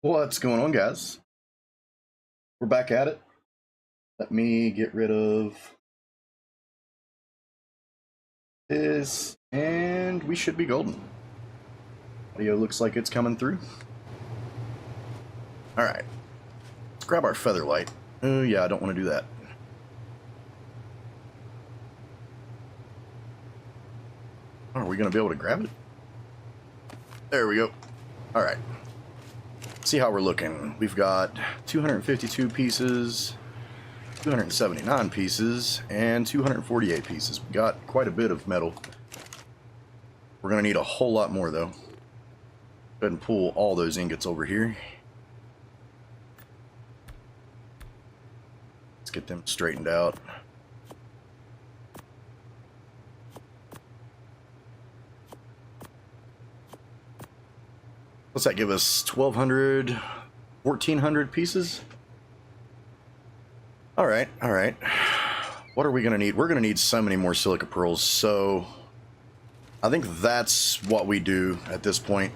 What's going on, guys? We're back at it. Let me get rid of this, and we should be golden. Audio looks like it's coming through. All right, let's grab our feather light. Oh yeah, I don't want to do that. Are we going to be able to grab it? There we go. All right. See how we're looking. We've got 252 pieces, 279 pieces, and 248 pieces. We got quite a bit of metal. We're going to need a whole lot more, though. Go ahead and pull all those ingots over here. Let's get them straightened out. What's that give us? 1,200, 1,400 pieces? Alright, alright. What are we going to need? We're going to need so many more silica pearls, so I think that's what we do at this point,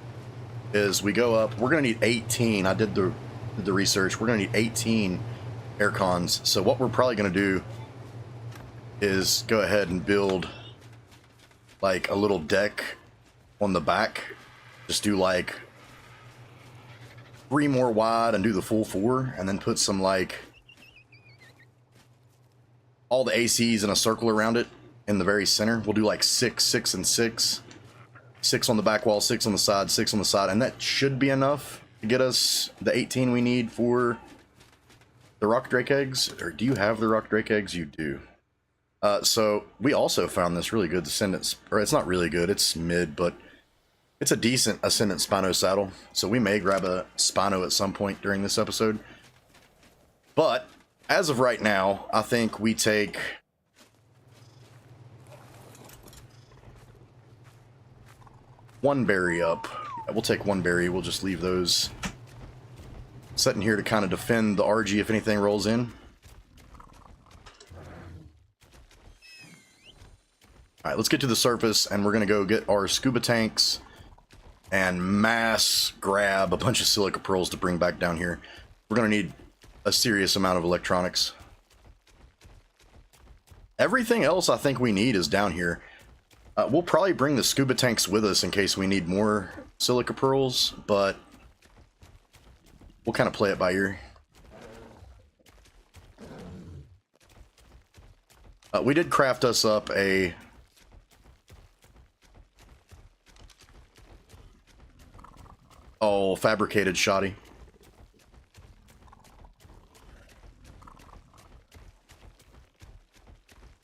is we go up. We're going to need 18. I did the research. We're going to need 18 air cons, so what we're probably going to do is go ahead and build like a little deck on the back. Just do like 3 more wide and do the full 4, and then put some like all the ACs in a circle around it in the very center. We'll do like 6, 6, and 6. 6 on the back wall, 6 on the side, 6 on the side, and that should be enough to get us the 18 we need for the rock drake eggs. Or do you have the rock drake eggs? You do. So we also found this really good Ascendant, or it's not really good, it's mid, but it's a decent Ascendant Spino saddle. So we may grab a Spino at some point during this episode. But as of right now, I think we take one berry up. Yeah, we'll take one berry. We'll just leave those sitting here to kind of defend the RG if anything rolls in. Alright, let's get to the surface, and we're going to go get our scuba tanks and mass grab a bunch of silica pearls to bring back down here. We're going to need a serious amount of electronics. Everything else I think we need is down here. We'll probably bring the scuba tanks with us in case we need more silica pearls, but we'll kind of play it by ear. We did craft us up a fabricated shoddy.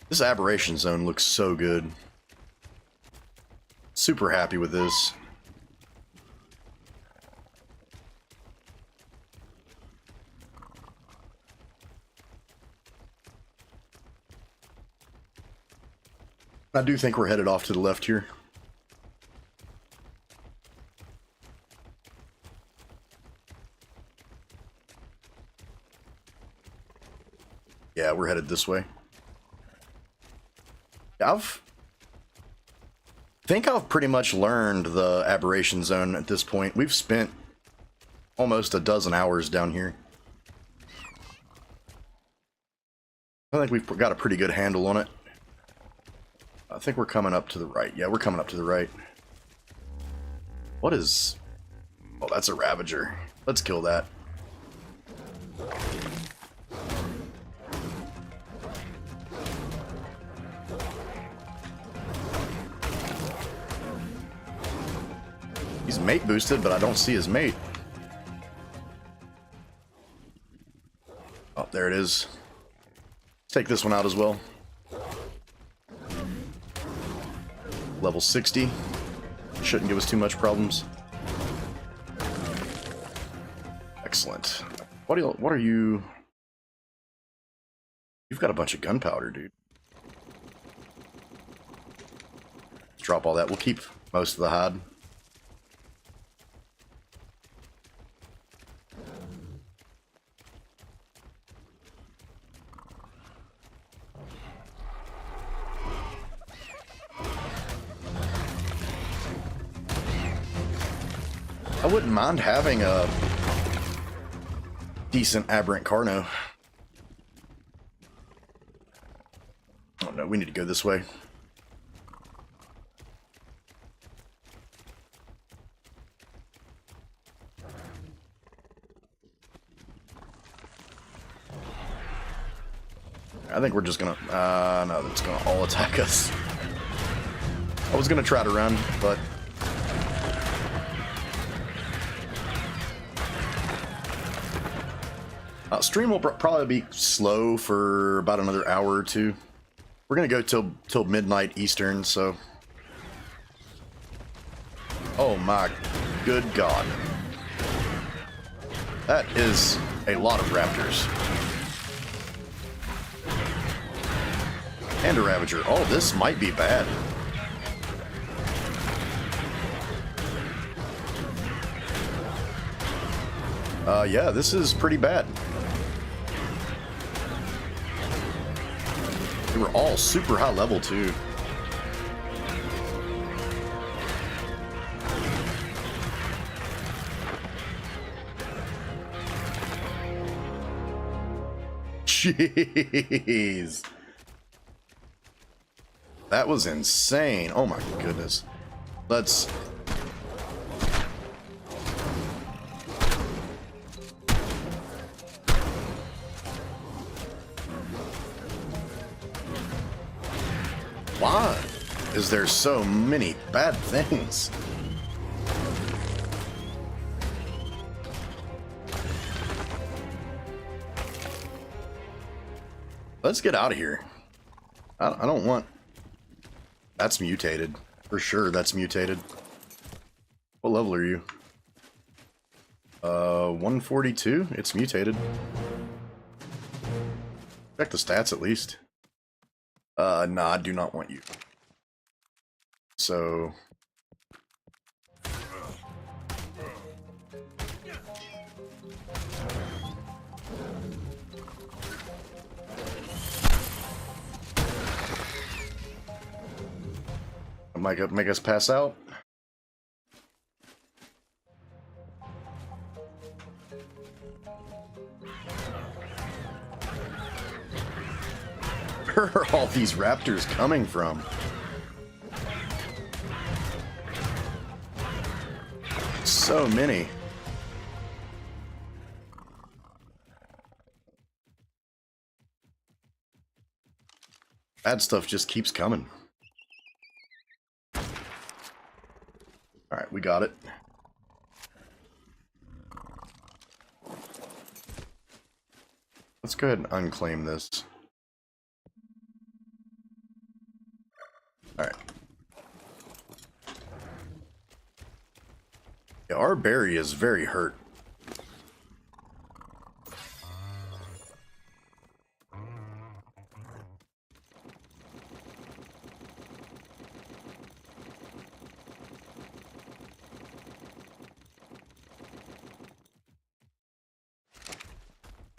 This aberration zone looks so good. Super happy with this. I do think we're headed off to the left here. Yeah, we're headed this way. I think I've pretty much learned the aberration zone at this point. We've spent almost a dozen hours down here. I think we've got a pretty good handle on it. I think we're coming up to the right. Yeah, we're coming up to the right. What is... Oh, that's a Ravager. Let's kill that. He's mate boosted, but I don't see his mate. Oh, there it is. Let's take this one out as well. Level 60. Shouldn't give us too much problems. Excellent. What are you... You've got a bunch of gunpowder, dude. Let's drop all that. We'll keep most of the hide. I wouldn't mind having a decent aberrant Carno. Oh no, we need to go this way. I think we're just gonna, no, that's gonna all attack us. I was gonna try to run, but stream will probably be slow for about another hour or two. We're gonna go till midnight Eastern, so. Oh my good God. That is a lot of raptors. And a Ravager. Oh, this might be bad. Yeah, this is pretty bad. They were all super high level, too. Jeez. That was insane. Oh my goodness. Let's... Why is there so many bad things? Let's get out of here. I don't want... That's mutated. For sure, that's mutated. What level are you? 142? It's mutated. Check the stats at least. Nah, I do not want you. So... Might make us pass out. Where are all these raptors coming from? So many. Bad stuff just keeps coming. Alright, we got it. Let's go ahead and unclaim this. Alright. Yeah, our berry is very hurt.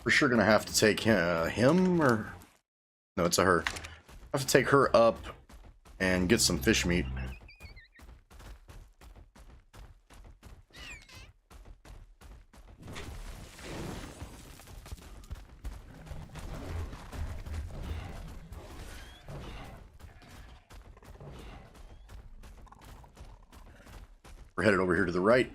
We're sure gonna have to take him, or... No, it's a her. I have to take her up and get some fish meat. We're headed over here to the right.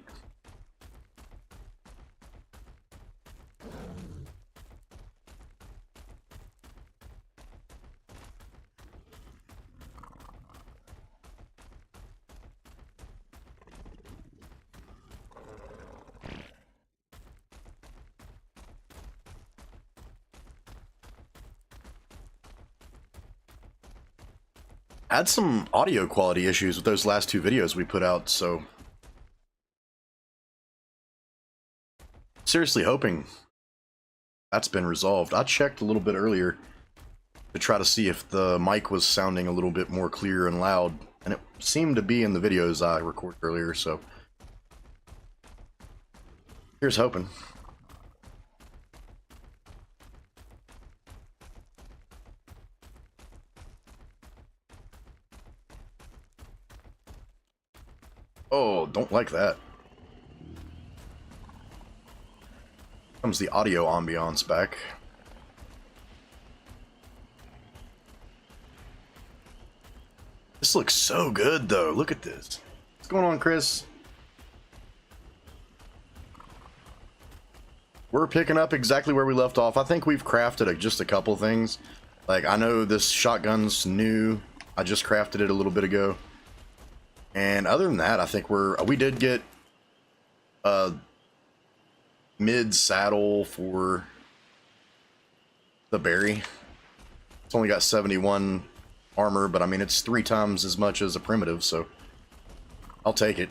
Had some audio quality issues with those last two videos we put out, so seriously hoping that's been resolved. I checked a little bit earlier to try to see if the mic was sounding a little bit more clear and loud, and it seemed to be in the videos I recorded earlier, so here's hoping. Oh, don't like that. Comes the audio ambiance back. This looks so good, though. Look at this. What's going on, Chris? We're picking up exactly where we left off. I think we've crafted just a couple things. Like, I know this shotgun's new. I just crafted it a little bit ago. And other than that, I think we did get a mid saddle for the berry. It's only got 71 armor, but I mean, it's 3 times as much as a primitive, so I'll take it.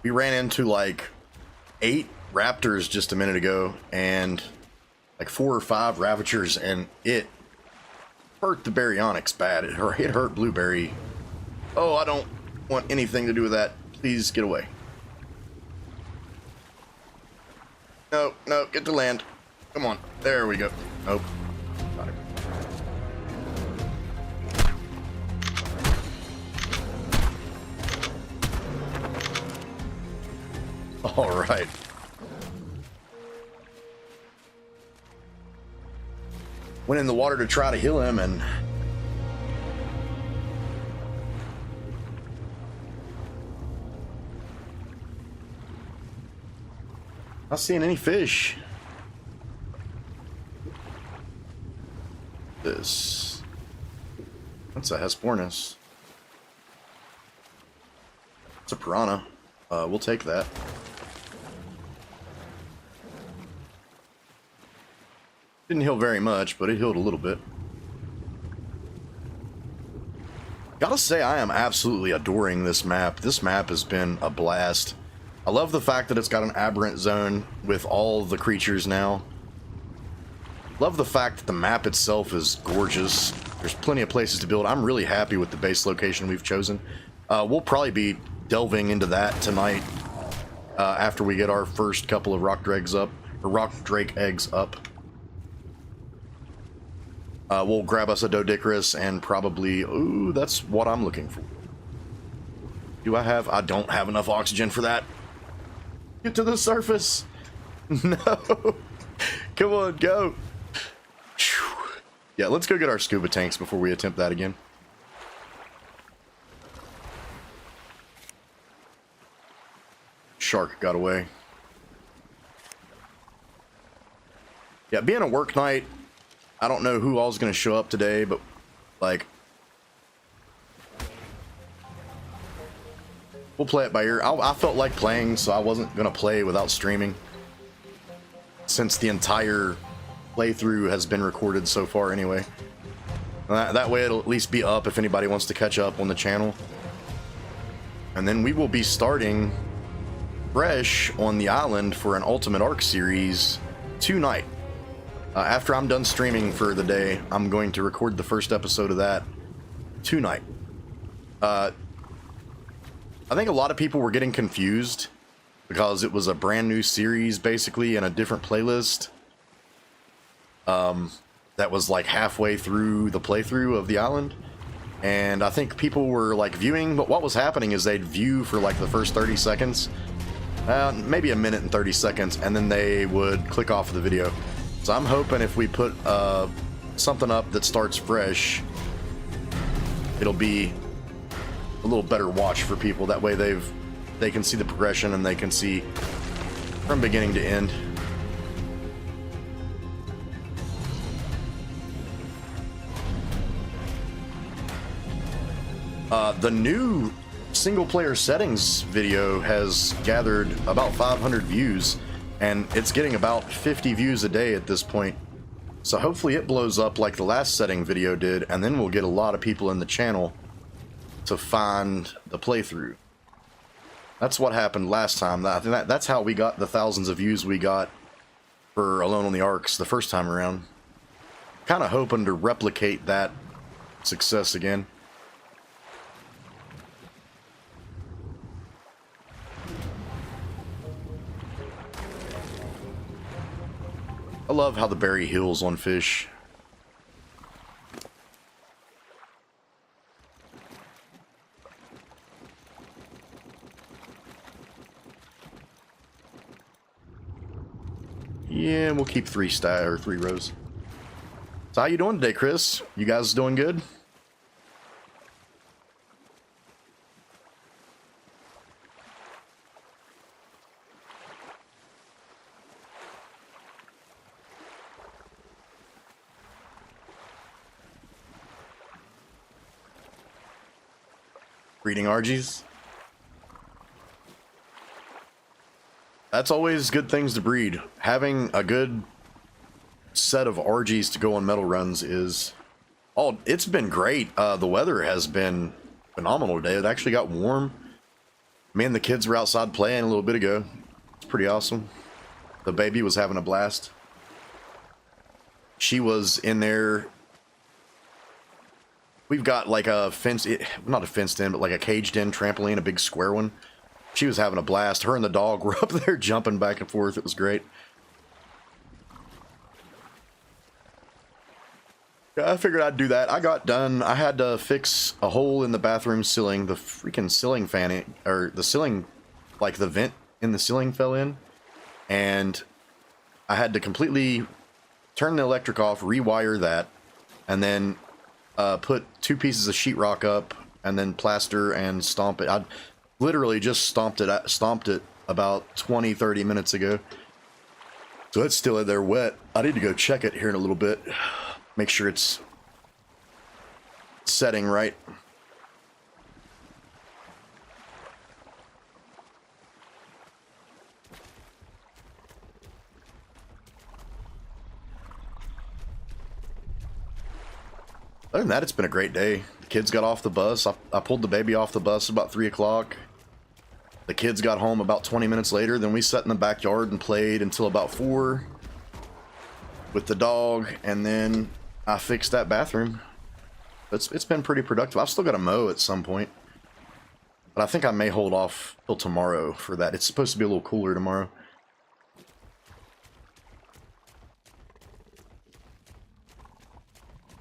We ran into like 8 raptors just a minute ago, and like 4 or 5 Ravagers, and it hurt the Baryonyx bad. It hurt Blueberry. Oh, I don't want anything to do with that. Please get away. No, no, get to land. Come on. There we go. Nope. Got it. All right. Went in the water to try to heal him, and not seeing any fish. That's a Hesperornis. It's a piranha. We'll take that. Didn't heal very much, but it healed a little bit. Gotta say, I am absolutely adoring this map. This map has been a blast. I love the fact that it's got an aberrant zone with all the creatures now. Love the fact that the map itself is gorgeous. There's plenty of places to build. I'm really happy with the base location we've chosen. We'll probably be delving into that tonight after we get our first couple of rock drake eggs up. We'll grab us a Doedicurus and probably... Ooh, that's what I'm looking for. Do I have... I don't have enough oxygen for that. Get to the surface. No. Come on, go. Whew. Yeah, let's go get our scuba tanks before we attempt that again. Shark got away. Yeah, being a work night... I don't know who all's going to show up today, but, like, we'll play it by ear. I felt like playing, so I wasn't going to play without streaming, since the entire playthrough has been recorded so far anyway. That way it'll at least be up if anybody wants to catch up on the channel. And then we will be starting fresh on the island for an Ultimate Arc series tonight. After I'm done streaming for the day, I'm going to record the first episode of that tonight. I think a lot of people were getting confused because it was a brand new series, basically, in a different playlist. That was like halfway through the playthrough of the island. And I think people were like viewing, but what was happening is they'd view for like the first 30 seconds, maybe a minute and 30 seconds, and then they would click off of the video. So I'm hoping if we put something up that starts fresh, it'll be a little better watch for people. That way they can see the progression and they can see from beginning to end. The new single player settings video has gathered about 500 views. And it's getting about 50 views a day at this point. So hopefully it blows up like the last setting video did, and then we'll get a lot of people in the channel to find the playthrough. That's what happened last time. I think that's how we got the thousands of views we got for Alone on the Arcs the first time around. Kind of hoping to replicate that success again. I love how the berry heals on fish. Yeah, we'll keep 3 rows. So how you doing today, Chris? You guys doing good? Breeding Argies. That's always good things to breed. Having a good set of Argies to go on metal runs is... Oh, it's been great. The weather has been phenomenal today. It actually got warm. Me and the kids were outside playing a little bit ago. It's pretty awesome. The baby was having a blast. She was in there. We've got like a not a fenced in, but like a caged in trampoline, a big square one. She was having a blast. Her and the dog were up there jumping back and forth. It was great. I figured I'd do that. I got done. I had to fix a hole in the bathroom ceiling. The freaking ceiling fan, or the ceiling, like the vent in the ceiling fell in. And I had to completely turn the electric off, rewire that, and then put 2 pieces of sheetrock up, and then plaster and stomp it. I literally just stomped it about 20-30 minutes ago. So it's still in there wet. I need to go check it here in a little bit. Make sure it's setting right. Other than that, it's been a great day. The kids got off the bus. I pulled the baby off the bus about 3 o'clock. The kids got home about 20 minutes later. Then we sat in the backyard and played until about 4 with the dog. And then I fixed that bathroom. It's been pretty productive. I've still got to mow at some point. But I think I may hold off till tomorrow for that. It's supposed to be a little cooler tomorrow.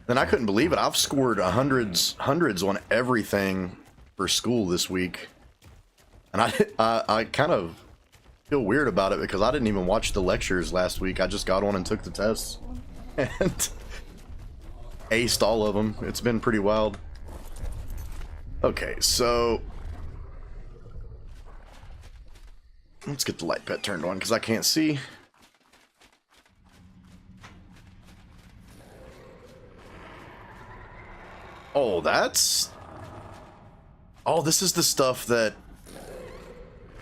And I couldn't believe it. I've scored hundreds on everything for school this week. And I kind of feel weird about it because I didn't even watch the lectures last week. I just got on and took the tests. And aced all of them. It's been pretty wild. Okay, so let's get the light pet turned on because I can't see. Oh, this is the stuff that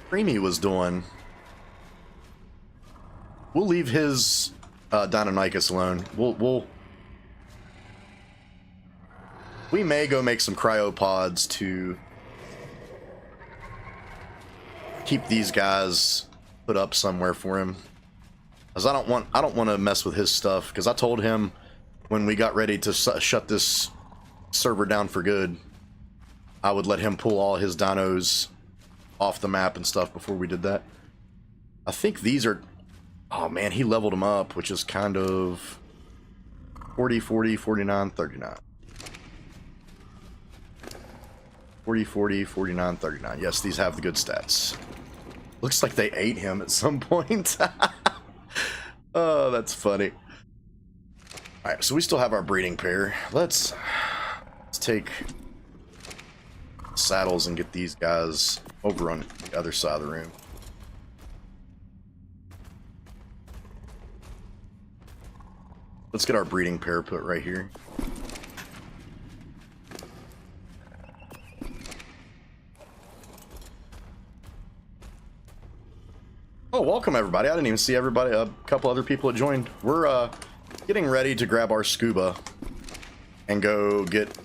Creamy was doing. We'll leave his Deinonychus alone. We may go make some cryopods to keep these guys put up somewhere for him. Because I don't want to mess with his stuff. Because I told him when we got ready to shut this server down for good, I would let him pull all his dinos off the map and stuff before we did that. I think these are... Oh man, he leveled them up, which is kind of 40, 40, 49, 39. 40, 40, 49, 39. Yes, these have the good stats. Looks like they ate him at some point. Oh, that's funny. Alright, so we still have our breeding pair. Let's take saddles and get these guys over on the other side of the room. Let's get our breeding pair put right here. Oh, welcome everybody. I didn't even see everybody. A couple other people had joined. We're getting ready to grab our scuba and go get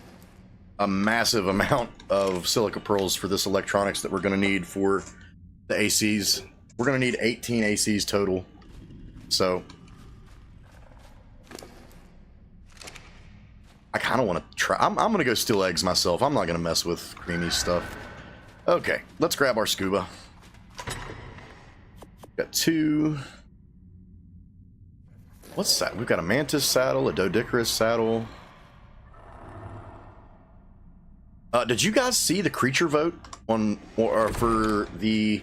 a massive amount of silica pearls for this electronics that we're going to need for the ACs. We're going to need 18 ACs total. So I kind of want to try. I'm going to go steal eggs myself. I'm not going to mess with Creamy's stuff. Okay, let's grab our scuba. Got 2. What's that? We've got a mantis saddle, a doedicurus saddle. Did you guys see the creature vote on or for the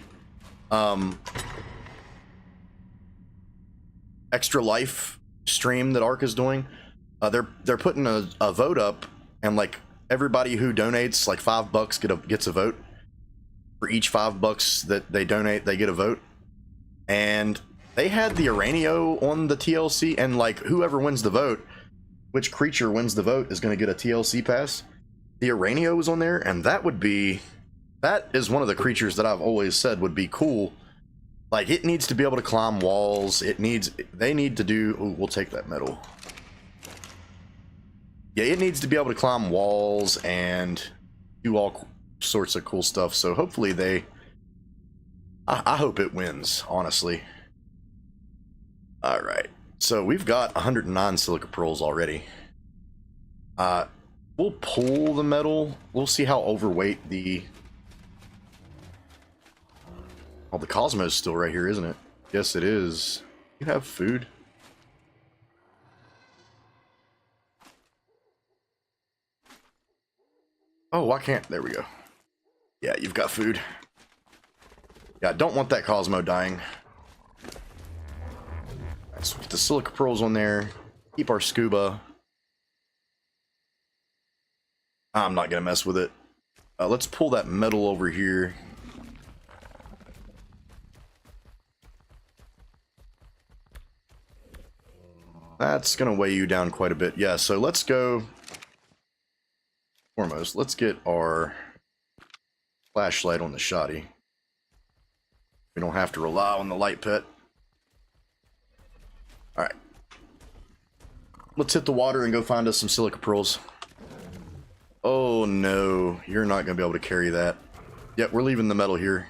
extra life stream that Ark is doing? They're putting a vote up, and like everybody who donates like $5 gets a vote. For each $5 that they donate, they get a vote. And they had the Uranio on the TLC, and like whoever wins the vote, which creature wins the vote is going to get a TLC pass. The Uranio was on there, and that is one of the creatures that I've always said would be cool. Like, it needs to be able to climb walls. They need to do... Ooh, we'll take that metal. Yeah, it needs to be able to climb walls and do all sorts of cool stuff. So hopefully they... I hope it wins, honestly. Alright, So we've got 109 silica pearls already. We'll pull the metal. We'll see how overweight the... Oh, the Cosmo's still right here, isn't it? Yes, it is. You have food? Oh, why can't... There we go. Yeah, you've got food. Yeah, I don't want that Cosmo dying. Let's put the silica pearls on there. Keep our scuba. I'm not going to mess with it. Let's pull that metal over here. That's going to weigh you down quite a bit. Yeah, so let's go... Foremost, let's get our flashlight on the shoddy. We don't have to rely on the light pit. Alright. Let's hit the water and go find us some silica pearls. Oh no, you're not going to be able to carry that. Yep, we're leaving the metal here.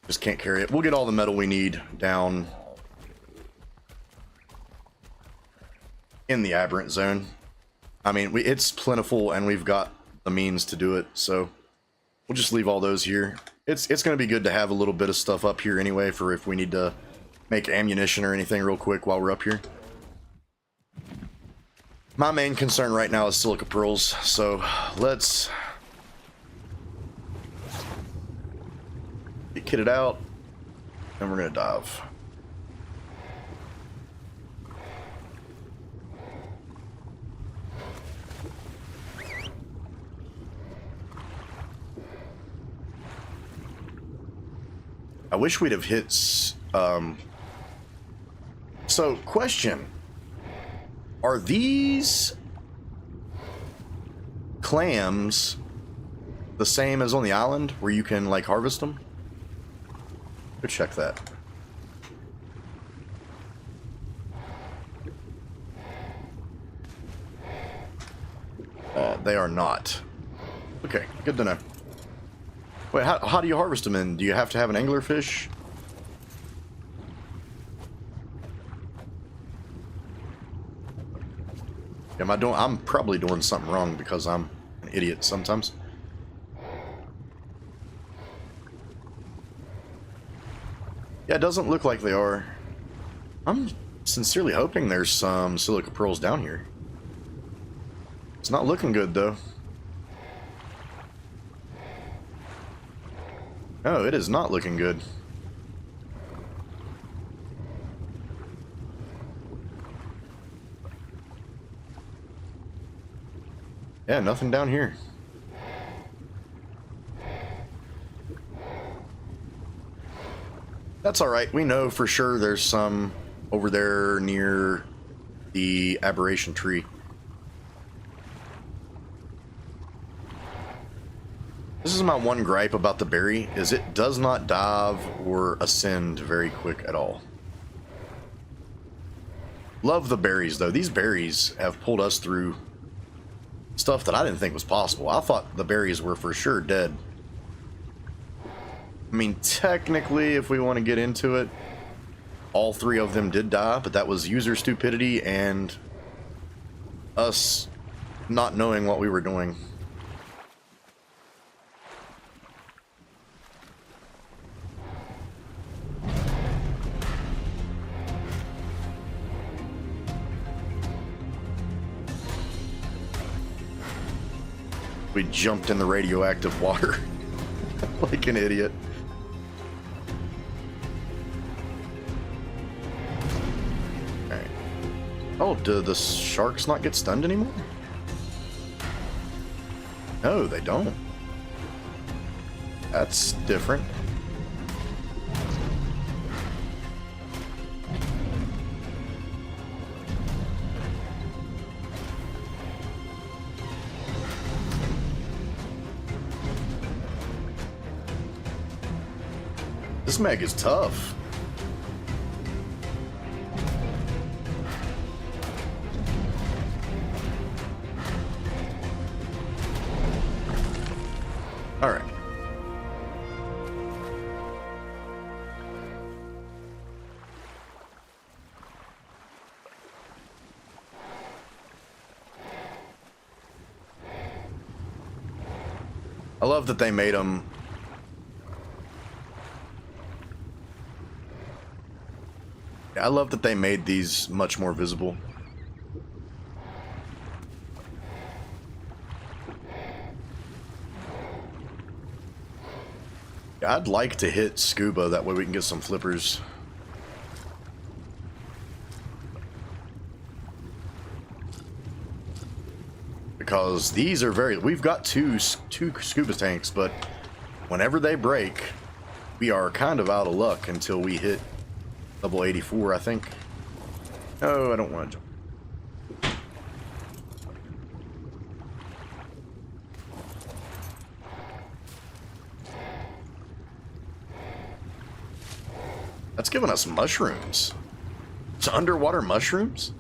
Just can't carry it. We'll get all the metal we need down in the aberrant zone. I mean, it's plentiful and we've got the means to do it, so we'll just leave all those here. It's going to be good to have a little bit of stuff up here anyway for if we need to make ammunition or anything real quick while we're up here. My main concern right now is silica pearls, so let's get kitted out and we're going to dive. I wish we'd have hit... So, question. Are these clams the same as on the island where you can, like, harvest them? Go check that. They are not. Okay, good to know. Wait, how do you harvest them in? Do you have to have an anglerfish? I'm probably doing something wrong because I'm an idiot sometimes. Yeah, it doesn't look like they are. I'm sincerely hoping there's some silica pearls down here. It's not looking good though. No, it is not looking good. Yeah, nothing down here. That's alright. We know for sure there's some over there near the aberration tree. This is my one gripe about the berry, is it does not dive or ascend very quick at all. Love the berries though. These berries have pulled us through stuff that I didn't think was possible. I thought the berries were for sure dead. I mean, technically, if we want to get into it, all three of them did die, but that was user stupidity and us not knowing what we were doing. We jumped in the radioactive water like an idiot. Alright. Oh, do the sharks not get stunned anymore? No, they don't. That's different. This meg is tough. All right. I love that they made them. I love that they made these much more visible. I'd like to hit scuba, that way we can get some flippers. Because these are very... We've got two scuba tanks, but whenever they break, we are kind of out of luck until we hit level 84, I think. Oh, I don't want to jump. That's giving us mushrooms. It's underwater mushrooms?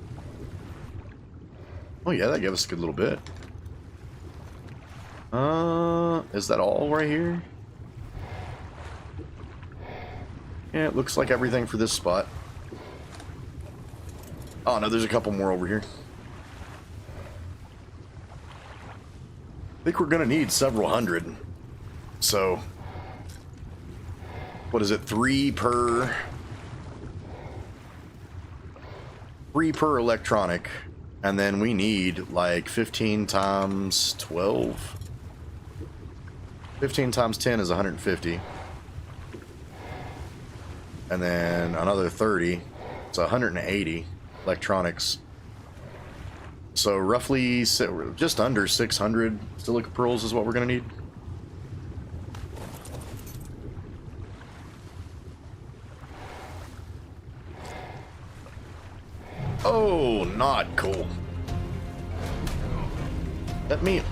Oh yeah, that gave us a good little bit. Is that all right here? Yeah, it looks like everything for this spot. Oh no, there's a couple more over here. I think we're gonna need several hundred. So, what is it? Three per electronic. And then we need like 15 times 12. 15 times 10 is 150. And then another 30. It's 180 electronics. So roughly just under 600 silica pearls is what we're going to need. Oh, not cool. Let me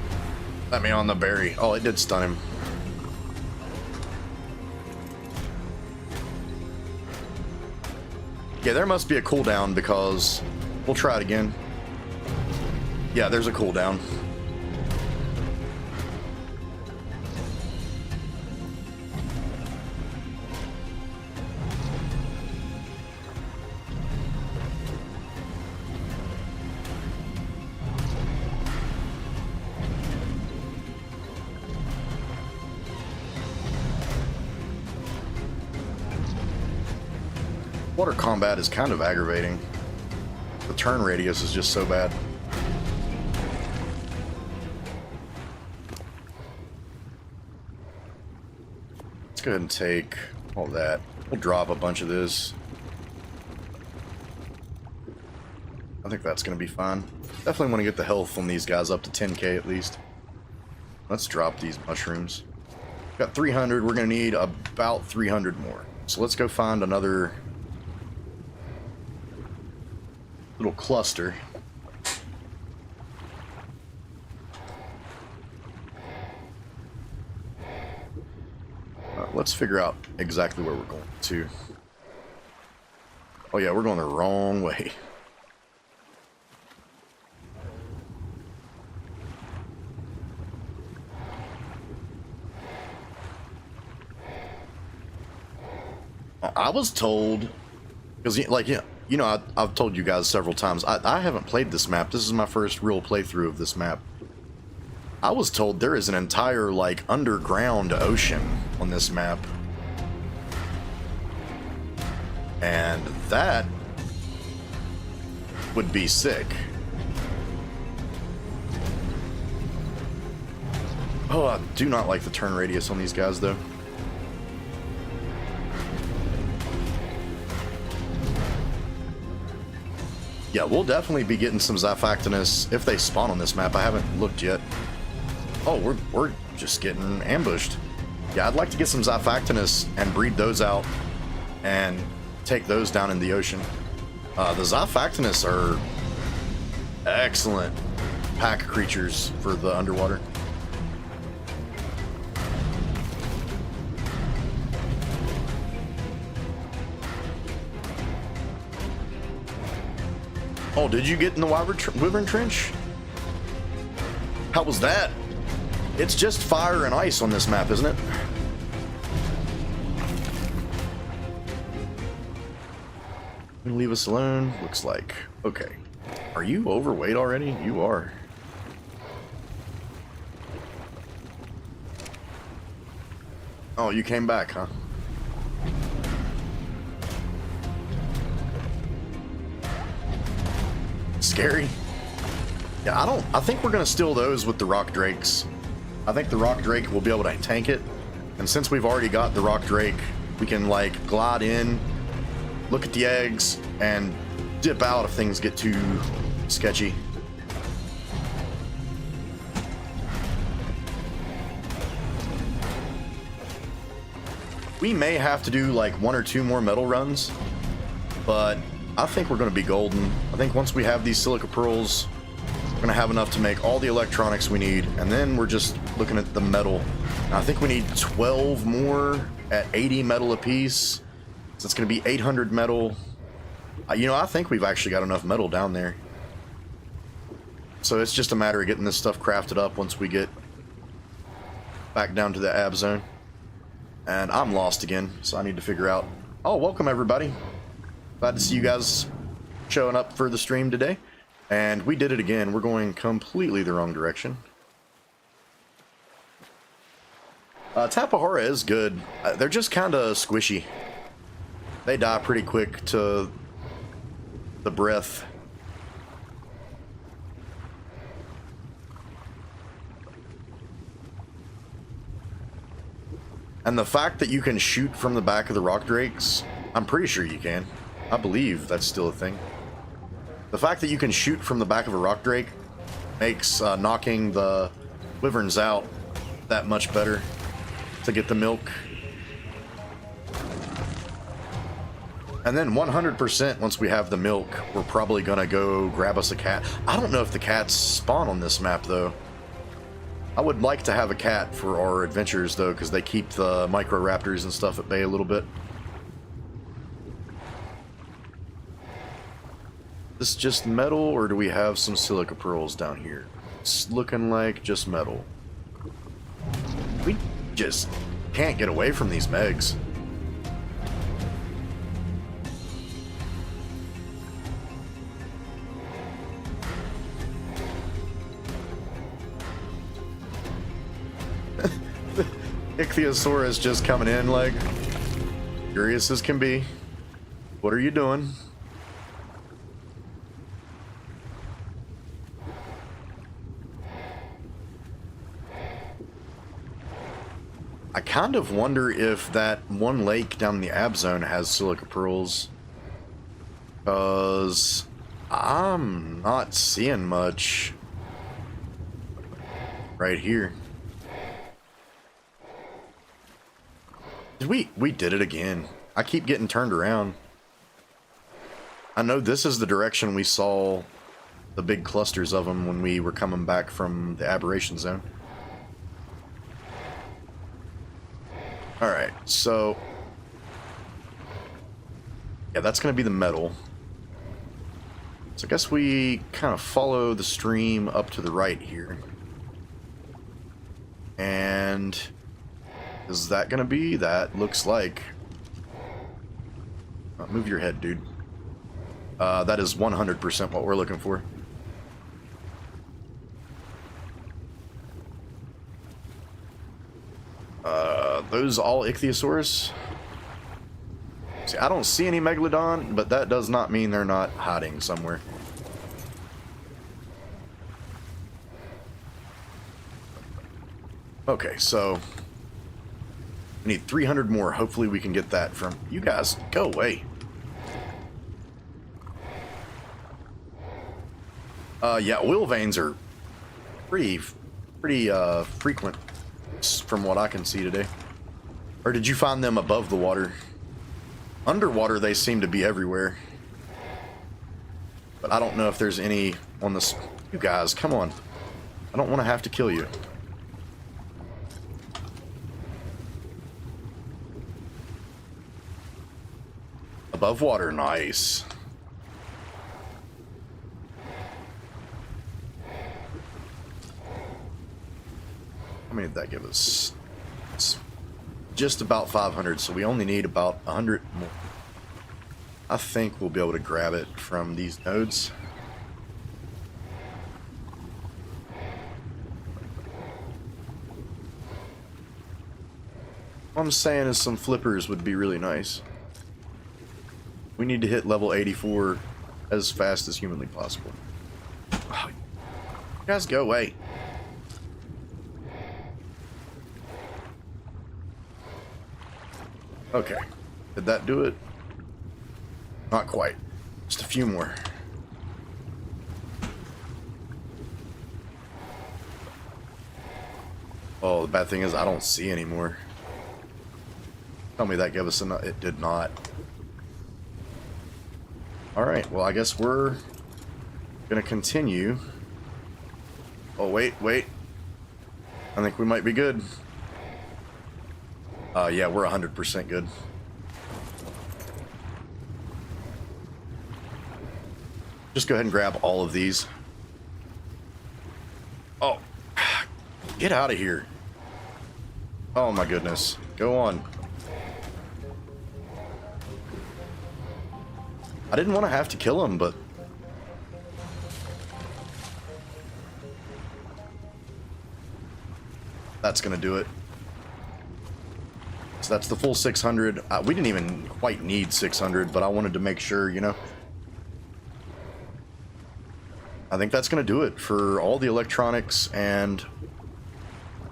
on the berry. Oh, it did stun him. Yeah, there must be a cooldown because we'll try it again. Yeah, there's a cooldown. Water combat is kind of aggravating. The turn radius is just so bad. Let's go ahead and take all that. We'll drop a bunch of this. I think that's going to be fine. Definitely want to get the health on these guys up to 10k at least. Let's drop these mushrooms. Got 300. We're going to need about 300 more. So let's go find another little cluster. Let's figure out exactly where we're going to. Oh yeah, we're going the wrong way. I was told, because like you know, I've told you guys several times, I haven't played this map. This is my first real playthrough of this map. I was told there is an entire, like, underground ocean on this map. And that would be sick. Oh, I do not like the turn radius on these guys, though. Yeah, we'll definitely be getting some Xiphactinus if they spawn on this map. I haven't looked yet. Oh, we're just getting ambushed. Yeah, I'd like to get some Xiphactinus and breed those out and take those down in the ocean. The Xiphactinus are excellent pack creatures for the underwater. Oh, did you get in the Wyvern Trench? How was that? It's just fire and ice on this map, isn't it? Leave us alone, looks like. Okay. Are you overweight already? You are. Oh, you came back, huh? Scary. Yeah, I think we're gonna steal those with the rock drakes. I think the rock drake will be able to tank it. And since we've already got the rock drake, we can like glide in, look at the eggs, and dip out if things get too sketchy. We may have to do like 1 or 2 more metal runs, but I think we're going to be golden. I think once we have these silica pearls, we're going to have enough to make all the electronics we need, and then we're just looking at the metal. Now, I think we need 12 more at 80 metal apiece, so it's going to be 800 metal. You know, I think we've actually got enough metal down there. So it's just a matter of getting this stuff crafted up once we get back down to the ab zone. And I'm lost again, so I need to figure out... Oh, welcome everybody. Glad to see you guys showing up for the stream today. And we did it again. We're going completely the wrong direction. Tapahara is good. They're just kind of squishy. They die pretty quick to the breath. And the fact that you can shoot from the back of the rock drakes, I'm pretty sure you can. I believe that's still a thing. The fact that you can shoot from the back of a rock drake makes knocking the wyverns out that much better to get the milk. And then 100% once we have the milk, we're probably gonna go grab us a cat. I don't know if the cats spawn on this map though. I would like to have a cat for our adventures, though, because they keep the micro-raptors and stuff at bay a little bit. This just metal, or do we have some silica pearls down here? It's looking like just metal. We just can't get away from these megs. Ichthyosaurus just coming in like curious as can be. What are you doing? I kind of wonder if that one lake down in the ab zone has silica pearls, because I'm not seeing much right here. We did it again. I keep getting turned around. I know this is the direction we saw the big clusters of them when we were coming back from the aberration zone. Alright, so... yeah, that's going to be the metal. So I guess we kind of follow the stream up to the right here. And... is that gonna be? That looks like... oh, move your head, dude. That is 100% what we're looking for. Those all Ichthyosaurus? See, I don't see any Megalodon, but that does not mean they're not hiding somewhere. Okay, so... we need 300 more. Hopefully we can get that from... you guys, go away. Yeah, oil veins are pretty frequent from what I can see today. Or did you find them above the water? Underwater they seem to be everywhere. But I don't know if there's any on this... you guys, come on. I don't want to have to kill you. Above water, nice. How many did that give us? It's just about 500, so we only need about 100 more. I think we'll be able to grab it from these nodes. What I'm saying is some flippers would be really nice. We need to hit level 84 as fast as humanly possible. Oh, you guys go away. Okay. Did that do it? Not quite. Just a few more. Oh, the bad thing is I don't see anymore. Tell me that gave us enough. It did not. Alright, well, I guess we're gonna continue. Oh, wait. I think we might be good. Yeah, we're 100% good. Just go ahead and grab all of these. Oh, get out of here. Oh my goodness. Go on. I didn't want to have to kill him, but... that's gonna do it. So that's the full 600. We didn't even quite need 600, but I wanted to make sure, you know. I think that's gonna do it for all the electronics, and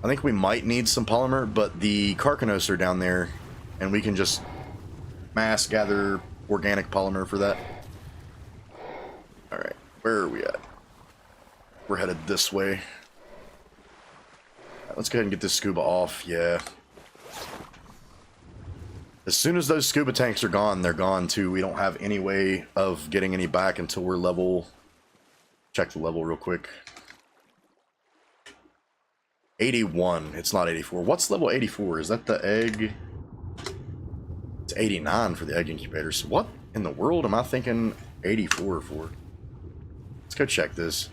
I think we might need some polymer, but the Carcanos are down there, and we can just mass gather organic polymer for that. Alright, where are we at? We're headed this way. Let's go ahead and get this scuba off. Yeah. As soon as those scuba tanks are gone, they're gone too. We don't have any way of getting any back until we're level... check the level real quick. 81. It's not 84. What's level 84? Is that the egg? It's 89 for the egg incubators. What in the world am I thinking 84 for? Let's go check this.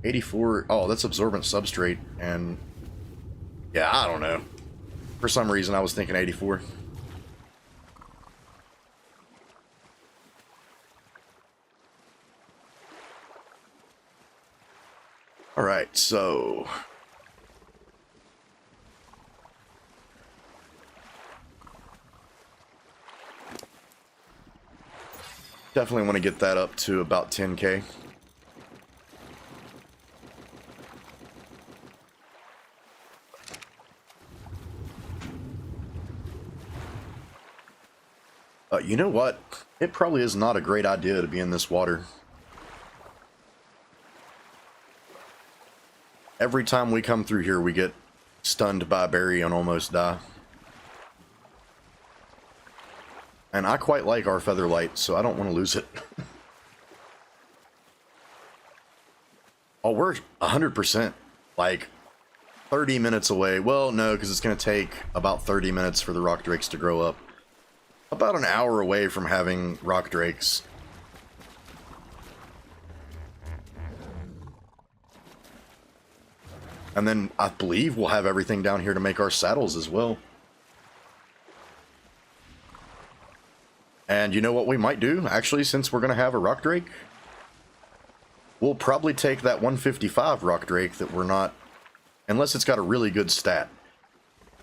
84. Oh, that's absorbent substrate. And yeah, I don't know. For some reason, I was thinking 84. All right, so definitely want to get that up to about 10K. You know what? It probably is not a great idea to be in this water. Every time we come through here, we get stunned by a berry and almost die. And I quite like our featherlight, so I don't want to lose it. Oh, we're 100%. Like, 30 minutes away. Well, no, because it's going to take about 30 minutes for the rock drakes to grow up. About an hour away from having rock drakes. And then I believe we'll have everything down here to make our saddles as well. And you know what we might do? Actually, since we're going to have a rock drake, we'll probably take that 155 rock drake that we're not... unless it's got a really good stat.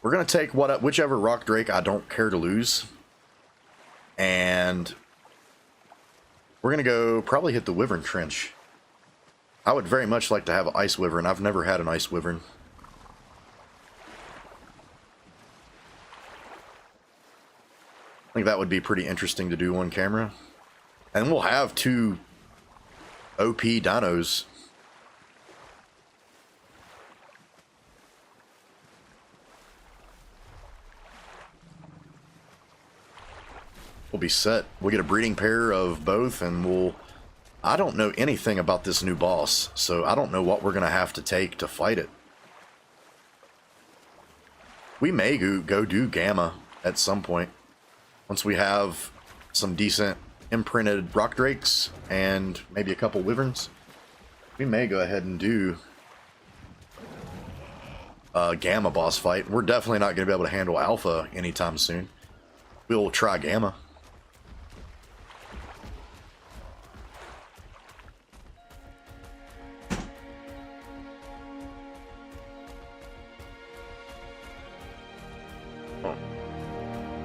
We're going to take whichever rock drake I don't care to lose. And we're going to go probably hit the Wyvern Trench. I would very much like to have an ice wyvern. I've never had an ice wyvern. I think that would be pretty interesting to do on camera. And we'll have 2 OP dinos. We'll be set. We'll get a breeding pair of both, and we'll... I don't know anything about this new boss, so I don't know what we're going to have to take to fight it. We may go do Gamma at some point. Once we have some decent imprinted rock drakes and maybe a couple wyverns, we may go ahead and do a Gamma boss fight. We're definitely not going to be able to handle Alpha anytime soon. We'll try Gamma.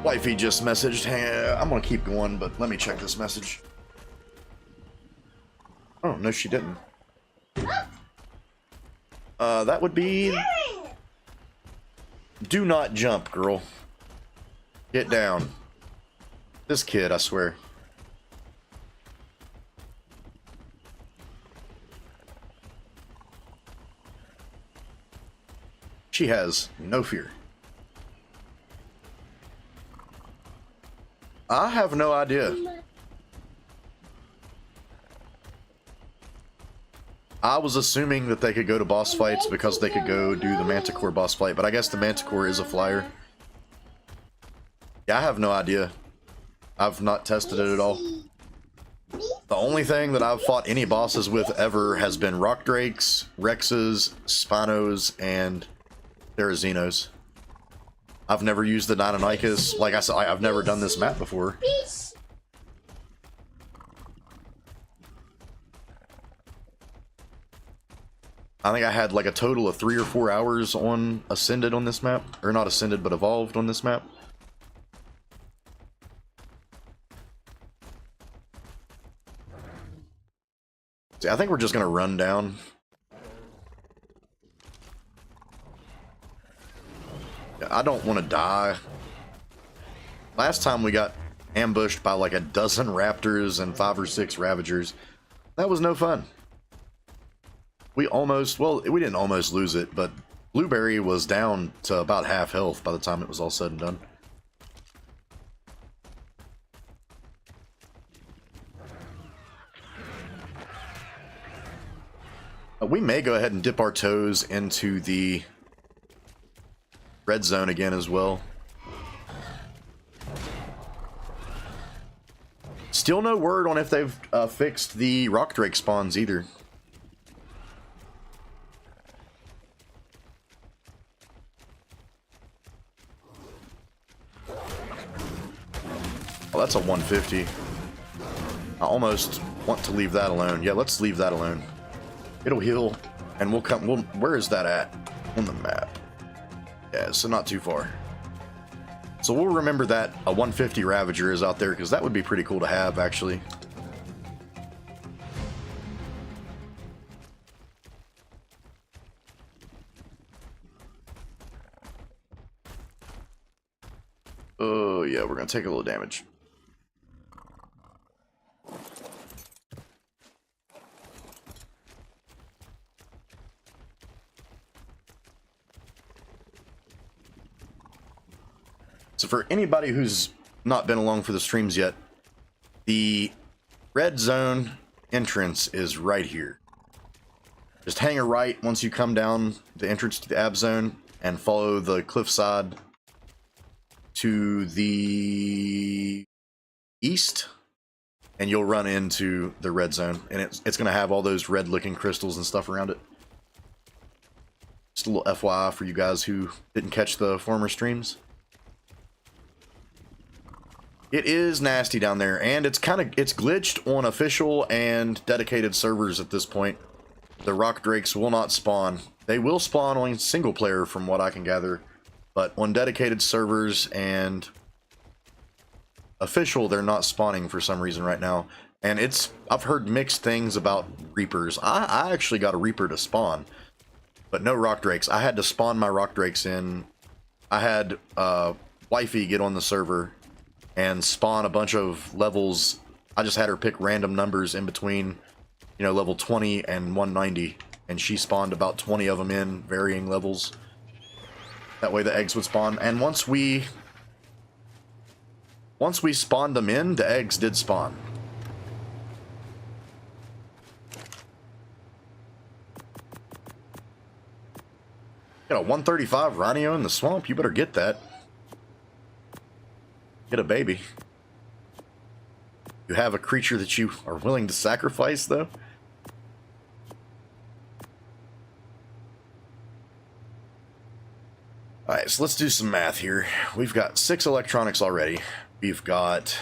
Wifey just messaged. Hey, I'm gonna keep going, but let me check this message. Oh, no, she didn't. That would be... Do not jump, girl. Get down. This kid, I swear. She has no fear. I have no idea. I was assuming that they could go to boss fights because they could go do the Manticore boss fight, but I guess the Manticore is a flyer. Yeah, I have no idea. I've not tested it at all. The only thing that I've fought any bosses with ever has been Rock Drakes, Rexes, Spinos, and Therazinos. I've never used the Shananigans. Like I said, I've never done this map before. I think I had like a total of 3 or 4 hours on Ascended on this map. Or not Ascended, but Evolved on this map. See, I think we're just going to run down. I don't want to die. Last time we got ambushed by like a dozen raptors and 5 or 6 ravagers. That was no fun. We almost, well, we didn't almost lose it, but Blueberry was down to about half health by the time it was all said and done. We may go ahead and dip our toes into the red zone again as well. Still no word on if they've fixed the Rock Drake spawns either. Oh, that's a 150. I almost want to leave that alone. Yeah, let's leave that alone. It'll heal, and we'll come. Where is that at on the map? Yeah, so not too far. So we'll remember that a 150 Ravager is out there, because that would be pretty cool to have, actually. Oh, yeah, we're going to take a little damage. So for anybody who's not been along for the streams yet, the red zone entrance is right here. Just hang a right once you come down the entrance to the ab zone and follow the cliffside to the east, and you'll run into the red zone, and it's going to have all those red looking crystals and stuff around it. Just a little FYI for you guys who didn't catch the former streams. It is nasty down there, and it's glitched on official and dedicated servers at this point. The Rock Drakes will not spawn. They will spawn on single player from what I can gather, but on dedicated servers and official, they're not spawning for some reason right now. And I've heard mixed things about Reapers. I actually got a Reaper to spawn, but no Rock Drakes. I had to spawn my Rock Drakes in. I had Wifey get on the server and spawn a bunch of levels. I just had her pick random numbers in between, you know, level 20 and 190, and she spawned about 20 of them in varying levels. That way the eggs would spawn, and once we spawned them in, the eggs did spawn. Got a 135 Rhino in the swamp, you better get that. Get a baby. You have a creature that you are willing to sacrifice, though? Alright, so let's do some math here. We've got 6 electronics already. We've got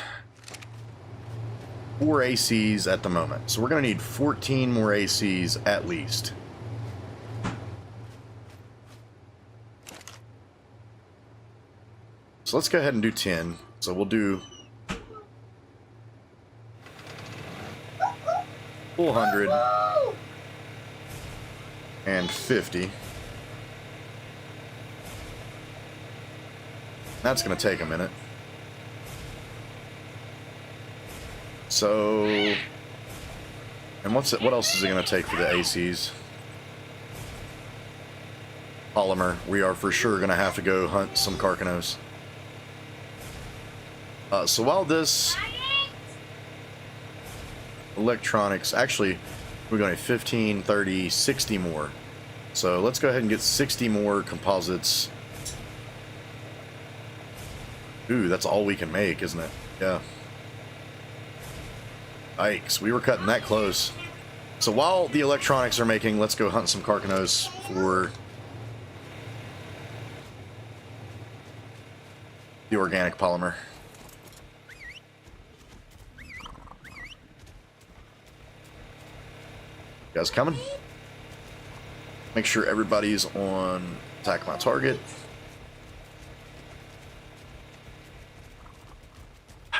4 ACs at the moment. So we're going to need 14 more ACs at least. So let's go ahead and do 10. So we'll do 400 and 50. That's going to take a minute. So, and what else is it going to take for the ACs? Polymer. We are for sure going to have to go hunt some Carcanos. So while this electronics, actually, we're going to 15, 30, 60 more. So let's go ahead and get 60 more composites. Ooh, that's all we can make, isn't it? Yeah. Yikes, we were cutting that close. So while the electronics are making, let's go hunt some Carcanos for the organic polymer. You guys coming? Make sure everybody's on attack my target.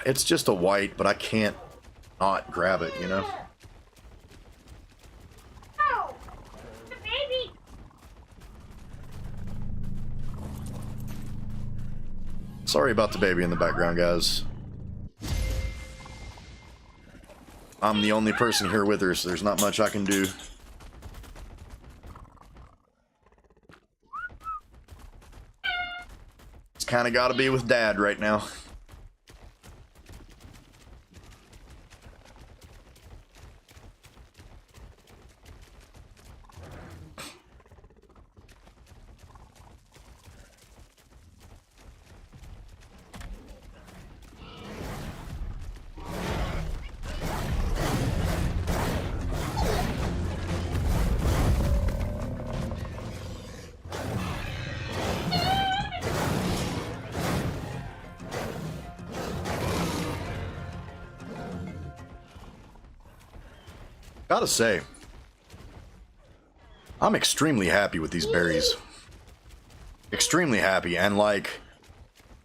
It's just a white, but I can't not grab it, you know? Oh, the baby. Sorry about the baby in the background, guys. I'm the only person here with her, so there's not much I can do. It's kind of got to be with Dad right now. Gotta say, I'm extremely happy with these berries. Extremely happy, and like,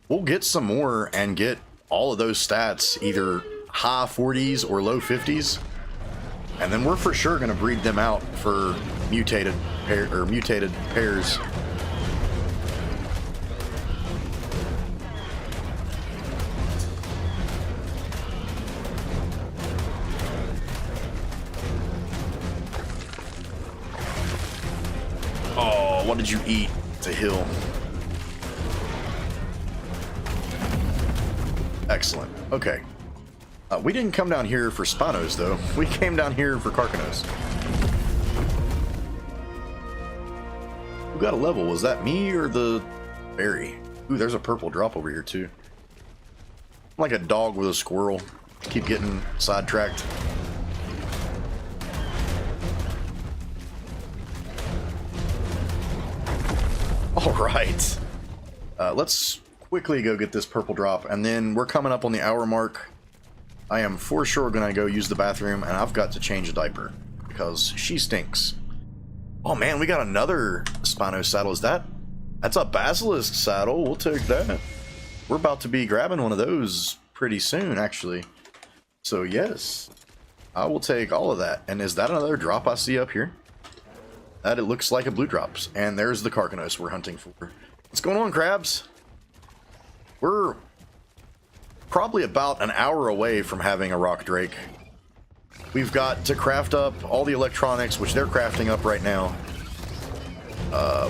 we'll get some more and get all of those stats, either high 40s or low 50s, and then we're for sure gonna breed them out for mutated pairs. What did you eat? It's a hill. Excellent. Okay. We didn't come down here for Spanos, though. We came down here for Carcanos. Who got a level? Was that me or the berry? Ooh, there's a purple drop over here, too. I'm like a dog with a squirrel. Keep getting sidetracked. Alright, let's quickly go get this purple drop, and then we're coming up on the hour mark. I am for sure gonna go use the bathroom, and I've got to change a diaper, because she stinks. Oh man, we got another Spino saddle. That's a Basilisk saddle. We'll take that. We're about to be grabbing one of those pretty soon, actually. So yes, I will take all of that. And is that another drop I see up here? That it looks like a blue drops. And there's the Carcanos we're hunting for. What's going on, crabs? We're probably about an hour away from having a rock drake. We've got to craft up all the electronics, which they're crafting up right now.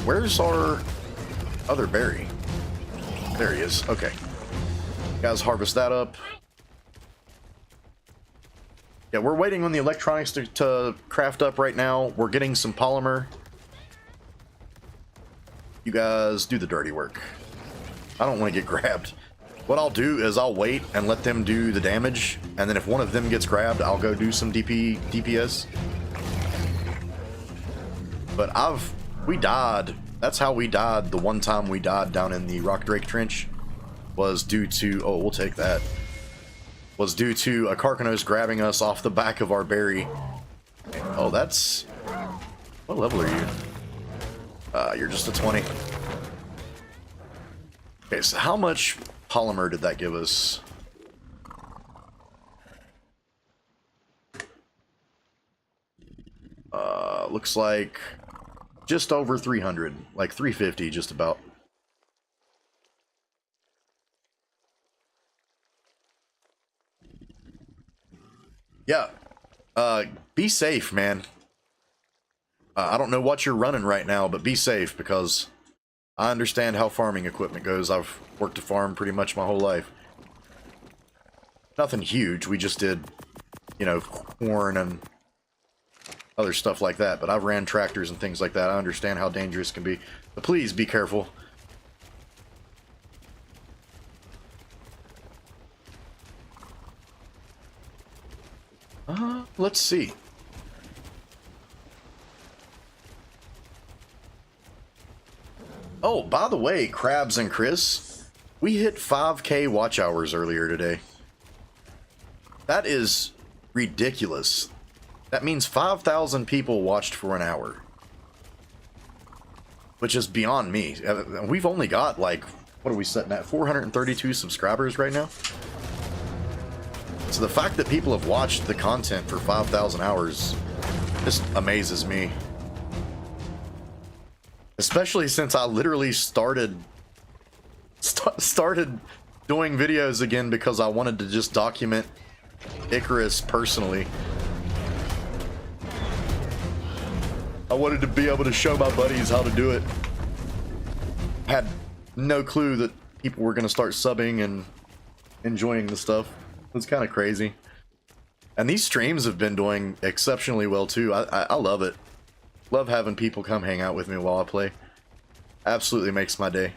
Where's our other berry? There he is. Okay. Guys, harvest that up. Yeah, we're waiting on the electronics to craft up right now. We're getting some polymer. You guys do the dirty work. I don't want to get grabbed. What I'll do is I'll wait and let them do the damage, and then if one of them gets grabbed, I'll go do some DPS. But we died. That's how we died the one time we died down in the Rock Drake Trench. Was due to, oh, we'll take that. Was due to a Carcanos grabbing us off the back of our berry. Oh, that's... What level are you? You're just a 20. Okay, so how much polymer did that give us? Looks like just over 300, like 350 just about. Yeah, be safe, man. I don't know what you're running right now, but be safe, because I understand how farming equipment goes. I've worked a farm pretty much my whole life. Nothing huge, we just did, you know, corn and other stuff like that, but I've ran tractors and things like that. I understand how dangerous it can be, but please be careful. Let's see. Oh, by the way, Krabs and Chris, we hit 5K watch hours earlier today. That is ridiculous. That means 5,000 people watched for an hour. Which is beyond me. We've only got, like, what are we setting at? 432 subscribers right now? So the fact that people have watched the content for 5,000 hours just amazes me. Especially since I literally started doing videos again because I wanted to just document Icarus personally. I wanted to be able to show my buddies how to do it. Had no clue that people were going to start subbing and enjoying the stuff. It's kind of crazy. And these streams have been doing exceptionally well too. I love it. Love having people come hang out with me while I play. Absolutely makes my day.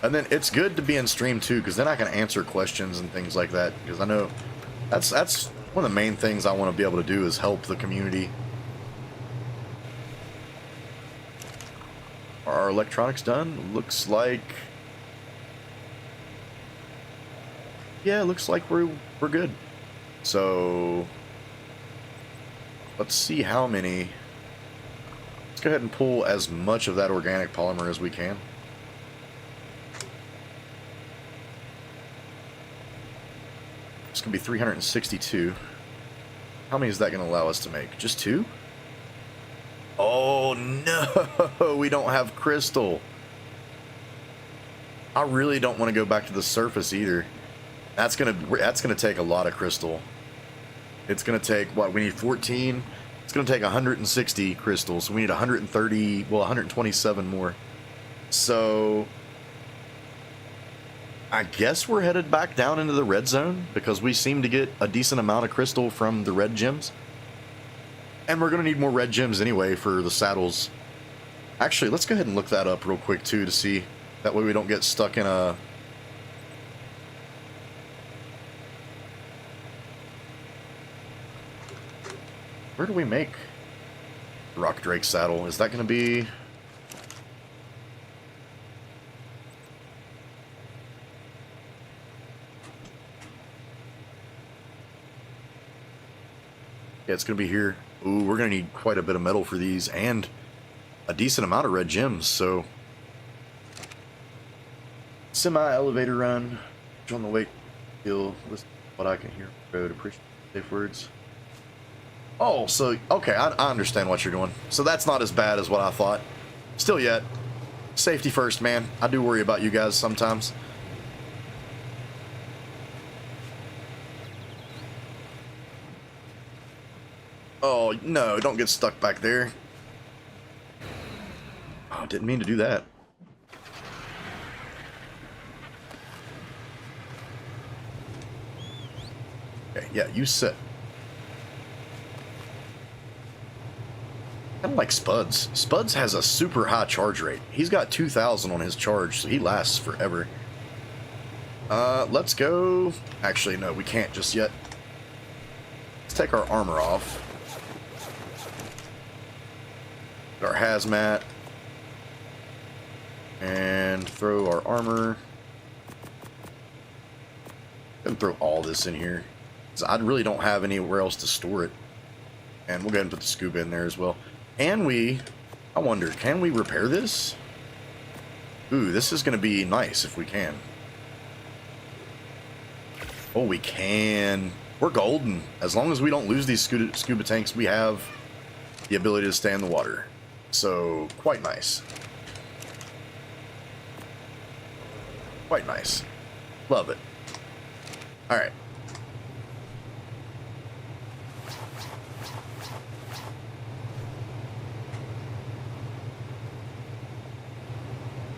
And then it's good to be in stream too, because then I can answer questions and things like that. Because I know that's one of the main things I want to be able to do is help the community. Are our electronics done? Looks like... yeah, looks like we're good. So let's see how many. Let's go ahead and pull as much of that organic polymer as we can. It's gonna be 362. How many is that gonna allow us to make? Just 2? Oh no, we don't have crystal. I really don't want to go back to the surface either. That's gonna take a lot of crystal. It's gonna take what? We need 14. It's gonna take 160 crystals. So we need 130. Well, 127 more. So I guess we're headed back down into the red zone because we seem to get a decent amount of crystal from the red gems. And we're gonna need more red gems anyway for the saddles. Actually, let's go ahead and look that up real quick too to see. That way we don't get stuck in a... Where do we make Rock Drake saddle? Is that going to be... yeah, it's going to be here. Ooh, we're going to need quite a bit of metal for these and a decent amount of red gems, so... Semi-elevator run. On the way. Feel listen to what I can hear. Road, appreciate safe words. Oh, so, okay, I understand what you're doing. So that's not as bad as what I thought. Still yet. Safety first, man. I do worry about you guys sometimes. Oh, no, don't get stuck back there. Oh, didn't mean to do that. Okay, yeah, you sit. Kind of like Spuds. Spuds has a super high charge rate. He's got 2,000 on his charge, so he lasts forever. Let's go... Actually, no, we can't just yet. Let's take our armor off. Our hazmat. And throw our armor. And throw all this in here. 'Cause I really don't have anywhere else to store it. And we'll go ahead and put the scuba in there as well. And I wonder, can we repair this? Ooh, this is going to be nice if we can. Oh, we can. We're golden. As long as we don't lose these scuba tanks, we have the ability to stay in the water. So, quite nice. Quite nice. Love it. Alright.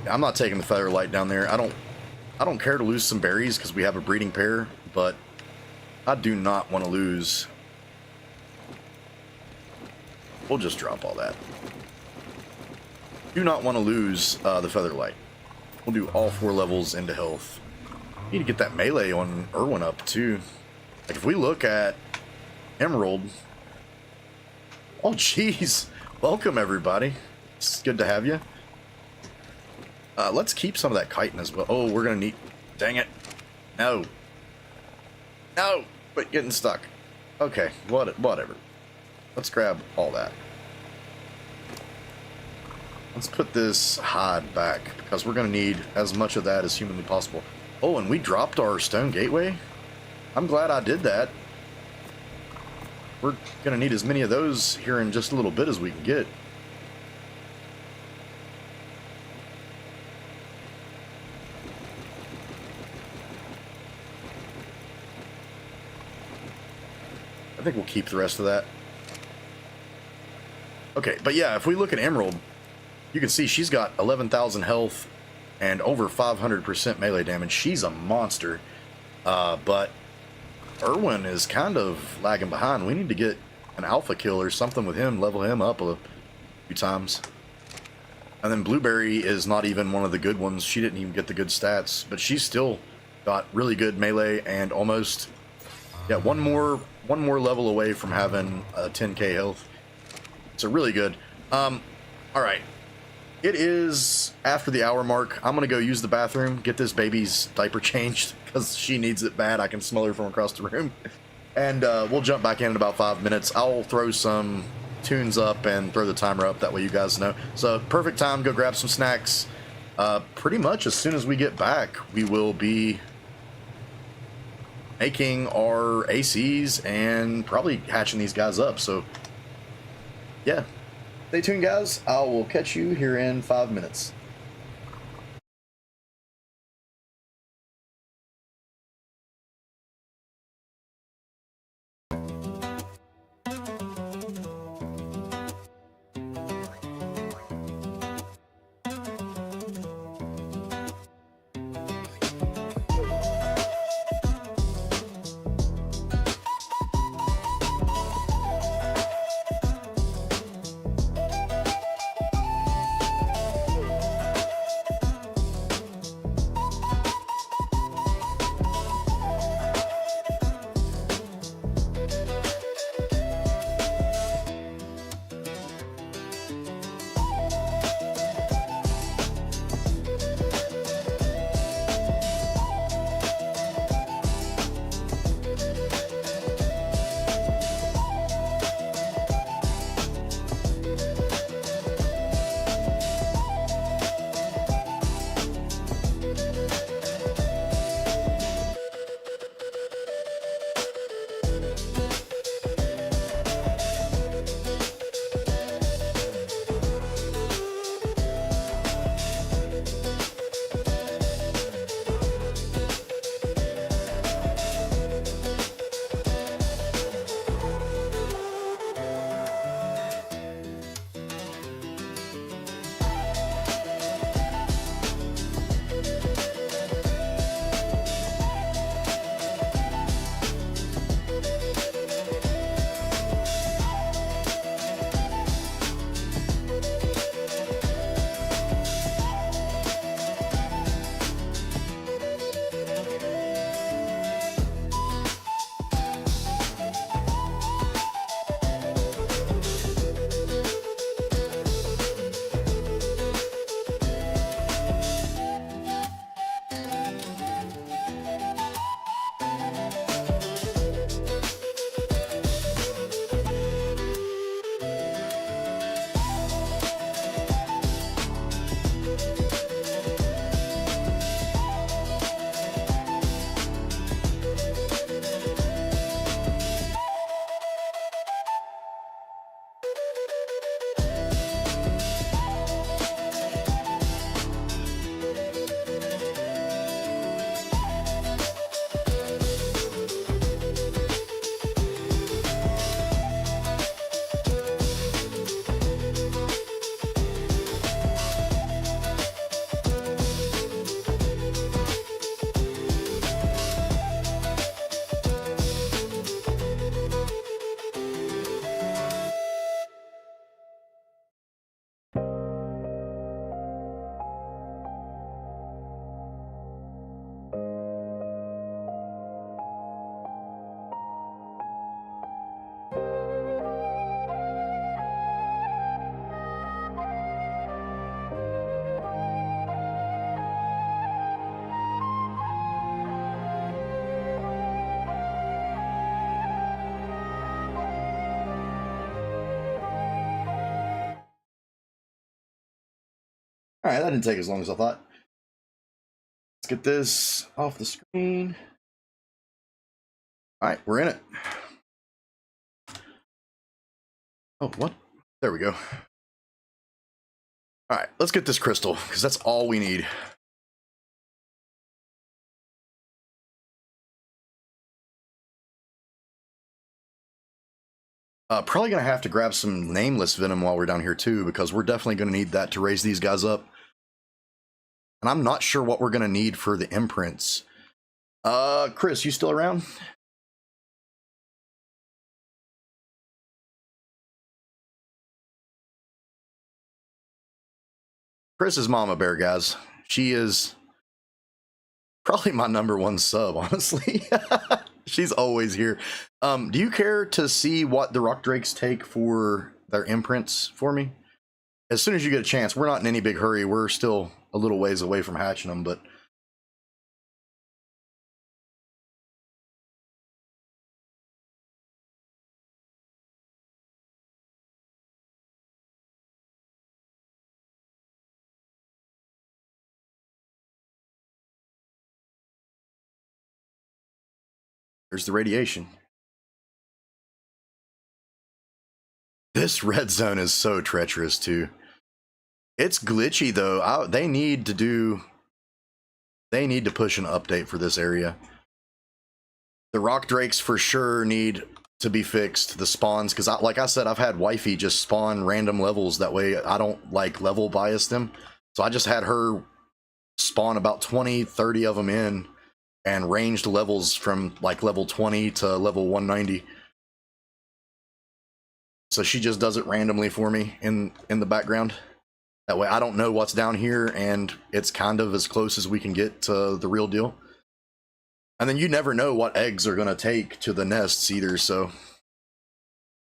I'm not taking the feather light down there. I don't care to lose some berries because we have a breeding pair, but I do not want to lose. We'll just drop all that. Do not want to lose the feather light. We'll do all 4 levels into health. Need to get that melee on Irwin up too. Like if we look at Emerald. Oh jeez. Welcome everybody. It's good to have you. Let's keep some of that chitin as well. Oh, we're gonna need. Dang it! No. No. Quit getting stuck. Okay. Whatever. Let's grab all that. Let's put this hide back because we're gonna need as much of that as humanly possible. Oh, and we dropped our stone gateway. I'm glad I did that. We're gonna need as many of those here in just a little bit as we can get. I think we'll keep the rest of that. Okay, but yeah, if we look at Emerald, you can see she's got 11,000 health and over 500% melee damage. She's a monster. But Irwin is kind of lagging behind. We need to get an alpha kill or something with him, level him up a few times. And then Blueberry is not even one of the good ones. She didn't even get the good stats, but she's still got really good melee and almost, yeah, one more level away from having 10k health. So really good. All right. It is after the hour mark. I'm gonna go use the bathroom, get this baby's diaper changed because she needs it bad. I can smell her from across the room. And we'll jump back in about 5 minutes. I'll throw some tunes up and throw the timer up. That way you guys know. So perfect time. Go grab some snacks. Pretty much as soon as we get back, we will be making our ACs and probably hatching these guys up. So yeah, stay tuned guys. I will catch you here in 5 minutes. Alright, that didn't take as long as I thought. Let's get this off the screen. Alright, we're in it. Oh, what? There we go. Alright, let's get this crystal, because that's all we need. Probably going to have to grab some nameless venom while we're down here too, because we're definitely going to need that to raise these guys up. And I'm not sure what we're going to need for the imprints. Chris, you still around? Chris is Mama Bear, guys. She is probably my #1 sub, honestly. She's always here. Do you care to see what the rock drakes take for their imprints for me? As soon as you get a chance. We're not in any big hurry. We're still a little ways away from hatching them, but... There's the radiation. This red zone is so treacherous too. It's glitchy though. They need to push an update for this area. The rock drakes for sure need to be fixed. The spawns, because like I said, I've had wifey just spawn random levels. That way I don't like level bias them. So I just had her spawn about 20, 30 of them in, and ranged levels from like level 20 to level 190. So she just does it randomly for me in the background. That way I don't know what's down here, and it's kind of as close as we can get to the real deal. And then you never know what eggs are going to take to the nests either, so...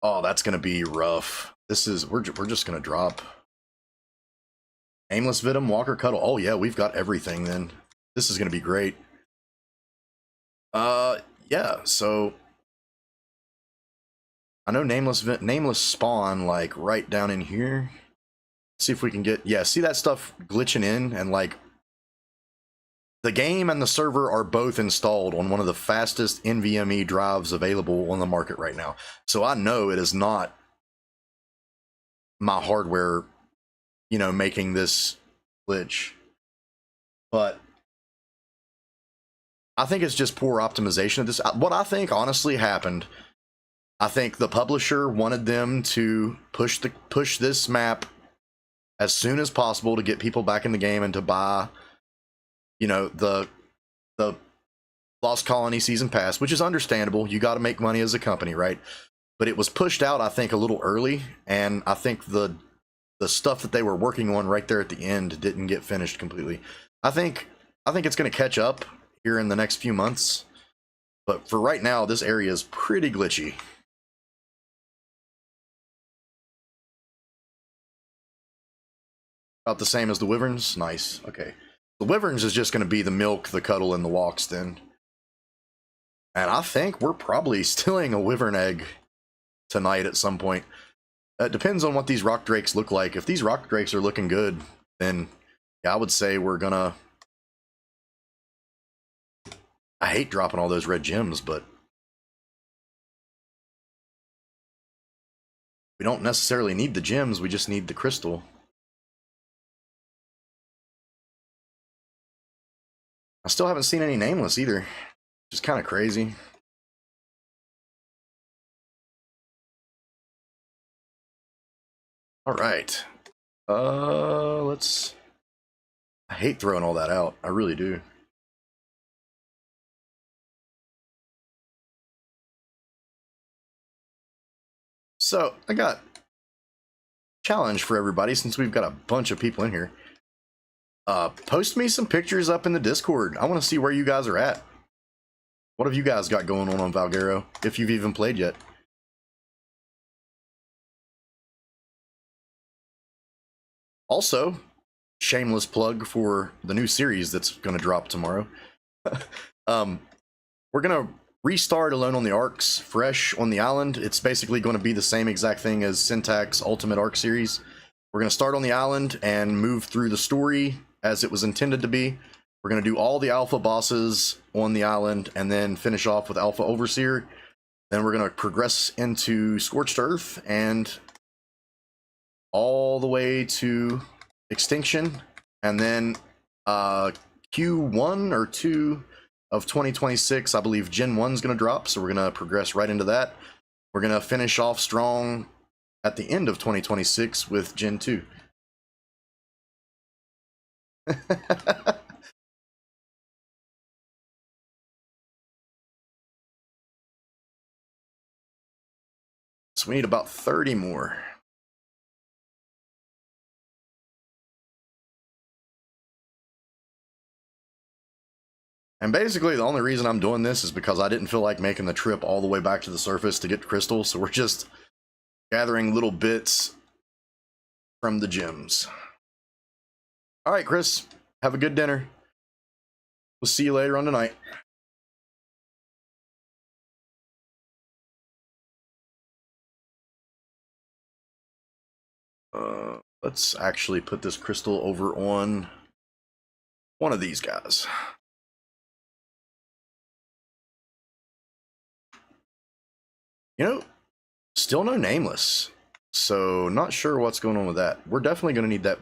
Oh, that's going to be rough. We're just going to drop. Aimless Venom, Walker Cuddle. Oh yeah, we've got everything then. This is going to be great. Yeah, so I know nameless spawn like right down in here. See if we can get, yeah, see that stuff glitching in, and like the game and the server are both installed on one of the fastest NVMe drives available on the market right now. So I know it is not my hardware, you know, making this glitch, but I think it's just poor optimization of this. What I think honestly happened, I think the publisher wanted them to push this map as soon as possible to get people back in the game and to buy, you know, the Lost Colony Season Pass, which is understandable. You got to make money as a company, right? But it was pushed out, I think, a little early, and I think the stuff that they were working on right there at the end didn't get finished completely. I think it's going to catch up here in the next few months, but for right now, this area is pretty glitchy. About the same as the Wyverns? Nice. Okay. The Wyverns is just going to be the milk, the cuddle, and the walks then. And I think we're probably stealing a Wyvern egg tonight at some point. It depends on what these rock drakes look like. If these rock drakes are looking good, then yeah, I would say we're gonna... I hate dropping all those red gems, but we don't necessarily need the gems, we just need the crystal. I still haven't seen any nameless either, which is kind of crazy. All right. Let's... I hate throwing all that out. I really do. So, I got a challenge for everybody since we've got a bunch of people in here. Post me some pictures up in the Discord. I want to see where you guys are at. What have you guys got going on Valguero, if you've even played yet? Also, shameless plug for the new series that's going to drop tomorrow. We're going to restart Alone on the Arcs fresh on the island. It's basically going to be the same exact thing as Syntax Ultimate Arc series. We're going to start on the island and move through the story as it was intended to be. We're going to do all the alpha bosses on the island and then finish off with Alpha Overseer. Then we're going to progress into Scorched Earth and all the way to Extinction. And then Q1 or 2 of 2026, I believe Gen 1 is going to drop. So we're going to progress right into that. We're going to finish off strong at the end of 2026 with Gen 2. So we need about 30 more. And basically the only reason I'm doing this is because I didn't feel like making the trip all the way back to the surface to get crystal. So we're just gathering little bits from the gems. All right, Chris, have a good dinner. We'll see you later on tonight. Let's actually put this crystal over on one of these guys. You know, still no nameless. So not sure what's going on with that. We're definitely going to need that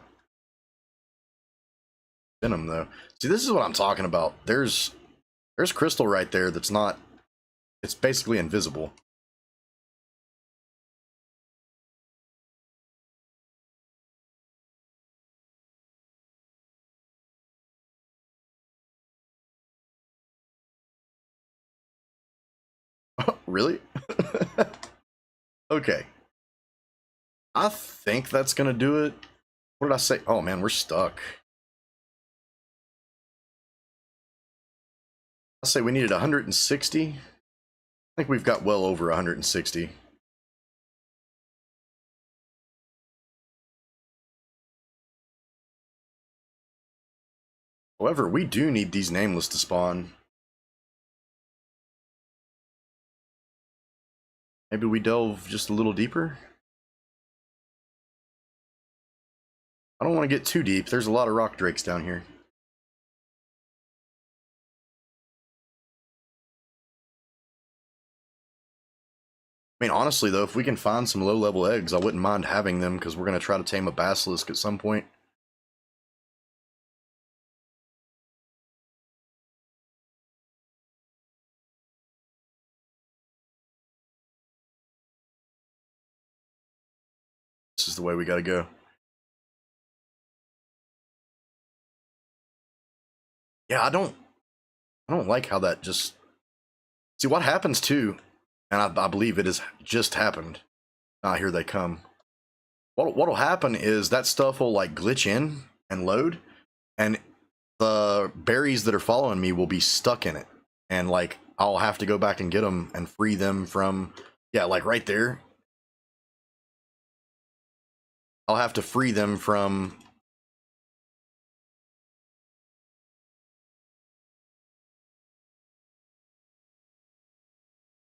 venom though. See, this is what I'm talking about. There's crystal right there that's not, it's basically invisible. Really? Okay. I think that's gonna do it. What did I say? Oh man, we're stuck. I say we needed 160. I think we've got well over 160. However, we do need these nameless to spawn. Maybe we delve just a little deeper? I don't want to get too deep. There's a lot of rock drakes down here. I mean, honestly, though, if we can find some low-level eggs, I wouldn't mind having them because we're going to try to tame a basilisk at some point. This is the way we got to go. Yeah, I don't like how that just... See, what happens too, and I believe it has just happened. Ah, here they come. What'll happen is that stuff will like glitch in and load, and the berries that are following me will be stuck in it. And like, I'll have to go back and get them and free them from, yeah, like right there. I'll have to free them from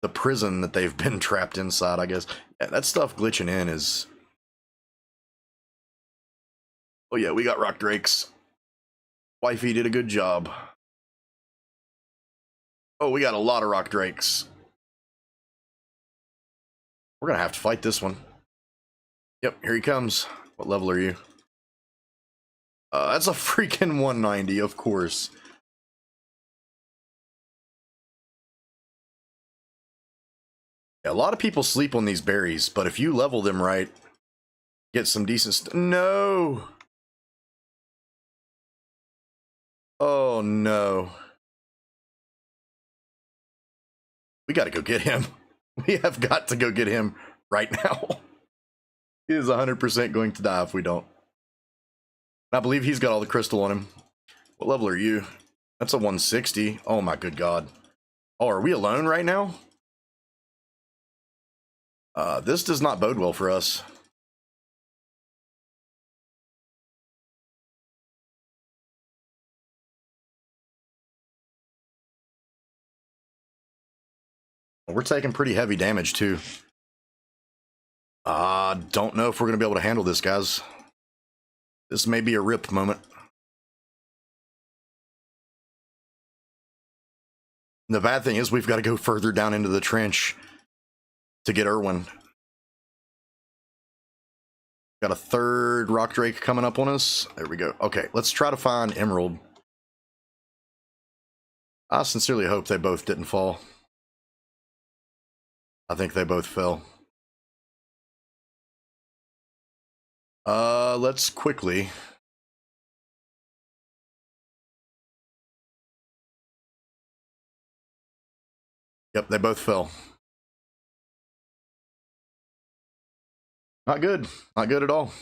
the prison that they've been trapped inside, I guess. Yeah, that stuff glitching in is... Oh yeah, we got rock drakes. Wifey did a good job. Oh, we got a lot of rock drakes. We're gonna have to fight this one. Yep, here he comes. What level are you? That's a freaking 190, of course. Yeah, a lot of people sleep on these berries, but if you level them right, get some decent No! Oh no. We gotta go get him. We have got to go get him right now. He is 100% going to die if we don't. I believe he's got all the crystal on him. What level are you? That's a 160. Oh my good god. Oh, are we alone right now? This does not bode well for us. We're taking pretty heavy damage too. Don't know if we're going to be able to handle this, guys. This may be a rip moment. The bad thing is we've got to go further down into the trench to get Irwin. Got a third rock drake coming up on us. There we go. Okay, let's try to find Emerald. I sincerely hope they both didn't fall. I think they both fell. Let's quickly. Yep, they both fell. Not good. Not good at all.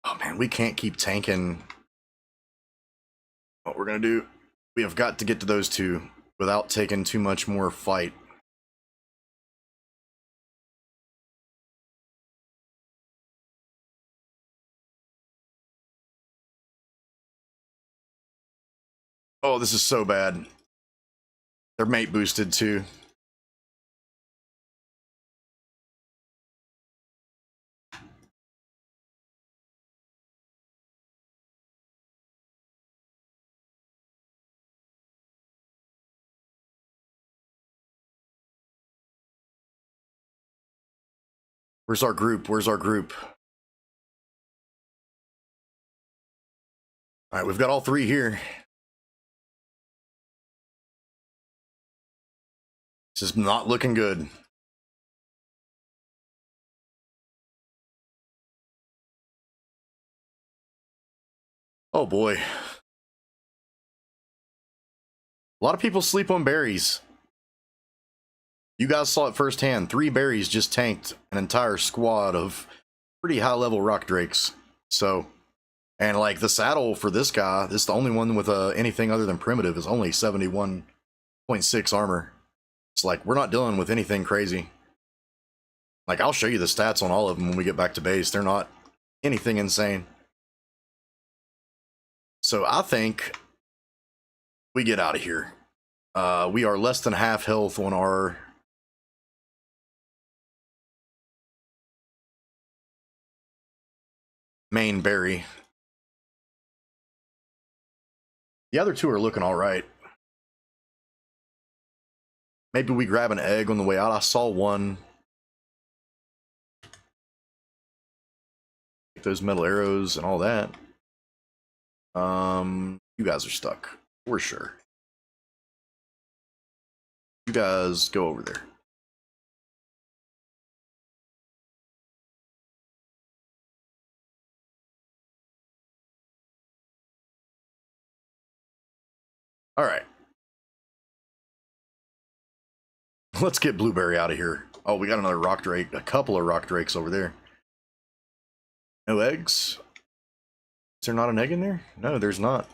Oh man, we can't keep tanking. What we're gonna do, we have got to get to those two without taking too much more fight. Oh, this is so bad. Their mate boosted too. Where's our group? Where's our group? All right, we've got all three here. This is not looking good. Oh boy. A lot of people sleep on berries. You guys saw it firsthand. 3 berries just tanked an entire squad of pretty high level rock drakes. So, and like the saddle for this guy, this is the only one with anything other than primitive, is only 71.6 armor. It's like, we're not dealing with anything crazy. Like, I'll show you the stats on all of them when we get back to base. They're not anything insane. So I think we get out of here. We are less than half health on our main berry. The other two are looking all right. Maybe we grab an egg on the way out. I saw one. Take those metal arrows and all that. You guys are stuck. We're sure. You guys go over there. All right. Let's get Blueberry out of here. Oh, we got another rock drake. A couple of rock drakes over there. No eggs? Is there not an egg in there? No, there's not.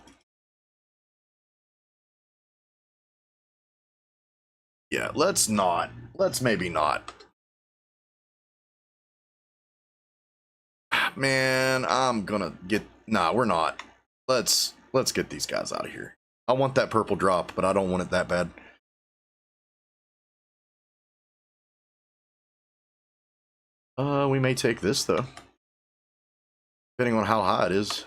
Yeah, let's not. Let's maybe not. Man, I'm gonna get... Nah, we're not. Let's get these guys out of here. I want that purple drop, but I don't want it that bad. We may take this, though. Depending on how high it is.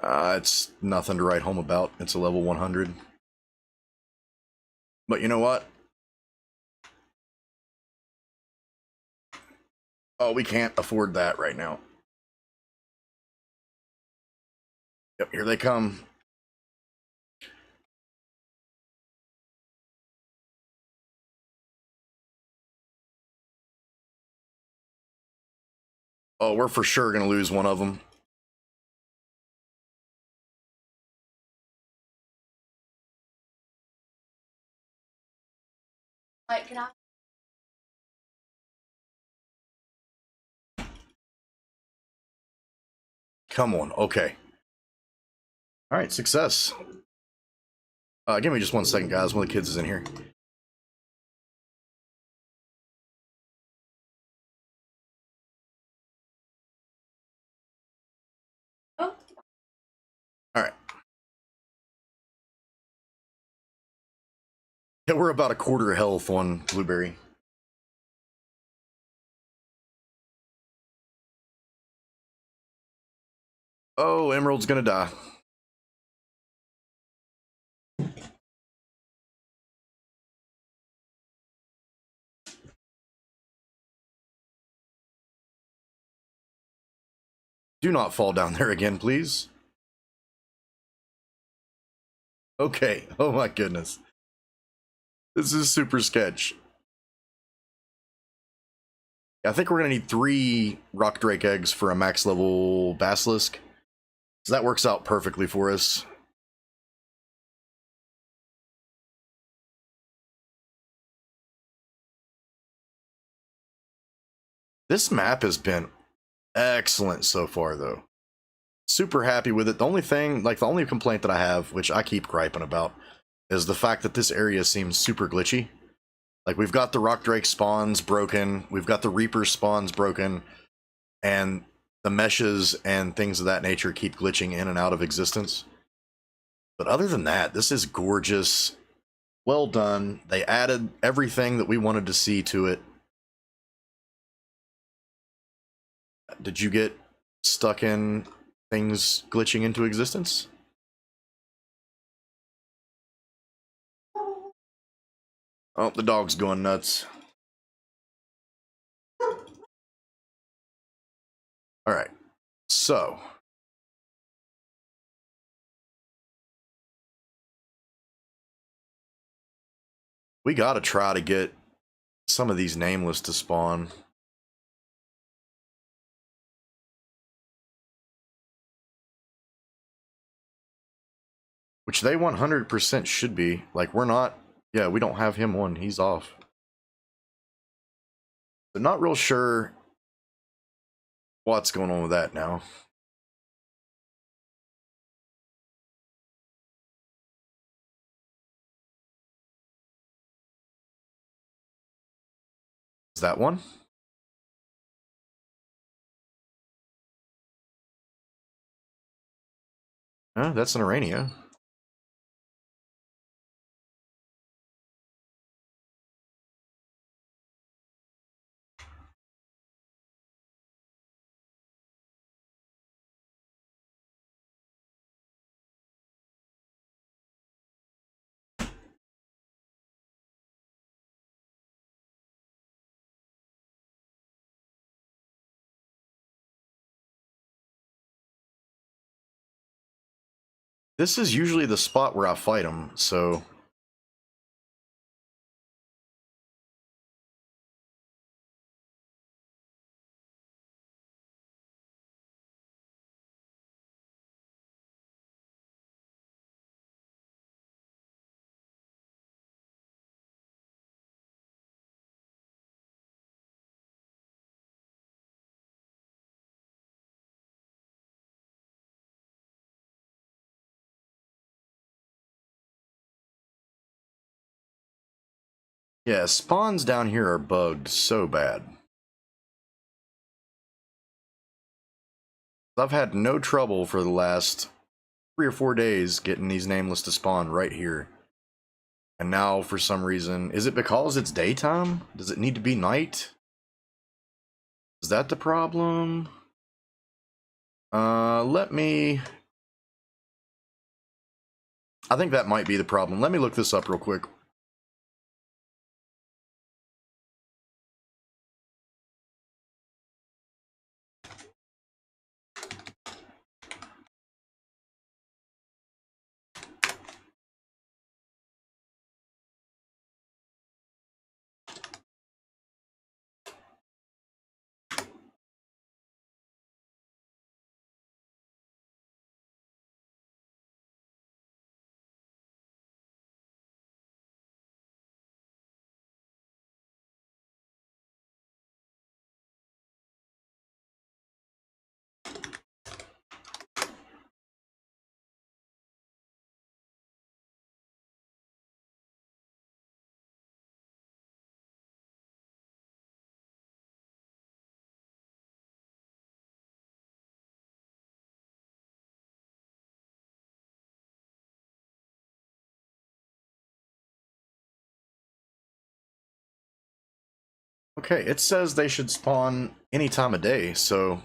It's nothing to write home about. It's a level 100. But you know what? Oh, we can't afford that right now. Yep, here they come. Oh, we're for sure gonna lose one of them. Like, can I? Come on, okay. All right, success. Give me just 1 second, guys. One of the kids is in here. Yeah, we're about a quarter health on Blueberry. Oh, Emerald's gonna die. Do not fall down there again, please. Okay. Oh my goodness. This is super sketch. I think we're gonna need 3 Rock Drake eggs for a max level Basilisk. So that works out perfectly for us. This map has been excellent so far, though. Super happy with it. The only thing, like the only complaint that I have, which I keep griping about, is the fact that this area seems super glitchy. Like, we've got the Rock Drake spawns broken, we've got the Reaper spawns broken, and the meshes and things of that nature keep glitching in and out of existence. But other than that, this is gorgeous. Well done. They added everything that we wanted to see to it. Did you get stuck in things glitching into existence? Oh, the dog's going nuts. All right, so we gotta try to get some of these nameless to spawn. Which they 100% should be. Like, we're not, yeah, we don't have him on, he's off. But not real sure what's going on with that now. Is that one? That's an Arania. This is usually the spot where I fight him, so... Yeah, spawns down here are bugged so bad. I've had no trouble for the last 3 or 4 days getting these nameless to spawn right here. And now, for some reason, is it because it's daytime? Does it need to be night? Is that the problem? Let me... I think that might be the problem. Let me look this up real quick. Okay, it says they should spawn any time of day, so...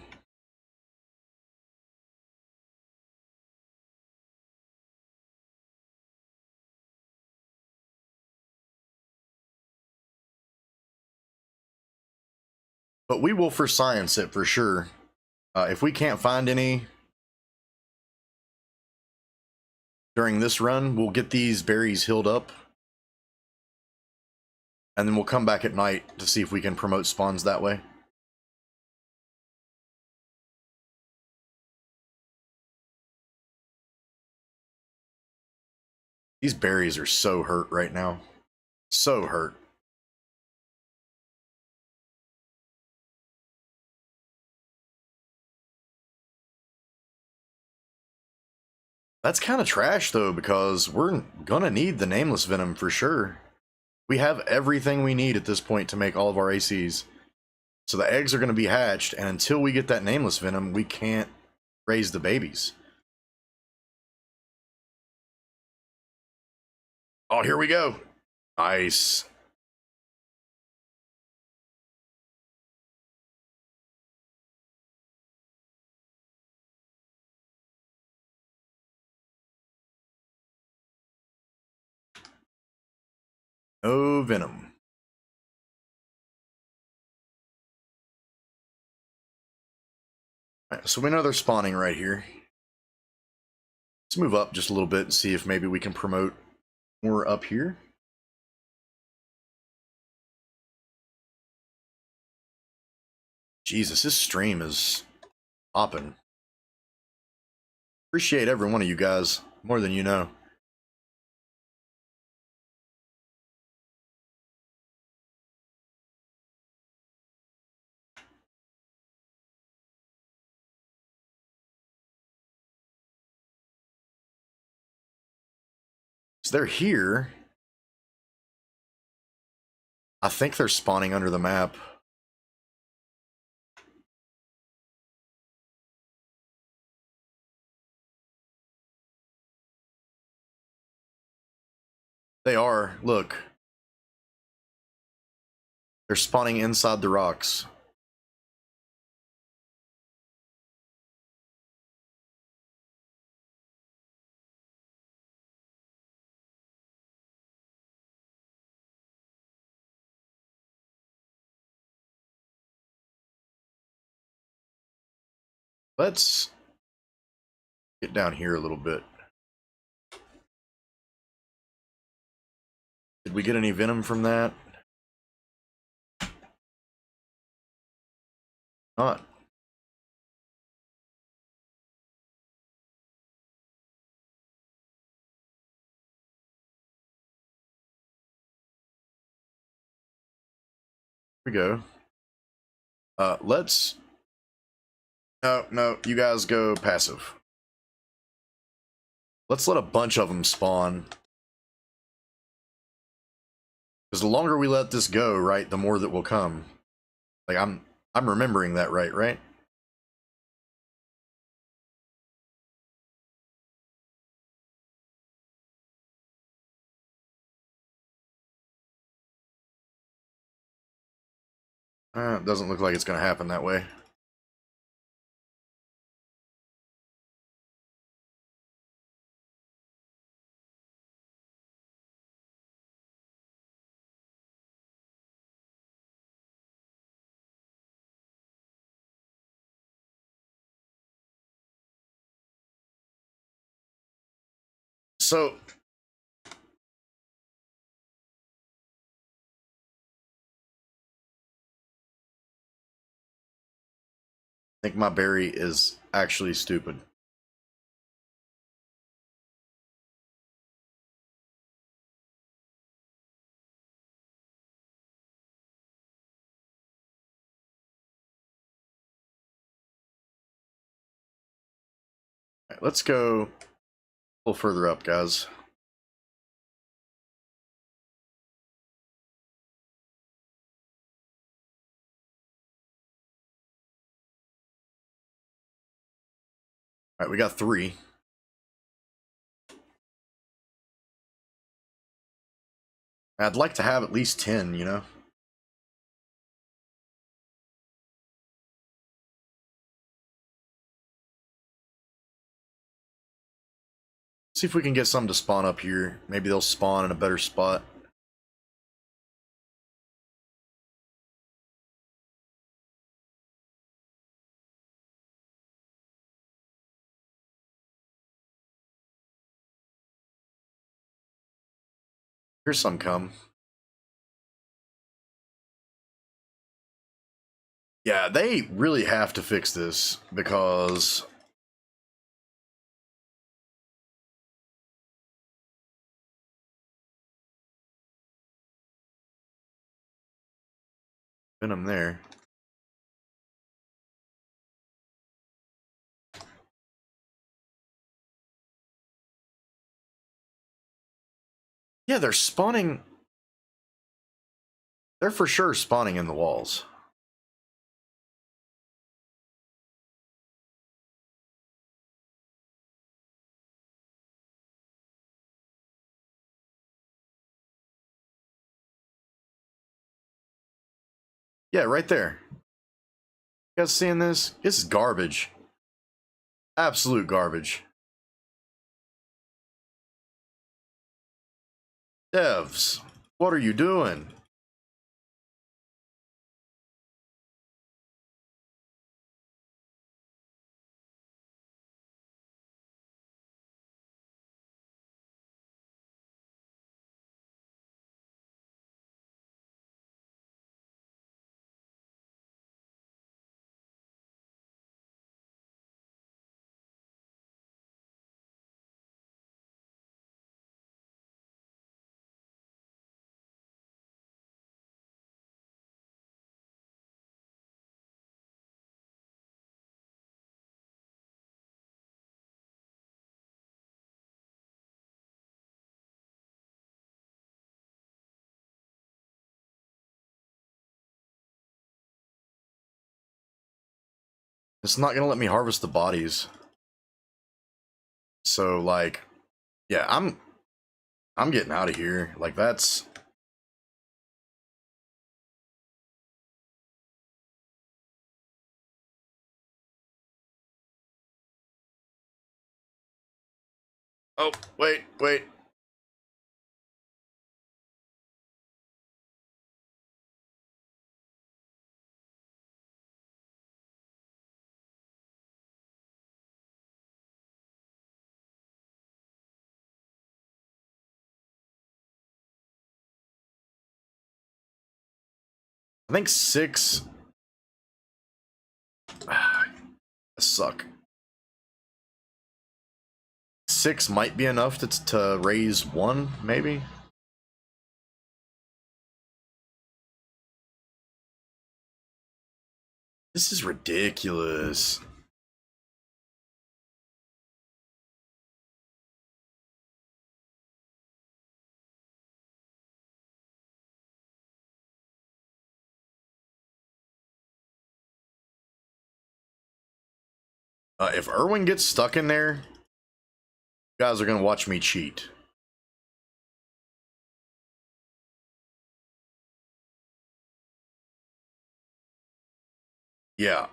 But we will for science it for sure. If we can't find any during this run, we'll get these berries healed up. And then we'll come back at night to see if we can promote spawns that way. These berries are so hurt right now. So hurt. That's kind of trash though, because we're gonna need the nameless venom for sure. We have everything we need at this point to make all of our ACs. So the eggs are going to be hatched, and until we get that nameless venom, we can't raise the babies. Oh, here we go. Nice. No venom. Right, so we know they're spawning right here. Let's move up just a little bit and see if maybe we can promote more up here. Jesus, this stream is popping. Appreciate every one of you guys, more than you know. So they're here. I think they're spawning under the map. They are. Look. They're spawning inside the rocks. Let's get down here a little bit. Did we get any venom from that? Not. Here we go. Let's... No, you guys go passive. Let's let a bunch of them spawn. Because the longer we let this go, right, the more that will come. Like, I'm remembering that right? It doesn't look like it's going to happen that way. So... I think my berry is actually stupid. All right, let's go a little further up, guys. All right, we got 3. I'd like to have at least 10, you know? See if we can get some to spawn up here. Maybe they'll spawn in a better spot. Here's some come. Yeah, they really have to fix this because venom there. Yeah, they're spawning. They're for sure spawning in the walls. Yeah, right there. You guys seeing this? This is garbage. Absolute garbage. Devs, what are you doing? It's not gonna let me harvest the bodies. So like, yeah, I'm getting out of here. Like that's Oh, wait. I think 6. I suck. 6 might be enough to raise 1, maybe. This is ridiculous. If Irwin gets stuck in there, you guys are gonna watch me cheat. Yeah.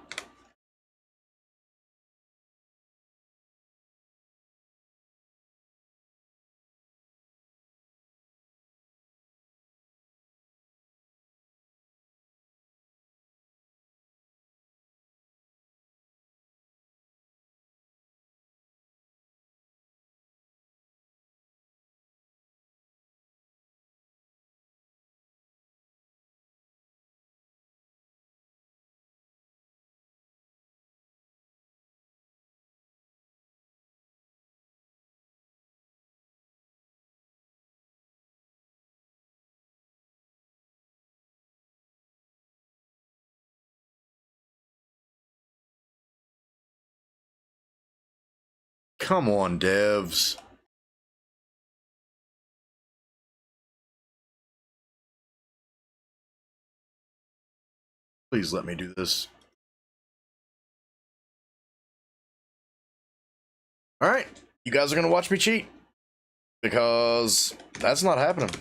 Come on, devs. Please let me do this. Alright, you guys are gonna watch me cheat. Because that's not happening.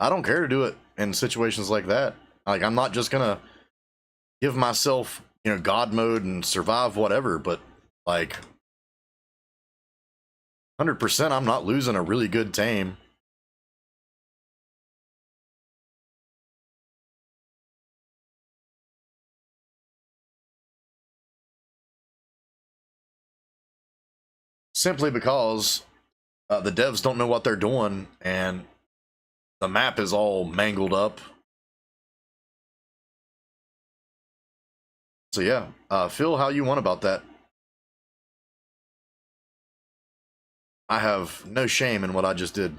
I don't care to do it in situations like that. Like, I'm not just gonna give myself, you know, God mode and survive whatever, but like 100% I'm not losing a really good tame. Simply because the devs don't know what they're doing and the map is all mangled up. So yeah, feel how you want about that. I have no shame in what I just did.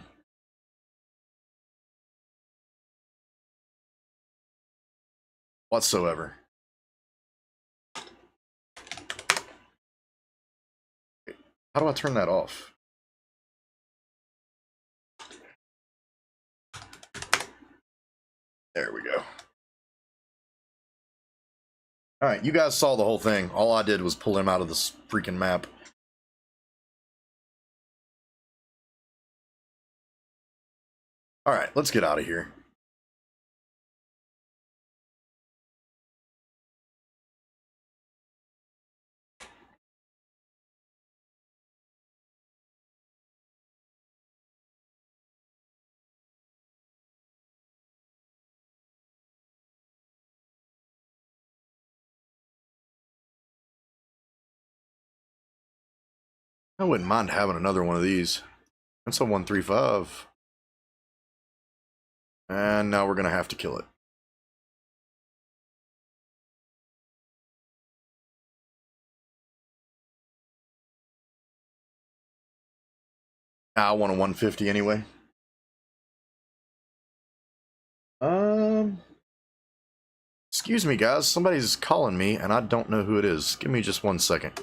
Whatsoever. How do I turn that off? There we go. Alright, you guys saw the whole thing. All I did was pull him out of this freaking map. Alright, let's get out of here. I wouldn't mind having another one of these. That's a 135. And now we're going to have to kill it. I want a 150 anyway. Excuse me, guys. Somebody's calling me, and I don't know who it is. Give me just 1 second.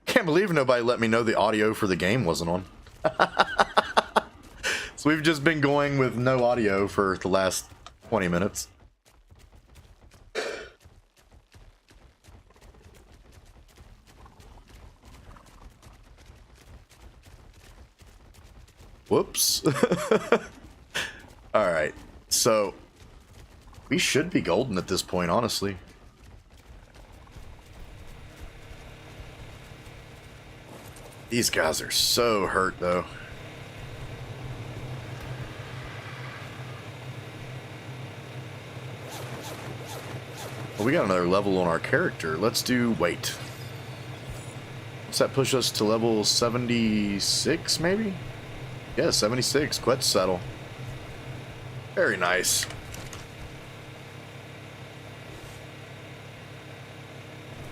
Can't believe nobody let me know the audio for the game wasn't on. So we've just been going with no audio for the last 20 minutes. Whoops. Alright, so we should be golden at this point, honestly. These guys are so hurt, though. Well, we got another level on our character. Let's do weight. Does that push us to level 76, maybe? Yeah, 76. Quetch saddle. Very nice.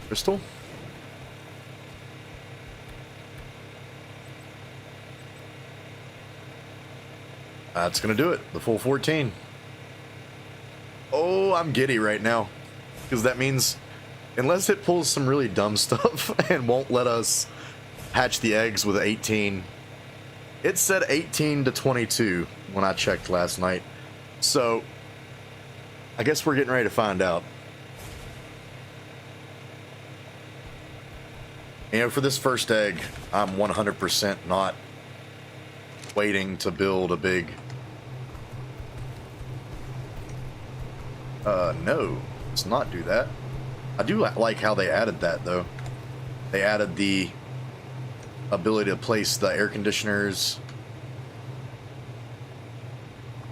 Crystal? That's gonna do it. The full 14. Oh, I'm giddy right now. Because that means, unless it pulls some really dumb stuff and won't let us hatch the eggs with 18. It said 18 to 22 when I checked last night. So, I guess we're getting ready to find out. You know, for this first egg, I'm 100% not waiting to build a big... no, let's not do that. I do like how they added that, though. They added the ability to place the air conditioners.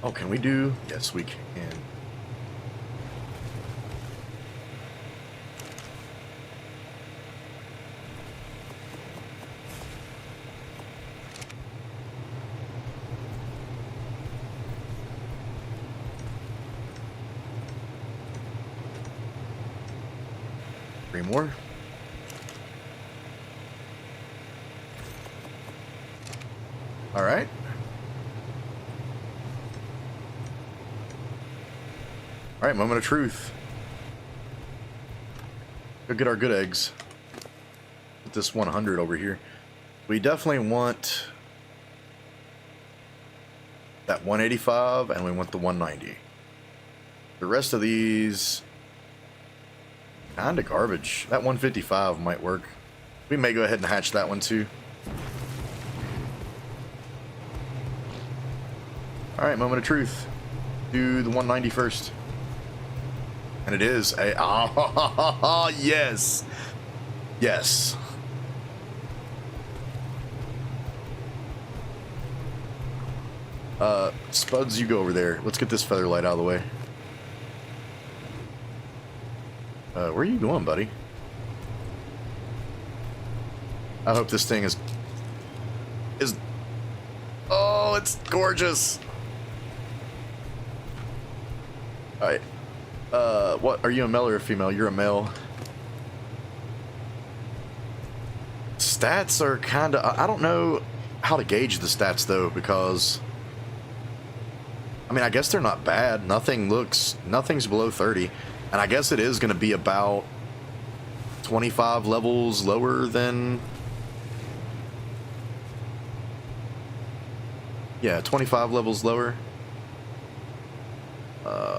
Oh, can we do? Yes, we can. 3 more. All right. All right, moment of truth. Go get our good eggs. Put this 100 over here. We definitely want that 185 and we want the 190. The rest of these, kinda garbage. That 155 might work. We may go ahead and hatch that one too. Alright, moment of truth. Do the 190 first. And it is a... Oh, yes! Yes. Spuds, you go over there. Let's get this feather light out of the way. Where are you going, buddy? I hope this thing is... Oh, it's gorgeous! Alright. What? Are you a male or a female? You're a male. Stats are kinda... I don't know how to gauge the stats, though, because... I mean, I guess they're not bad. Nothing's below 30. And I guess it is going to be about 25 levels lower than... Yeah, 25 levels lower.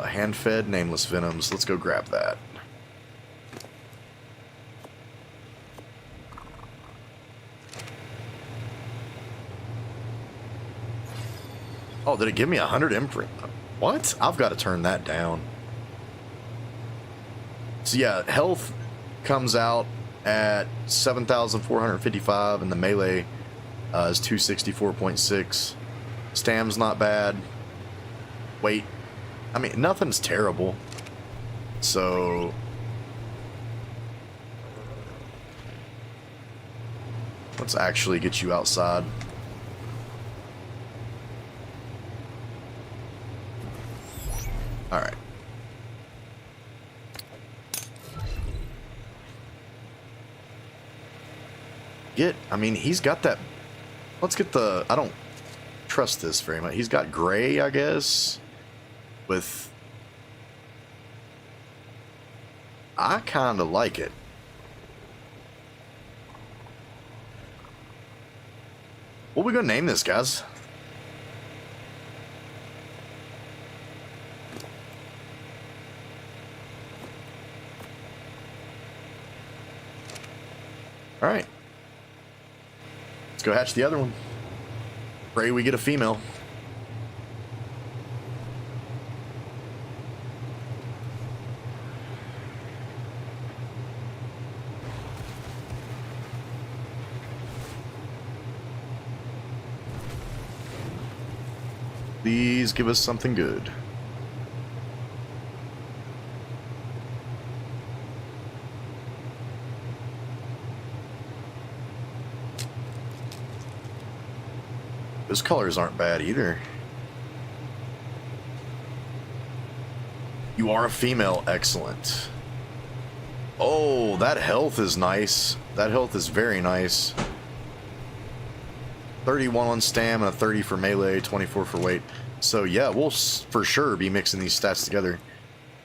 Hand-fed nameless venoms. Let's go grab that. Oh, did it give me 100 imprint? What? I've got to turn that down. So yeah, health comes out at 7,455 and the melee is 264.6. Stam's not bad. Weight, I mean, nothing's terrible. So let's actually get you outside. All right. I mean, he's got that. Let's get the, I don't trust this very much. He's got gray, I guess, with, I kind of like it. What are we going to name this, guys? All right. Let's go hatch the other one. Pray we get a female. Please give us something good. Those colors aren't bad either. You are a female. Excellent. Oh, that health is nice. That health is very nice. 31 on stam and a 30 for melee, 24 for weight. So yeah, we'll for sure be mixing these stats together.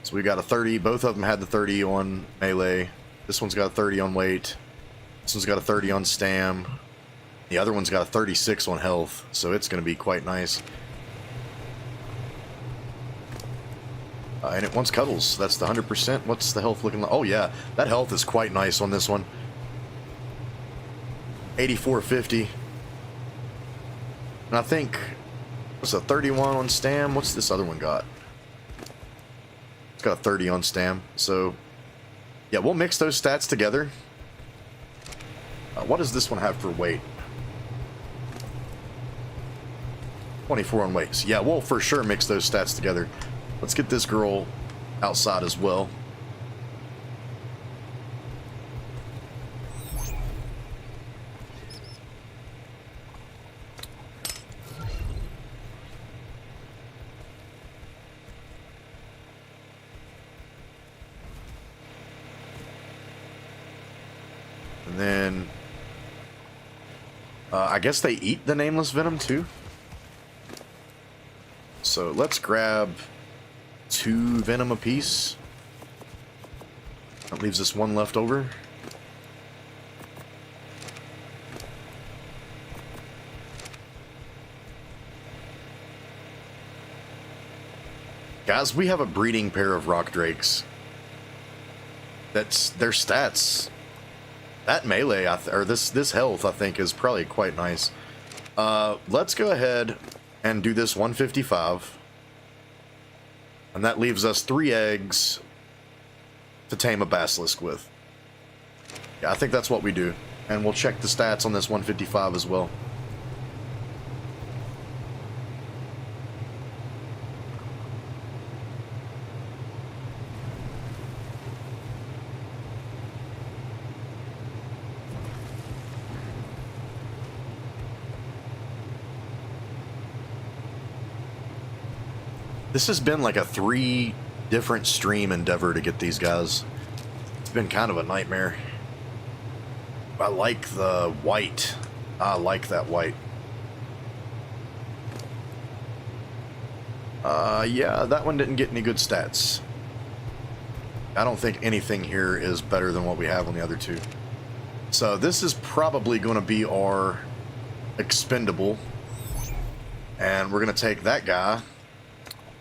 So we got a 30. Both of them had the 30 on melee. This one's got a 30 on weight. This one's got a 30 on stam. The other one's got a 36 on health, so it's going to be quite nice. And it wants cuddles. That's the 100%. What's the health looking like? Oh, yeah. That health is quite nice on this one. 8450. And I think, what's a 31 on stam? What's this other one got? It's got a 30 on stam. So, yeah, we'll mix those stats together. What does this one have for weight? 24 on weight. So yeah, we'll for sure mix those stats together. Let's get this girl outside as well. I guess they eat the nameless venom too. So let's grab 2 venom apiece. That leaves us 1 left over. Guys, we have a breeding pair of rock drakes. That's their stats. That melee, or this health, I think, is probably quite nice. Let's go ahead and do this 155. And that leaves us 3 eggs to tame a basilisk with. Yeah, I think that's what we do. And we'll check the stats on this 155 as well. This has been like a 3 different stream endeavor to get these guys. It's been kind of a nightmare. I like the white. I like that white. Yeah, that one didn't get any good stats. I don't think anything here is better than what we have on the other 2. So this is probably going to be our expendable. And we're going to take that guy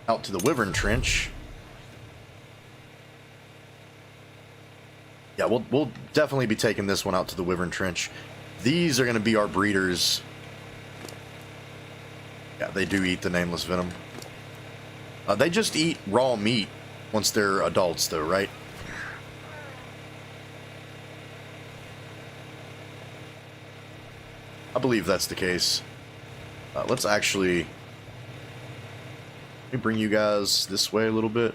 out to the Wyvern Trench. Yeah, we'll definitely be taking this one out to the Wyvern Trench. These are going to be our breeders. Yeah, they do eat the nameless venom. They just eat raw meat once they're adults, though, right? I believe that's the case. Let's actually... Let me bring you guys this way a little bit.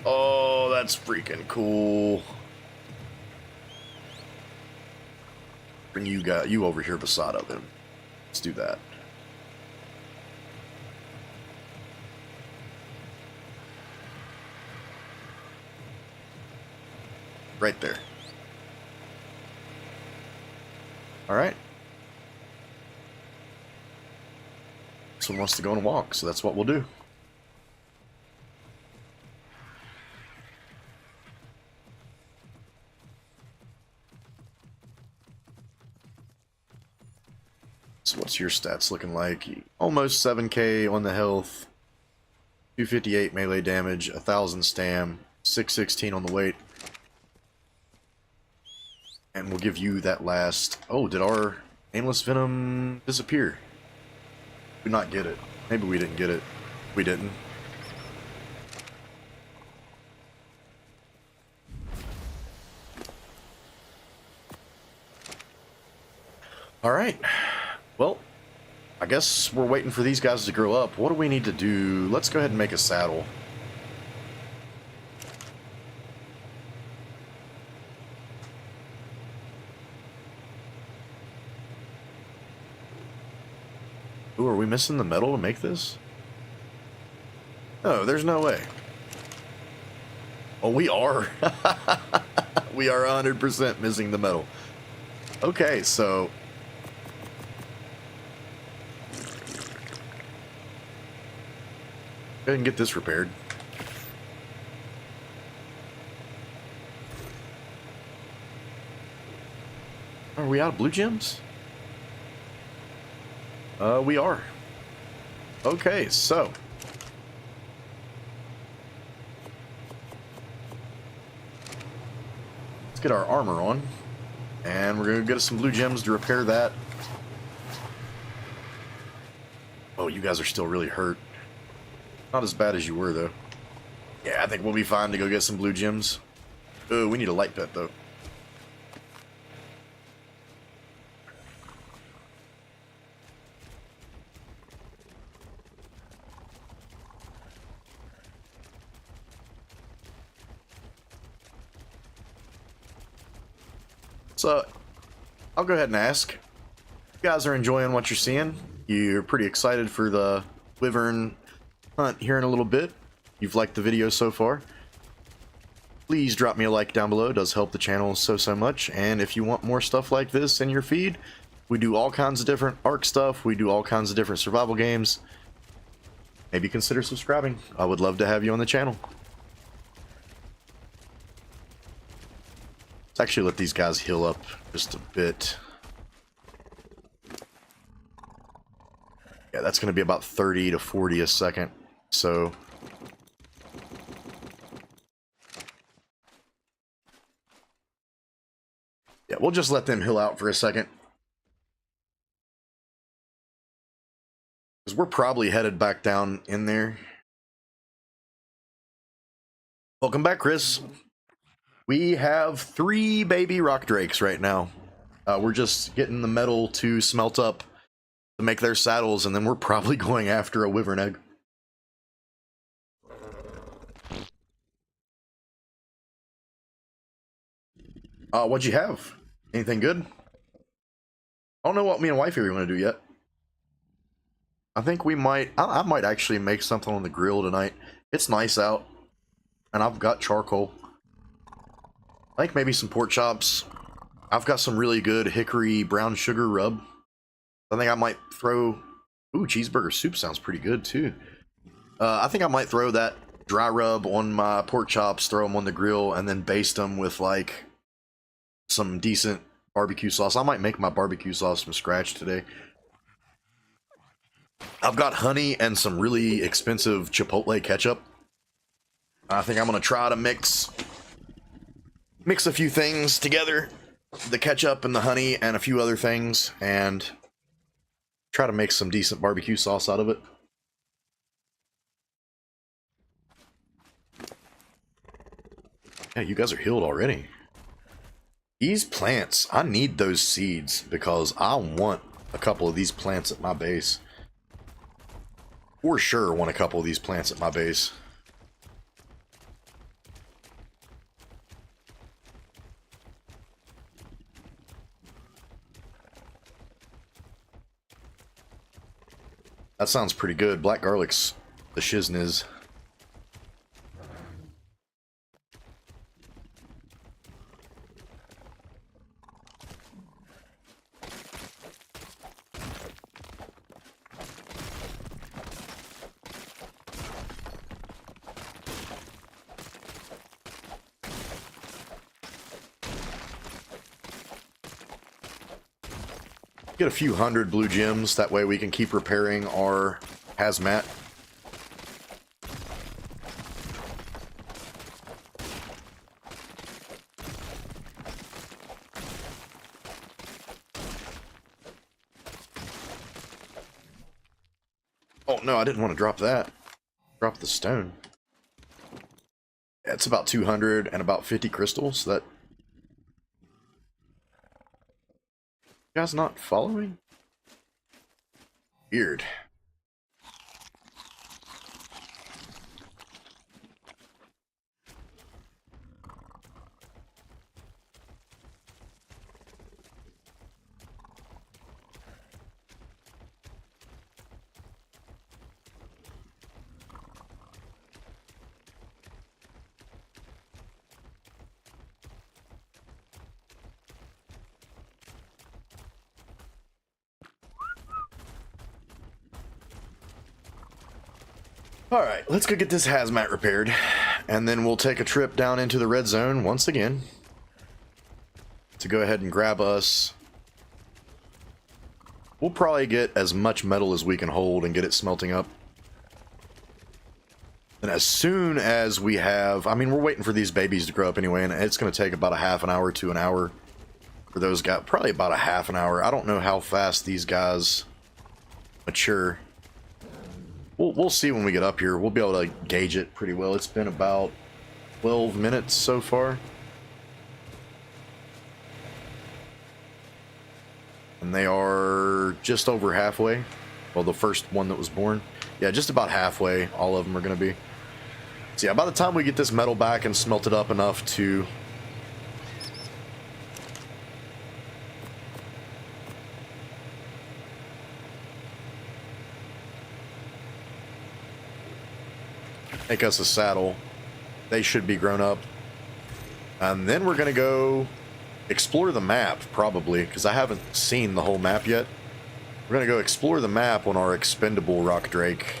Oh, that's freaking cool. Bring you over here beside of him. Let's do that. Right there. All right. This one wants to go on a walk, so that's what we'll do. So what's your stats looking like? Almost 7k on the health, 258 melee damage, 1000 stam, 616 on the weight. And we'll give you that last... Oh, did our nameless venom disappear? Did not get it. Maybe we didn't get it. We didn't. Alright. Well, I guess we're waiting for these guys to grow up. What do we need to do? Let's go ahead and make a saddle. Ooh, are we missing the metal to make this? No, there's no way. Oh, we are. We are 100% missing the metal. Okay, so... Go ahead and get this repaired. Are we out of blue gems? We are. Okay, so. Let's get our armor on. And we're going to get us some blue gems to repair that. Oh, you guys are still really hurt. Not as bad as you were, though. Yeah, I think we'll be fine to go get some blue gems. Oh, we need a light pet, though. So, I'll go ahead and ask. You guys are enjoying what you're seeing. You're pretty excited for the wyvern hunt here in a little bit. You've liked the video so far. Please drop me a like down below. It does help the channel so much. And if you want more stuff like this in your feed, we do all kinds of different ARC stuff. We do all kinds of different survival games. Maybe consider subscribing. I would love to have you on the channel. Let's actually let these guys heal up just a bit. Yeah, that's going to be about 30 to 40 a second. So yeah, we'll just let them heal out for a second. Because we're probably headed back down in there. Welcome back, Chris. We have 3 baby rock drakes right now. We're just getting the metal to smelt up to make their saddles, and then we're probably going after a wyvern egg. What'd you have? Anything good? I don't know what me and wifey are going to do yet. I think we might... I might actually make something on the grill tonight. It's nice out, and I've got charcoal. I think maybe some pork chops. I've got some really good hickory brown sugar rub. I think I might throw... Ooh, cheeseburger soup sounds pretty good, too. I think I might throw that dry rub on my pork chops, throw them on the grill, and then baste them with, like, some decent barbecue sauce. I might make my barbecue sauce from scratch today. I've got honey and some really expensive chipotle ketchup. I think I'm going to try to mix a few things together. The ketchup and the honey and a few other things, and try to make some decent barbecue sauce out of it. Yeah, you guys are healed already. These plants, I need those seeds because I want a couple of these plants at my base. For sure want a couple of these plants at my base. That sounds pretty good. Black garlic's the shizniz. Get a few hundred blue gems, that way we can keep repairing our hazmat. Oh no, I didn't want to drop that. Drop the stone. Yeah, it's about 200 and about 50 crystals. That... You guys not following? Weird. Alright, let's go get this hazmat repaired, and then we'll take a trip down into the red zone once again to go ahead and grab us. We'll probably get as much metal as we can hold and get it smelting up. And as soon as we have... I mean, we're waiting for these babies to grow up anyway, and it's going to take about a half an hour to an hour for those guys. Probably about a half an hour. I don't know how fast these guys mature. We'll see when we get up here. We'll be able to gauge it pretty well. It's been about 12 minutes so far. And they are just over halfway. Well, the first one that was born. Yeah, just about halfway. All of them are going to be. So yeah, by the time we get this metal back and smelt it up enough to... make us a saddle, they should be grown up. And then we're going to go explore the map, probably, because I haven't seen the whole map yet. We're going to go explore the map on our expendable rock drake.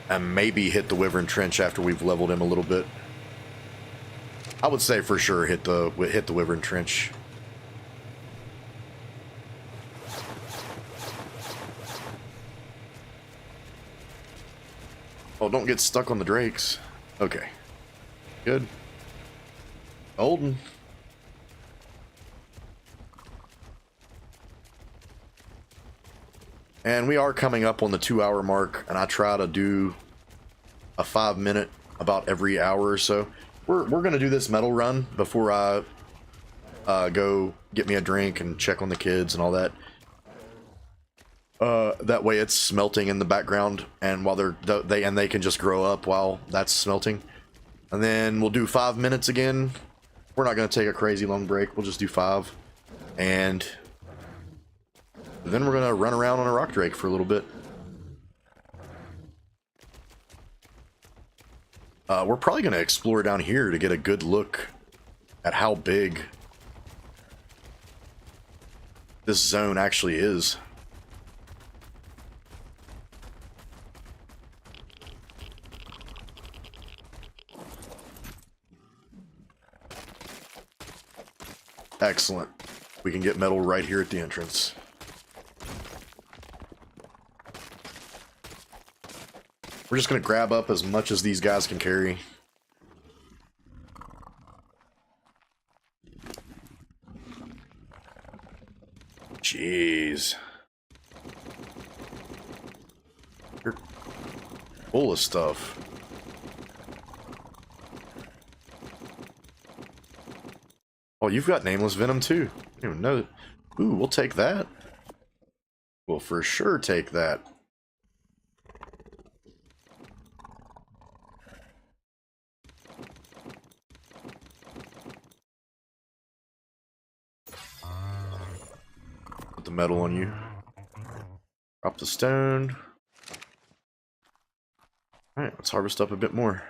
And maybe hit the Wyvern Trench after we've leveled him a little bit. I would say for sure hit the Wyvern Trench. Oh, don't get stuck on the drakes. Okay. Good. Golden. And we are coming up on the 2-hour mark, and I try to do a 5-minute about every hour or so. We're gonna do this metal run before I go get me a drink and check on the kids and all that. That way it's smelting in the background, and while they can just grow up while that's smelting. And then we'll do 5 minutes again. We're not gonna take a crazy long break. We'll just do 5, and then we're gonna run around on a rock drake for a little bit. We're probably gonna explore down here to get a good look at how big this zone actually is. Excellent. We can get metal right here at the entrance. We're just going to grab up as much as these guys can carry. Jeez. You're full of stuff. Oh, you've got nameless venom too. I didn't even know that. Ooh, we'll take that. We'll for sure take that. Put the metal on you. Drop the stone. Alright, let's harvest up a bit more.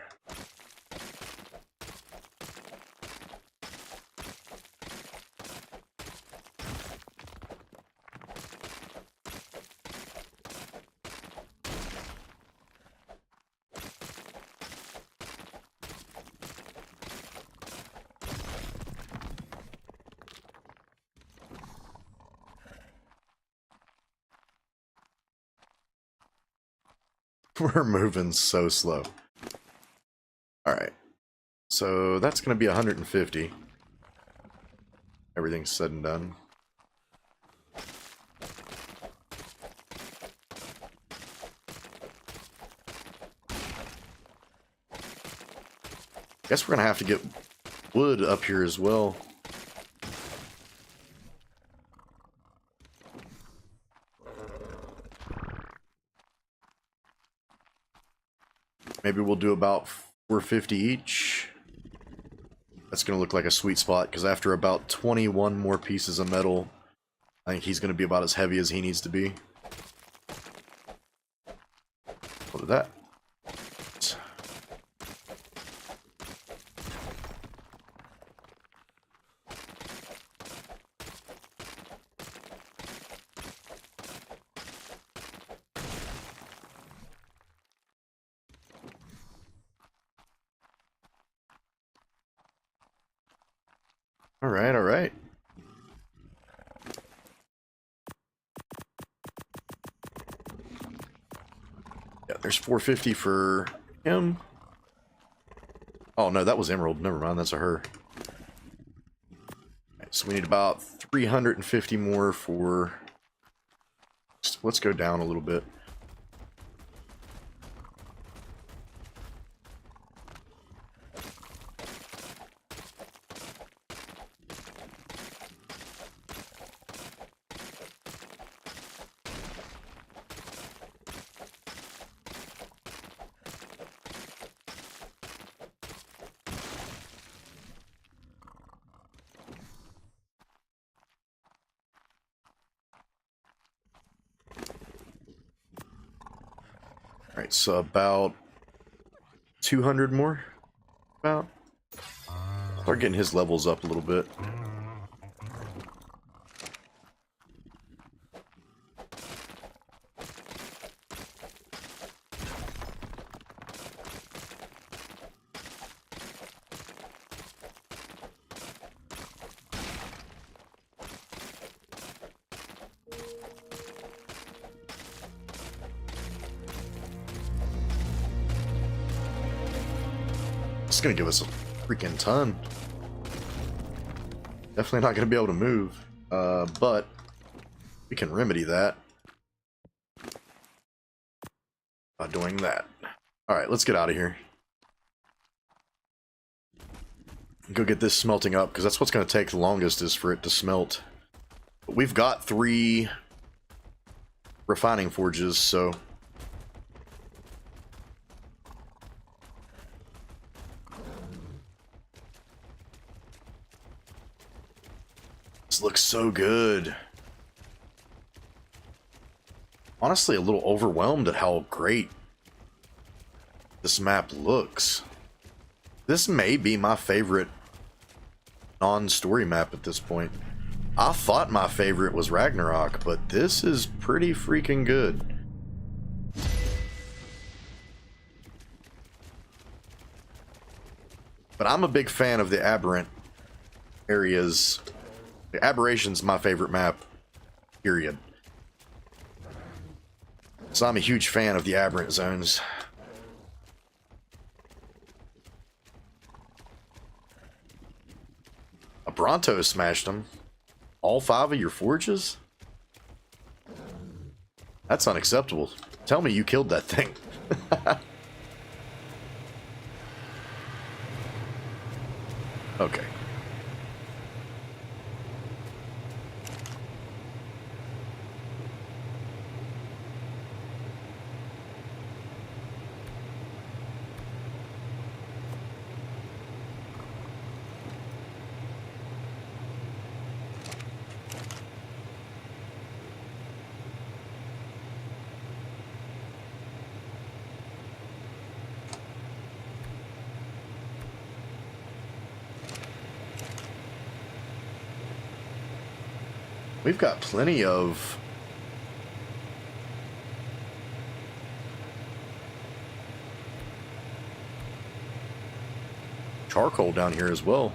We're moving so slow. Alright. So that's going to be 150. Everything's said and done. Guess we're going to have to get wood up here as well. Maybe we'll do about 450 each. That's going to look like a sweet spot, because after about 21 more pieces of metal, I think he's going to be about as heavy as he needs to be. Look at that. Alright, alright. Yeah, there's 450 for him. Oh no, that was Emerald. Never mind, that's a her. Right, so we need about 350 more for... Let's go down a little bit. Alright, so about 200 more? About? Start getting his levels up a little bit. It's gonna give us a freaking ton. Definitely not gonna be able to move, but we can remedy that by doing that. All right, let's get out of here. Go get this smelting up, because that's what's gonna take the longest, is for it to smelt. But we've got 3 refining forges, so this looks so good. Honestly, a little overwhelmed at how great this map looks. This may be my favorite non-story map at this point. I thought my favorite was Ragnarok, but this is pretty freaking good. But I'm a big fan of the aberrant areas. The Aberration's my favorite map, period. So I'm a huge fan of the aberrant zones. A Bronto smashed them. All 5 of your forges? That's unacceptable. Tell me you killed that thing. Okay. We've got plenty of charcoal down here as well.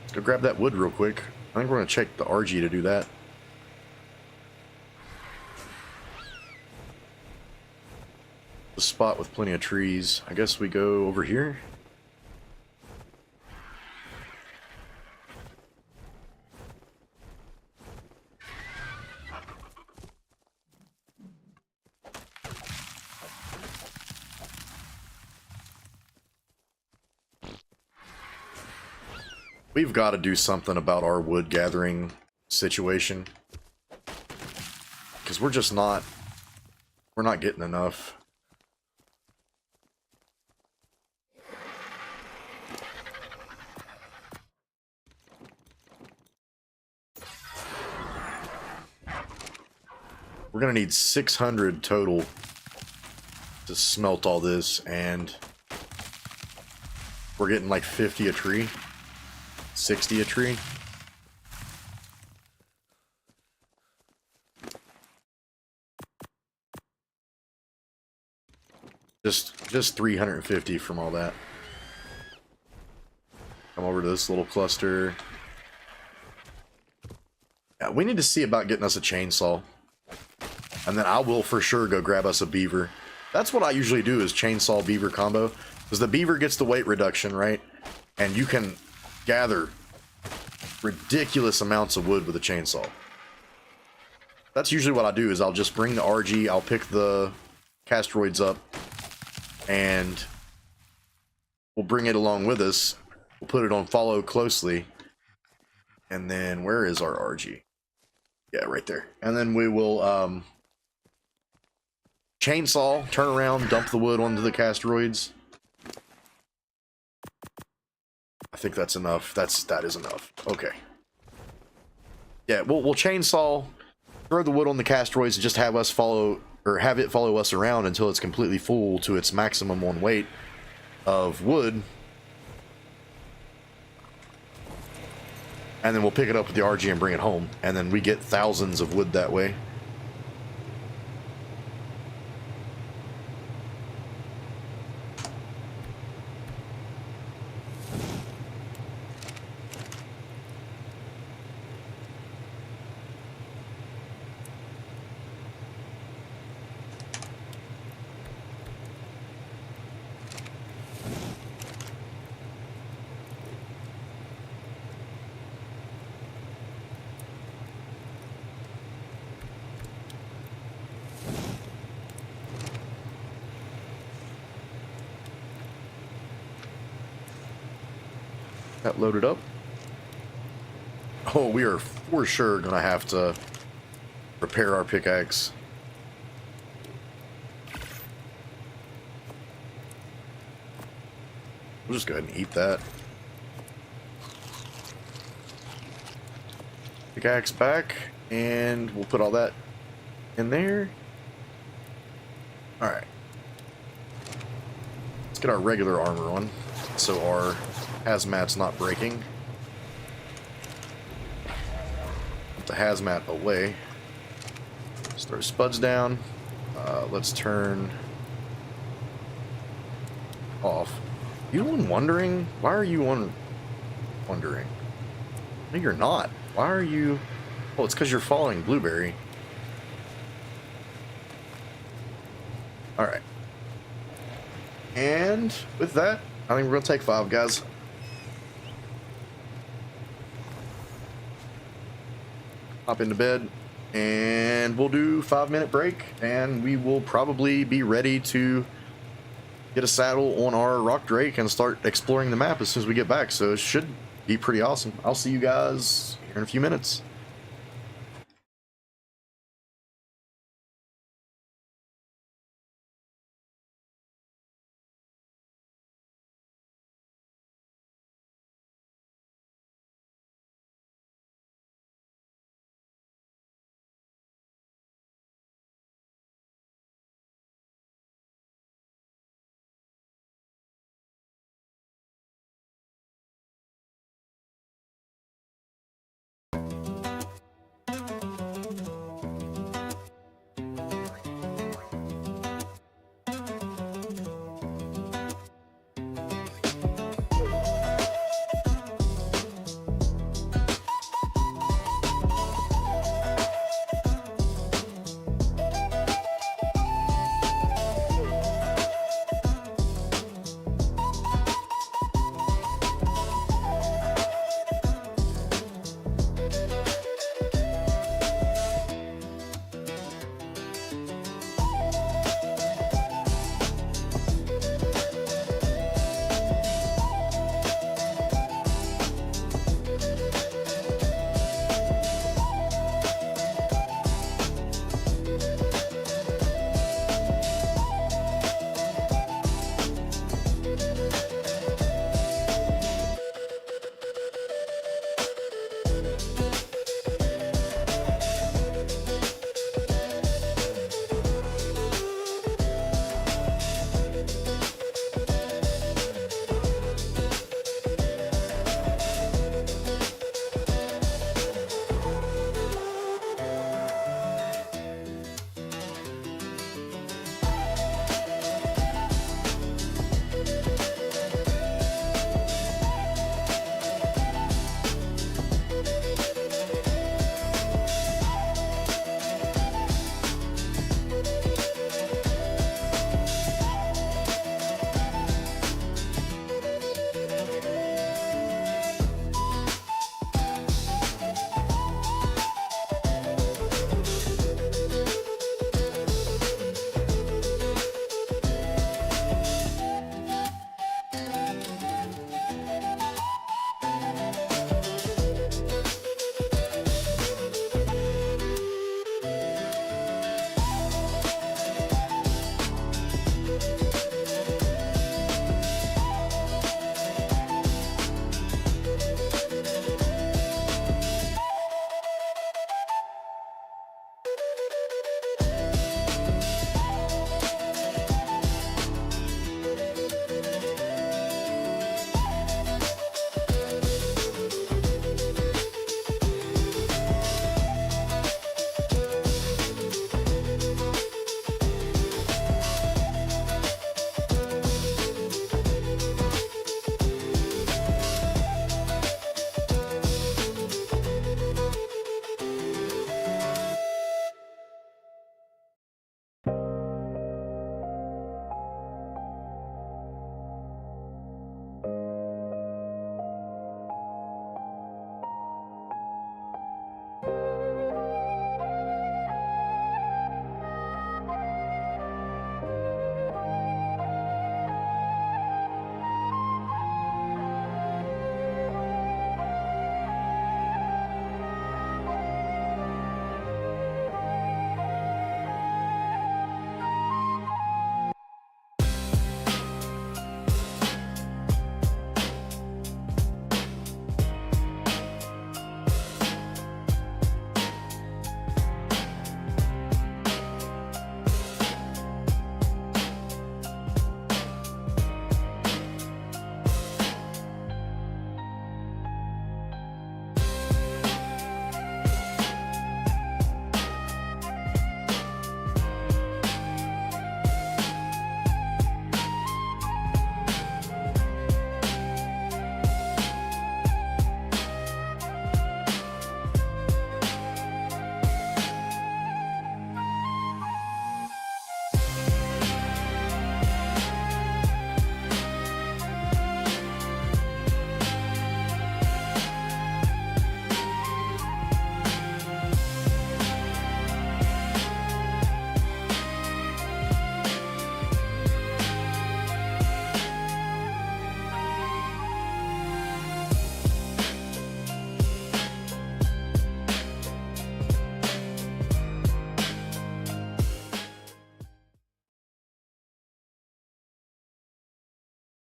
Let's go grab that wood real quick. I think we're going to check the RG to do that. A spot with plenty of trees. I guess we go over here. We've got to do something about our wood gathering situation, because we're not getting enough. We're gonna need 600 total to smelt all this, and we're getting like 50 a tree. 60 a tree. Just 350 from all that. Come over to this little cluster. Yeah, we need to see about getting us a chainsaw. And then I will for sure go grab us a beaver. That's what I usually do, is chainsaw beaver combo. Because the beaver gets the weight reduction, right? And you can gather ridiculous amounts of wood with a chainsaw. That's usually what I do, is I'll just bring the RG, I'll pick the castroids up, and we'll bring it along with us. We'll put it on follow closely, and then where is our RG? Yeah, right there. And then we will chainsaw, turn around, dump the wood onto the castroids. I think that's enough. That is enough. Okay. Yeah, we'll chainsaw, throw the wood on the castroids, and just have us follow, or have it follow us around until it's completely full to its maximum on weight of wood. and then we'll pick it up with the RG and bring it home, and then we get thousands of wood that way. That loaded up. Oh, we are for sure gonna have to repair our pickaxe. We'll just go ahead and eat that. Pickaxe back, and we'll put all that in there. Alright. Let's get our regular armor on, so our hazmat's not breaking. Put the hazmat away. Let's throw spuds down. Let's turn off. You the one wondering? Why are you wondering? No, you're not. Why are you... Oh, it's because you're following Blueberry. Alright. And with that, I think we're going to take 5, guys. Hop into bed, and we'll do 5-minute break, and we will probably be ready to get a saddle on our Rock Drake and start exploring the map as soon as we get back. So it should be pretty awesome. I'll see you guys here in a few minutes.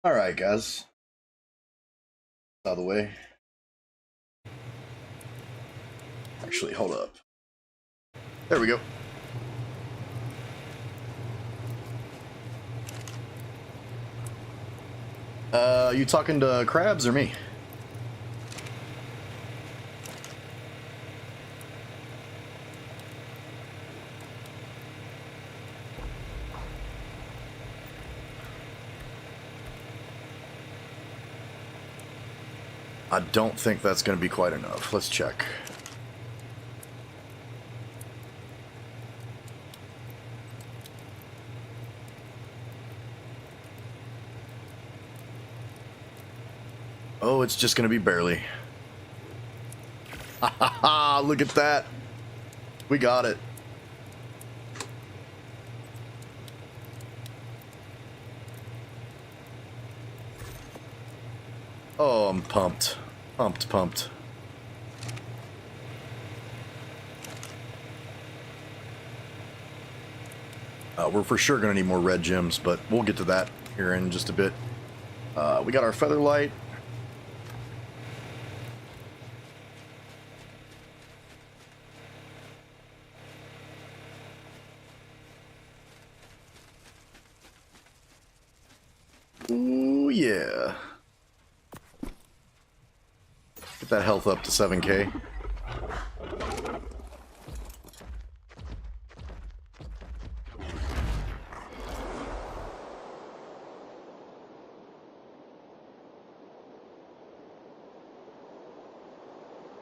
Alright, guys. Out of the way. Actually, hold up. There we go. You talking to Crabs or me? I don't think that's going to be quite enough. Let's check. Oh, it's just going to be barely. Ha ha ha! Look at that. We got it. Oh, I'm pumped. Pumped. We're for sure going to need more red gems, but we'll get to that here in just a bit. We got our feather light. Ooh, yeah. Get that health up to 7K.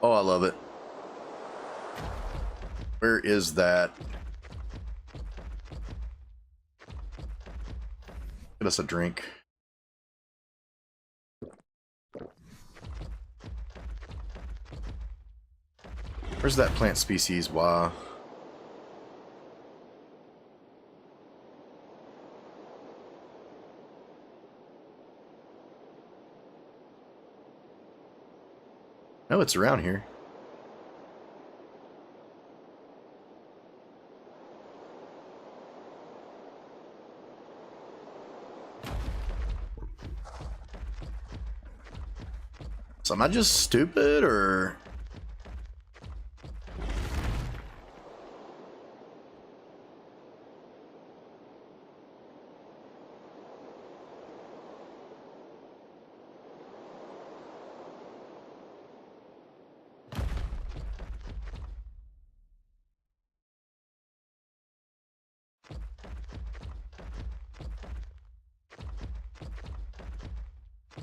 Oh, I love it. Where is that? Get us a drink. Where's that plant species? Wow. No, it's around here. So am I just stupid, or...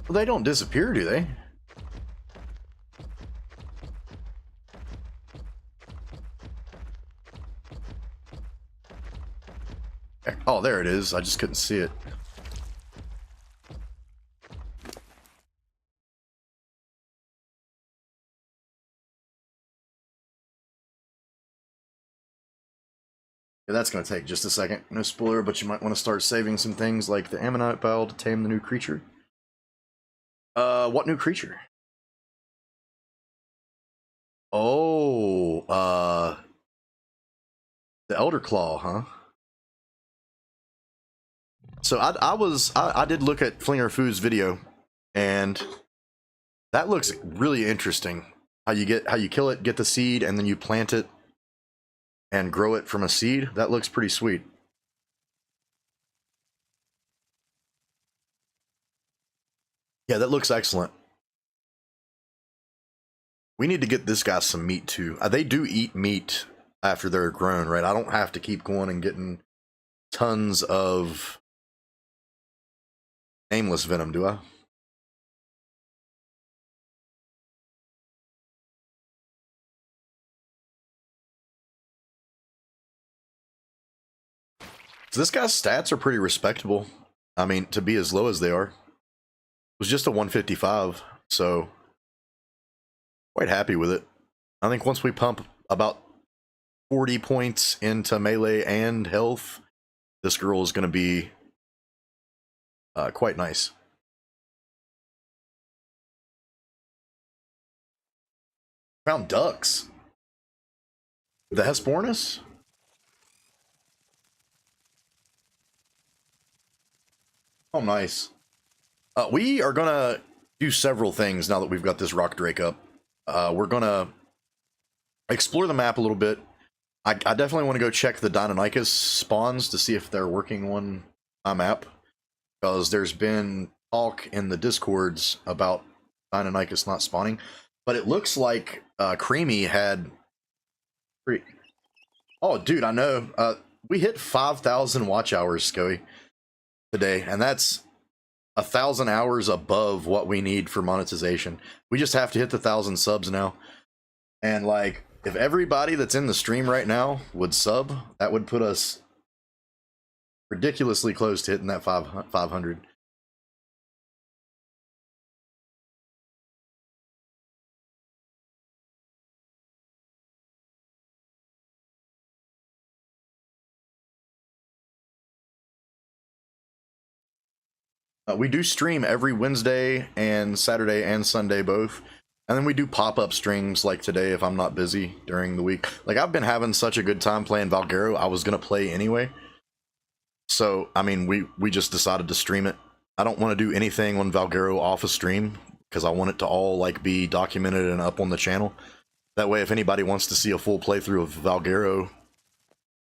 Well, they don't disappear, do they? Oh, there it is. I just couldn't see it. Yeah, that's going to take just a second. No spoiler, but you might want to start saving some things like the Ammonite Bell to tame the new creature. What new creature? Oh, the Elder Claw, huh? So I did look at Flinger Food's video, and that looks really interesting. How you kill it, get the seed, and then you plant it and grow it from a seed. That looks pretty sweet. Yeah, that looks excellent. We need to get this guy some meat too. They do eat meat after they're grown, right? I don't have to keep going and getting tons of nameless venom, do I? So this guy's stats are pretty respectable. I mean, to be as low as they are. It was just a 155, so quite happy with it. I think once we pump about 40 points into melee and health, this girl is going to be quite nice. Found ducks. The Hesperornis? Oh, nice. We are gonna do several things now that we've got this rock drake up. We're gonna explore the map a little bit. I definitely want to go check the Deinonychus spawns to see if they're working on my map, because there's been talk in the discords about Deinonychus not spawning, but it looks like Creamy had... Oh, dude, I know. We hit 5,000 watch hours, Scoey, today, and that's 1,000 hours above what we need for monetization. We just have to hit the 1,000 subs now. And, like, if everybody that's in the stream right now would sub, that would put us ridiculously close to hitting that 500. We do stream every Wednesday and Saturday and Sunday both. And then we do pop-up streams like today if I'm not busy during the week. Like, I've been having such a good time playing Valguero, I was going to play anyway. So, I mean, we just decided to stream it. I don't want to do anything on Valguero off a stream, because I want it to all, like, be documented and up on the channel. That way, if anybody wants to see a full playthrough of Valguero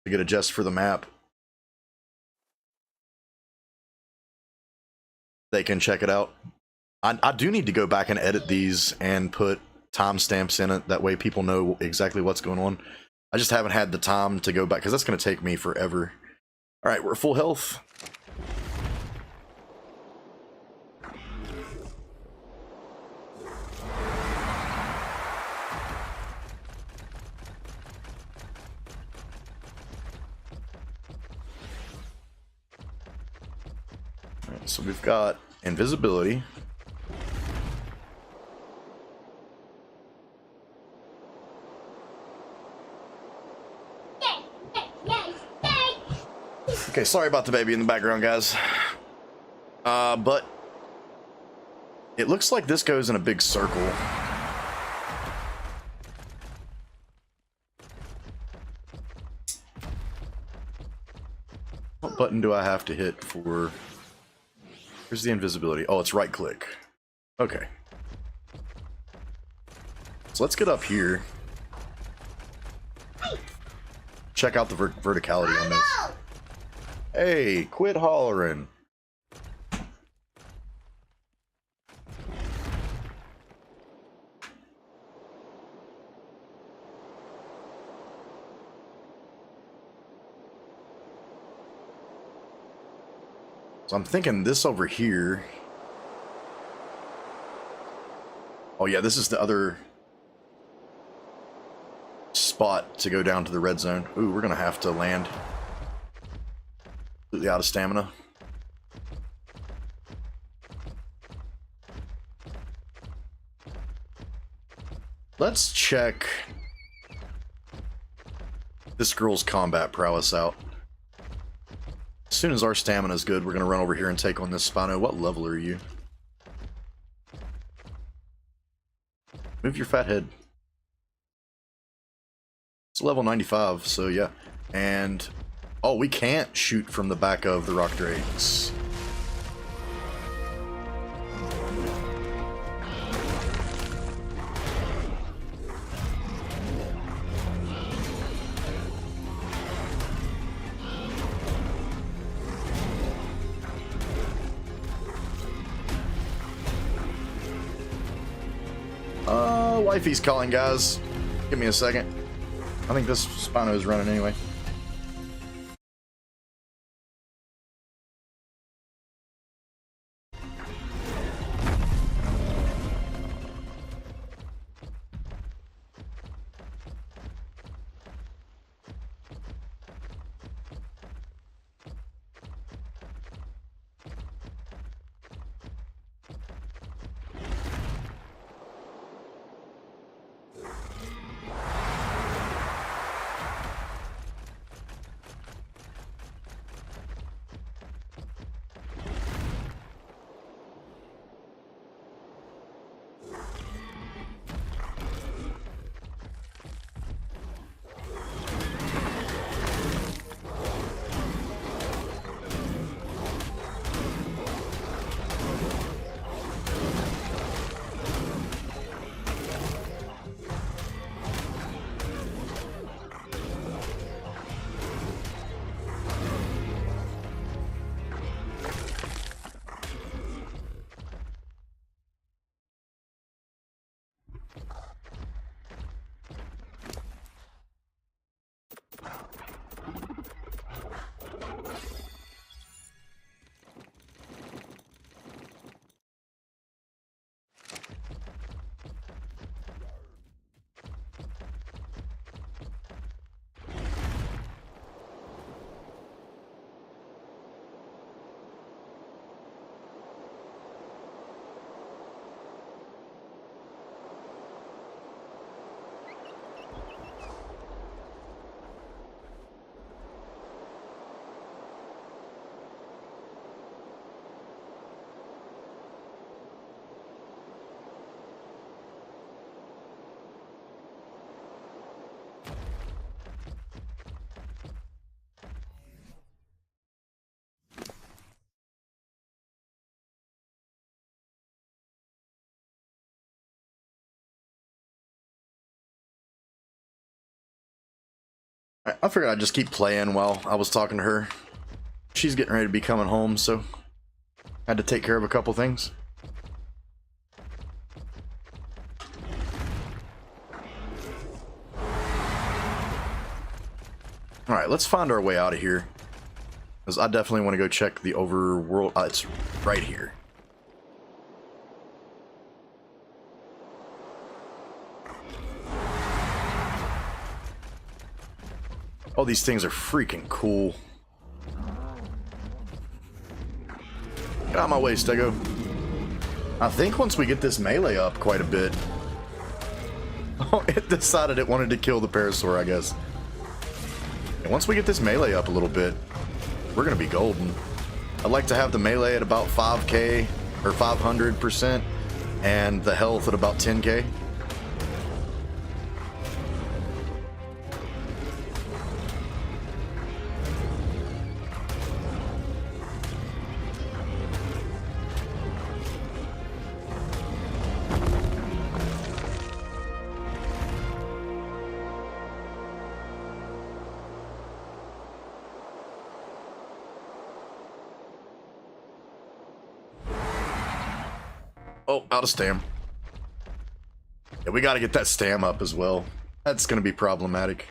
to get a gist for the map, they can check it out. I do need to go back and edit these and put timestamps in it. That way people know exactly what's going on. I just haven't had the time to go back, because that's going to take me forever. Alright, we're full health. Alright, so we've got invisibility. Okay, sorry about the baby in the background, guys. But it looks like this goes in a big circle. What button do I have to hit for... Here's the invisibility. Oh, it's right click. Okay. So let's get up here. Check out the verticality on this. Hey, quit hollering. So I'm thinking this over here. Oh yeah, this is the other spot to go down to the red zone. Ooh, we're gonna have to land. Completely out of stamina. Let's check this girl's combat prowess out. As soon as our stamina is good, we're going to run over here and take on this Spino. What level are you? Move your fat head. It's level 95, so yeah. And... oh, we can't shoot from the back of the rock drakes. Wifey's calling, guys. Give me a second. I think this Spino is running anyway. I figured I'd just keep playing while I was talking to her. She's getting ready to be coming home, so I had to take care of a couple things. Alright, let's find our way out of here. Because I definitely want to go check the overworld. It's right here. Oh, these things are freaking cool. Get out of my way, Stego. I think once we get this melee up quite a bit... Oh, it decided it wanted to kill the Parasaur, I guess. And once we get this melee up a little bit, we're going to be golden. I'd like to have the melee at about 5k or 500% and the health at about 10k. Oh, out of stam. Yeah, we got to get that stam up as well. That's going to be problematic.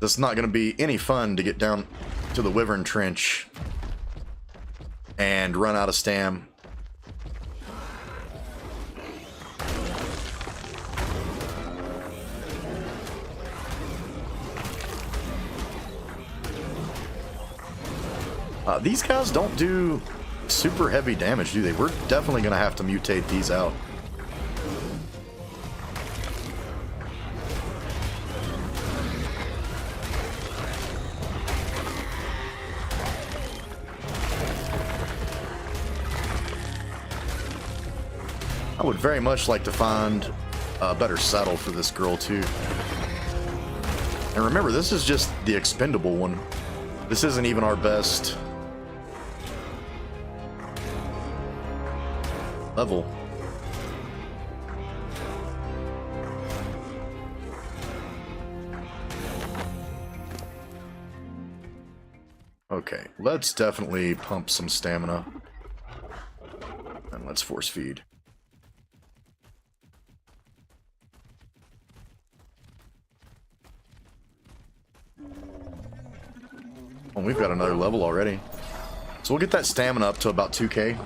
It's not going to be any fun to get down to the Wyvern Trench and run out of stam. These guys don't do super heavy damage, do they? We're definitely going to have to mutate these out. I would very much like to find a better saddle for this girl too. And remember, this is just the expendable one. This isn't even our best level. Okay, let's definitely pump some stamina. And let's force feed. Oh, we've got another level already. So we'll get that stamina up to about 2k.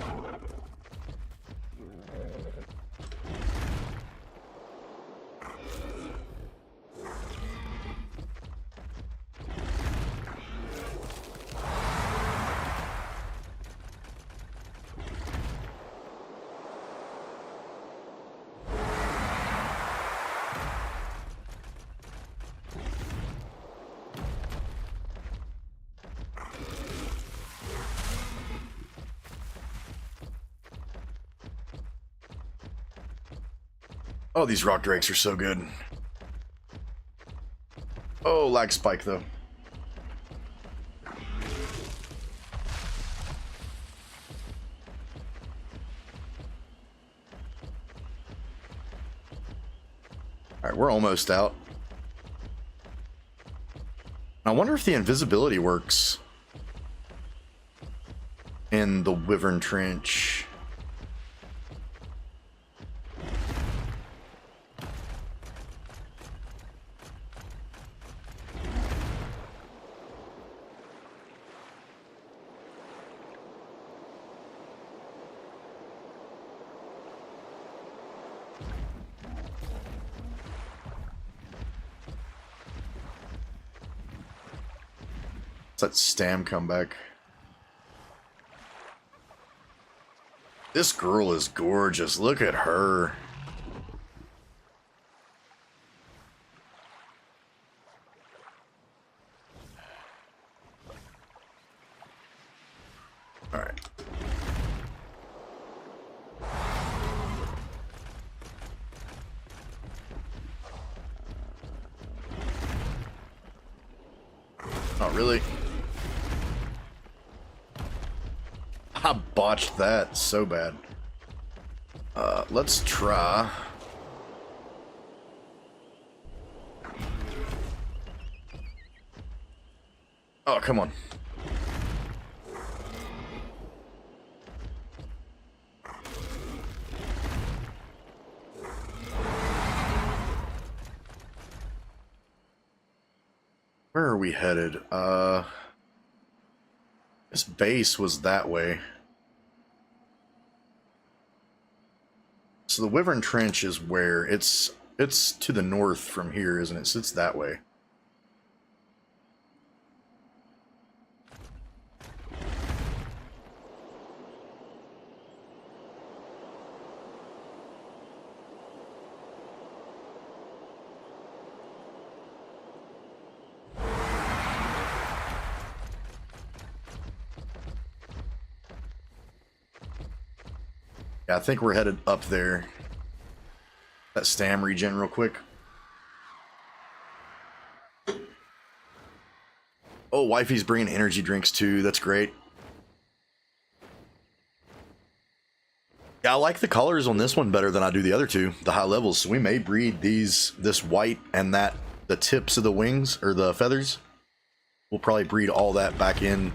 Oh, these rock drakes are so good. Oh, lag spike though. Alright, we're almost out. I wonder if the invisibility works in the Wyvern Trench. That stam come back. This girl is gorgeous. Look at her. All right. Not really. I botched that so bad. Let's try. Oh, come on. Where are we headed? This base was that way. So the Wyvern Trench is where? It's to the north from here, isn't it? So it's that way. Yeah, I think we're headed up there. That stam regen real quick. Oh, wifey's bringing energy drinks too. That's great. Yeah, I like the colors on this one better than I do the other two, the high levels. So we may breed this white and the tips of the wings or the feathers. We'll probably breed all that back in.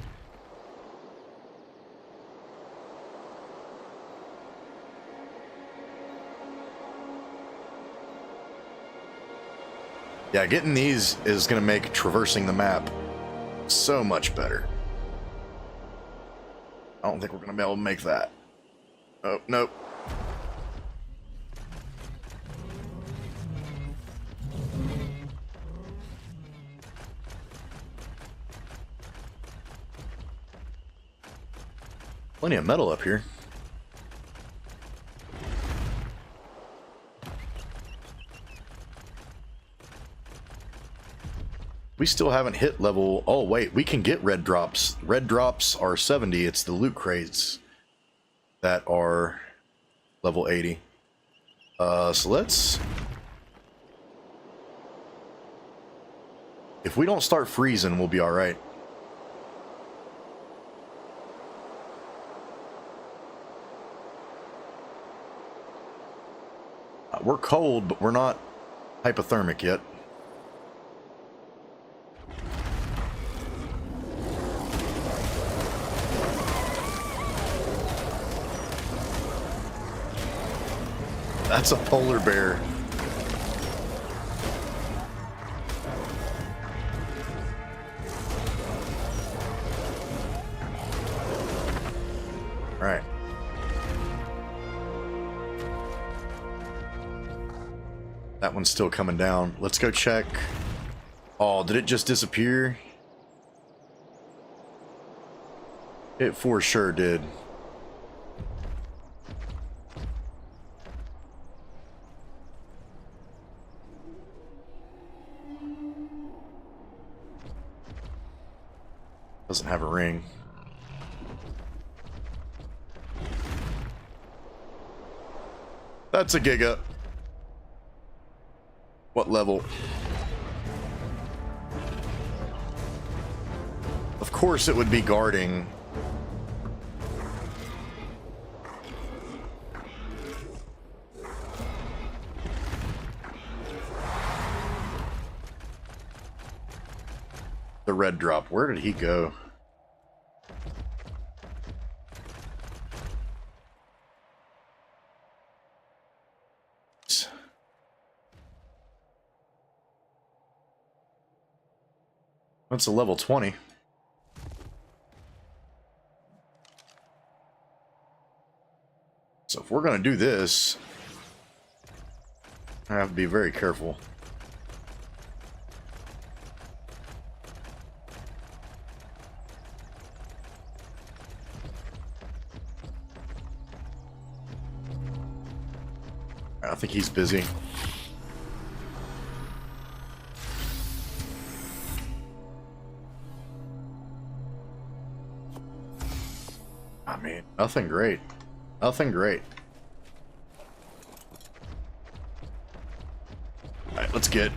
Yeah, getting these is going to make traversing the map so much better. I don't think we're going to be able to make that. Oh, nope. Plenty of metal up here. We still haven't hit level... Oh, wait. We can get red drops. Red drops are 70. It's the loot crates that are level 80. So let's... If we don't start freezing, we'll be alright. We're cold, but we're not hypothermic yet. That's a polar bear. All right. That one's still coming down. Let's go check. Oh, did it just disappear? It for sure did. Doesn't have a ring. That's a giga. What level? Of course it would be guarding. The red drop. Where did he go? That's a level 20. So if we're going to do this, I have to be very careful. I think he's busy. I mean, nothing great. Nothing great. Alright, let's get...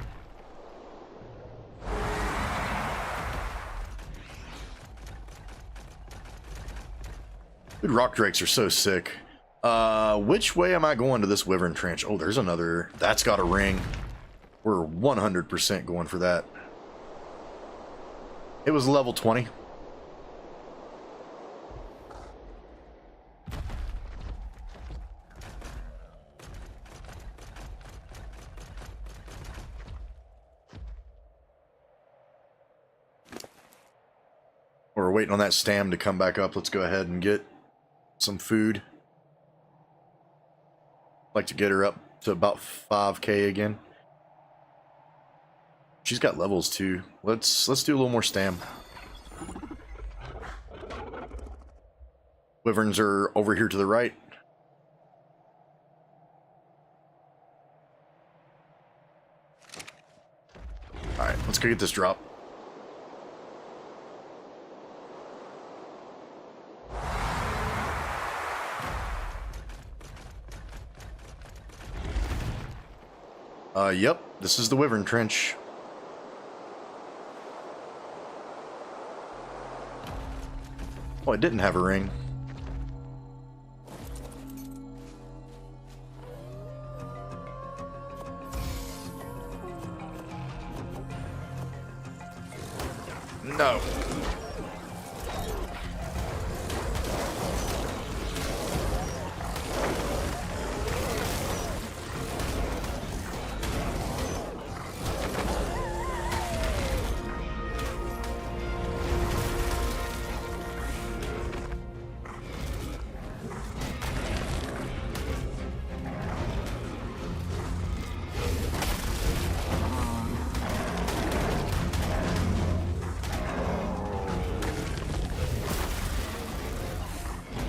Dude, rock drakes are so sick. Which way am I going to this Wyvern Trench? Oh, there's another. That's got a ring. We're 100% going for that. It was level 20. We're waiting on that stam to come back up. Let's go ahead and get some food. I'd like to get her up to about 5k again. She's got levels too. Let's do a little more stam. Wyverns are over here to the right. Alright, let's go get this drop. Yep, this is the Wyvern Trench. Oh, it didn't have a ring. No.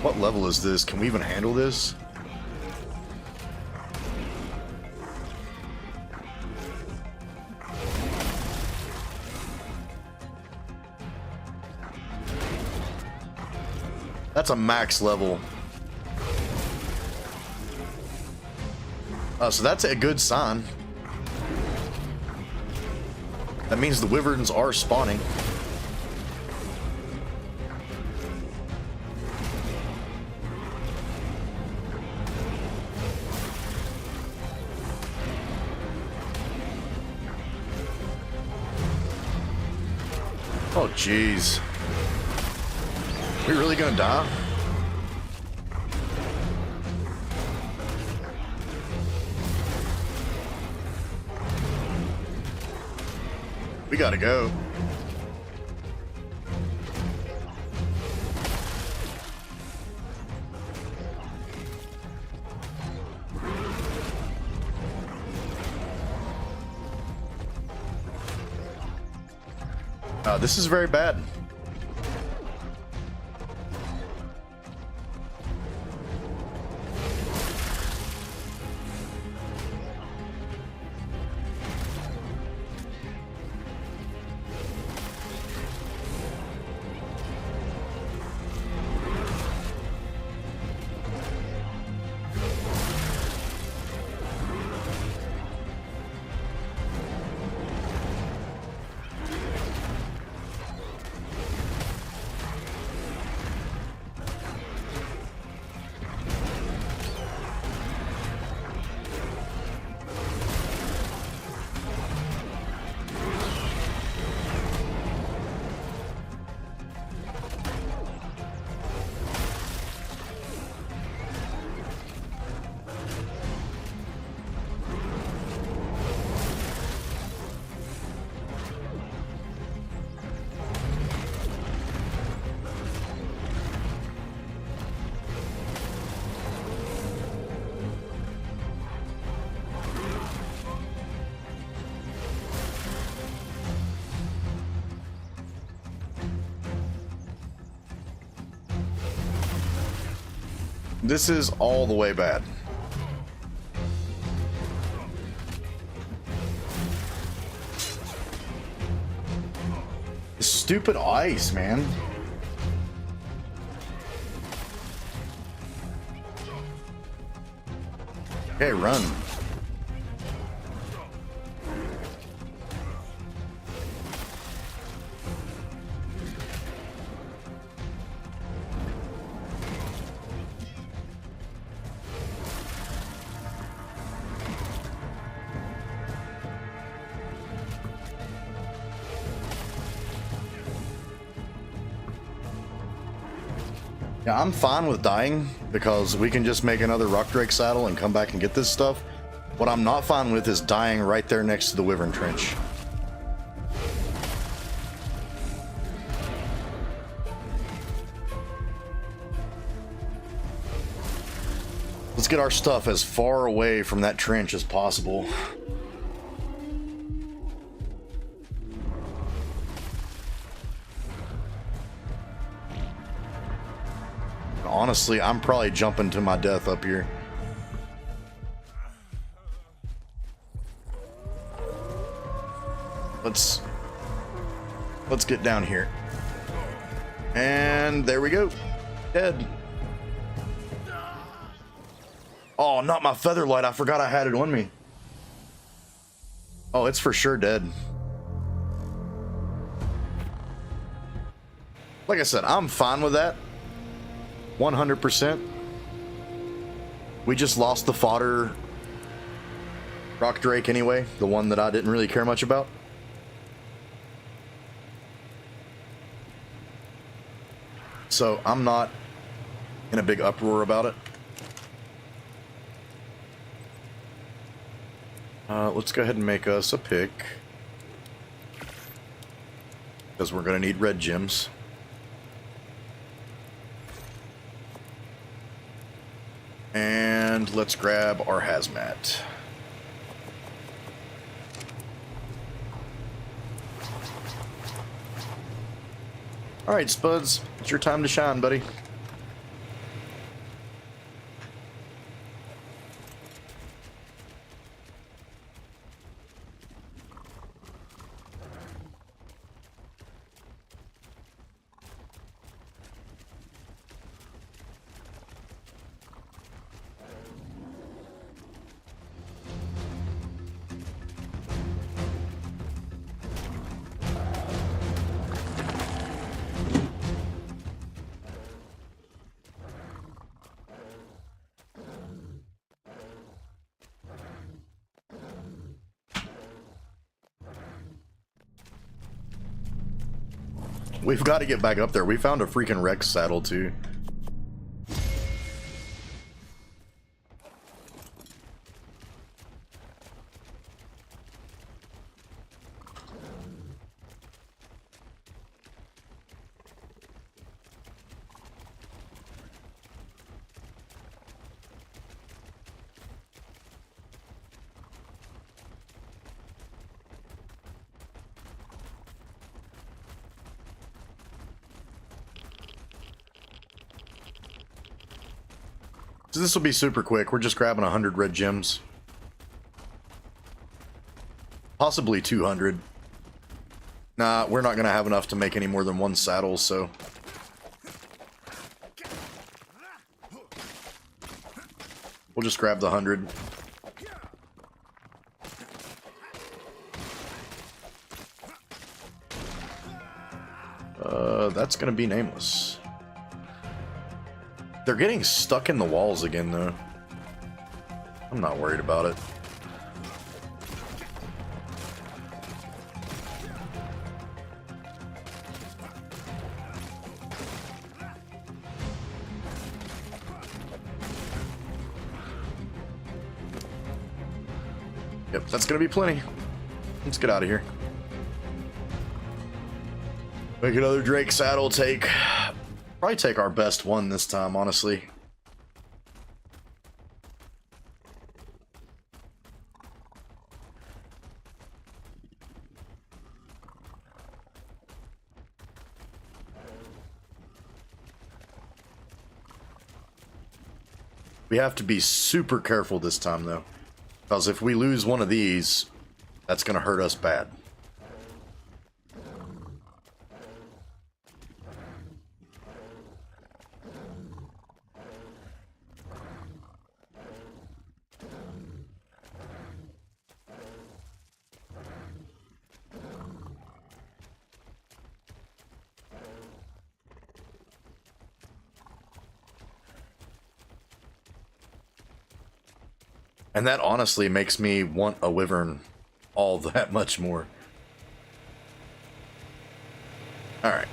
What level is this? Can we even handle this? That's a max level. So that's a good sign. That means the wyverns are spawning. Oh, jeez. We really gonna die? We gotta go. This is very bad. This is all the way bad. Stupid ice, man. Okay, run. Yeah, I'm fine with dying because we can just make another rock drake saddle and come back and get this stuff. What I'm not fine with is dying right there next to the wyvern trench. Let's get our stuff as far away from that trench as possible. Honestly, I'm probably jumping to my death up here. Let's get down here. And there we go. Dead. Oh, not my featherlight. I forgot I had it on me. Oh, it's for sure dead. Like I said, I'm fine with that. 100%. We just lost the fodder rock drake anyway, the one that I didn't really care much about. So I'm not in a big uproar about it. Let's go ahead and make us a pick, because we're going to need red gems. And let's grab our hazmat. Alright, Spuds, it's your time to shine, buddy. We've got to get back up there. We found a freaking Rex saddle, too. So this will be super quick. We're just grabbing 100 red gems. Possibly 200. Nah, we're not going to have enough to make any more than one saddle, so... we'll just grab the 100. That's going to be nameless. They're getting stuck in the walls again, though. I'm not worried about it. Yep, that's gonna be plenty. Let's get out of here. Make another Drake saddle, probably take our best one this time, honestly. We have to be super careful this time, though, because if we lose one of these, that's going to hurt us bad. And that honestly makes me want a wyvern all that much more. Alright.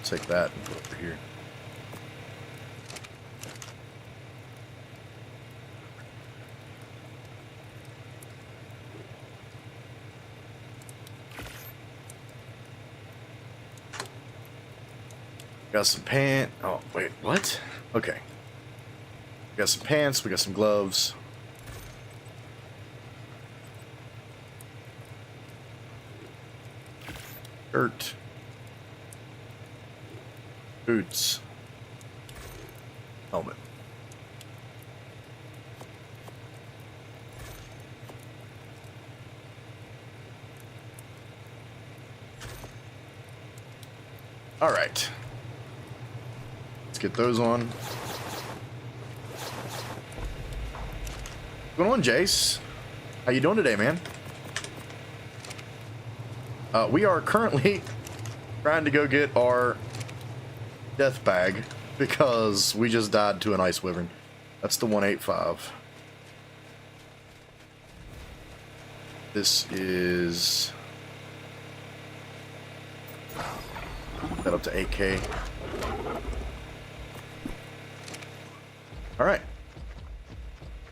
Take that and put it over here. Got some pants. Oh, wait, what? Okay. We got some pants, we got some gloves. Shirt. Boots. Helmet. All right. Let's get those on. What's going on, Jace? How you doing today, man? We are currently trying to go get our death bag because we just died to an ice wyvern. That's the 185. This is that up to 8K. All right.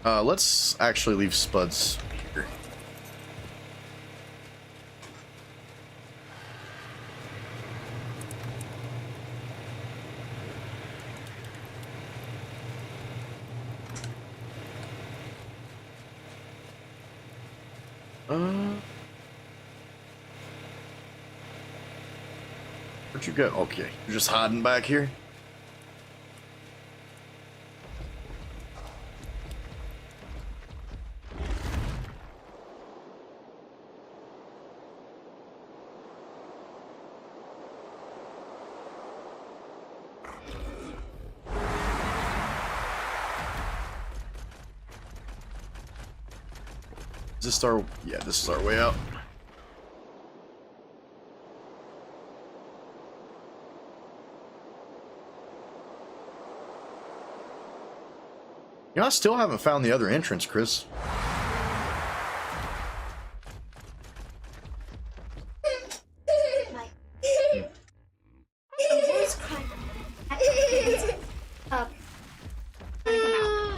Let's actually leave Spuds here. Where'd you go? Okay, you're just hiding back here? Is this our... yeah, this is our way out. You know, I still haven't found the other entrance, Chris.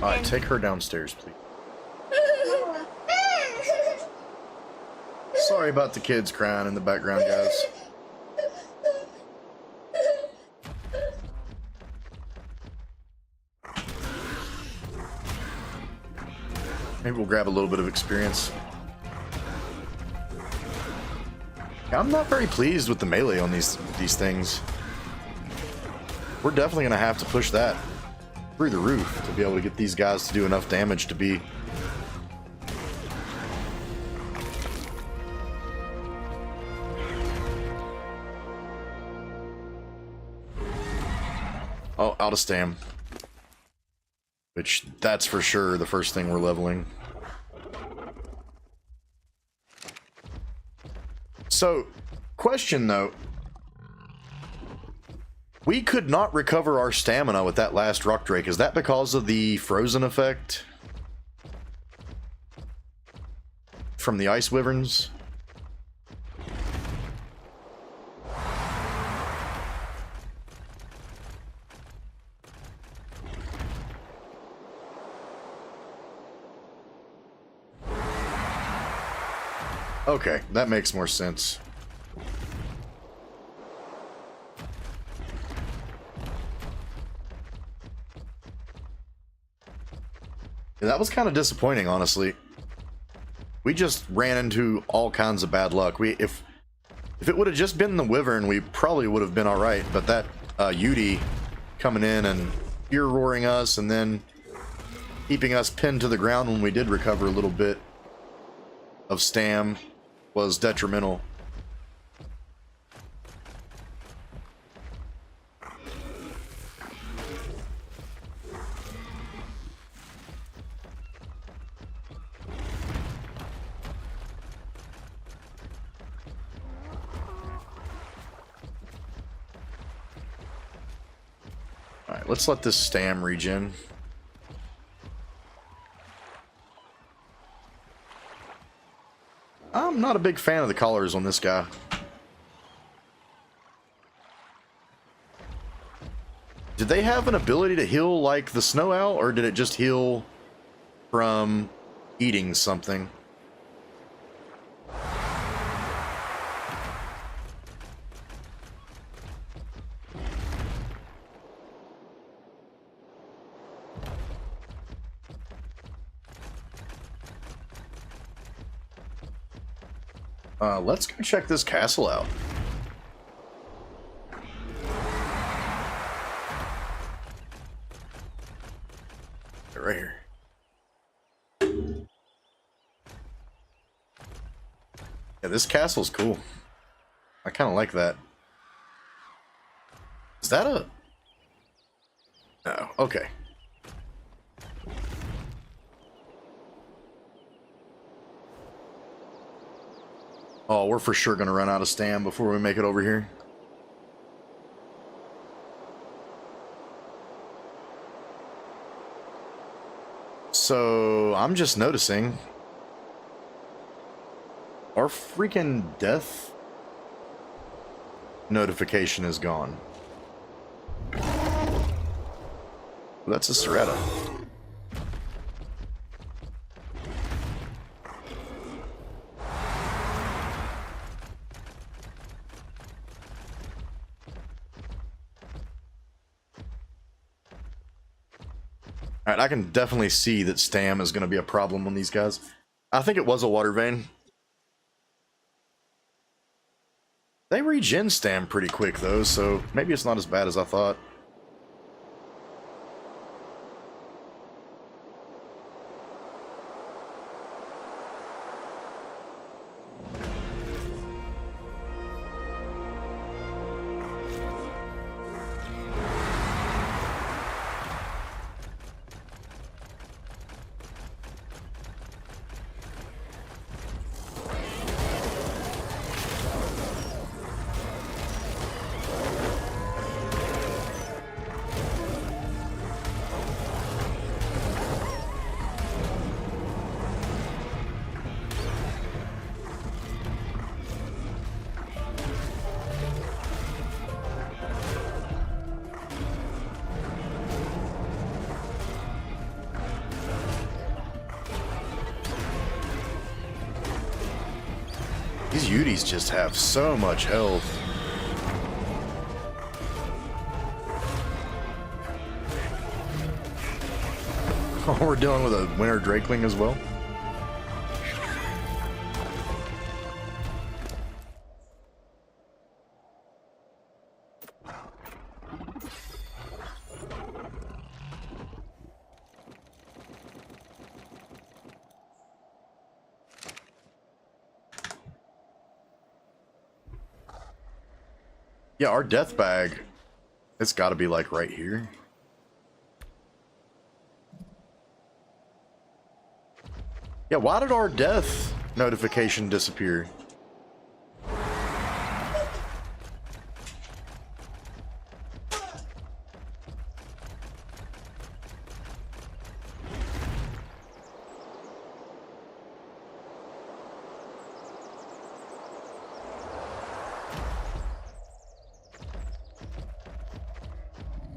Alright, take her downstairs, please. Sorry about the kids crying in the background, guys. Maybe we'll grab a little bit of experience. I'm not very pleased with the melee on these things. We're definitely gonna have to push that through the roof to be able to get these guys to do enough damage to be... oh, out of stam. Which, that's for sure the first thing we're leveling. So, question though. We could not recover our stamina with that last rock drake. Is that because of the frozen effect? From the ice wyverns? Okay, that makes more sense. Yeah, that was kind of disappointing, honestly. We just ran into all kinds of bad luck. If it would have just been the wyvern, we probably would have been all right. But that Yudi coming in and ear roaring us, and then keeping us pinned to the ground when we did recover a little bit of stam, was detrimental. Alright, let's let this stam regen. I'm not a big fan of the collars on this guy. they have an ability to heal like the snow owl, or did it just heal from eating something? Let's go check this castle out. Right here. Yeah, this castle's cool. I kind of like that. Is that a... No, okay. Oh, we're for sure going to run out of stam before we make it over here. So, I'm just noticing our freaking death notification is gone. That's a Serrata. Alright, I can definitely see that stam is going to be a problem on these guys. I think it was a water vein. They regen stam pretty quick though, so maybe it's not as bad as I thought. These Utis just have so much health. Oh, we're dealing with a Winter Drakeling as well. Yeah, our death bag, it's got to be like right here. Yeah, why did our death notification disappear?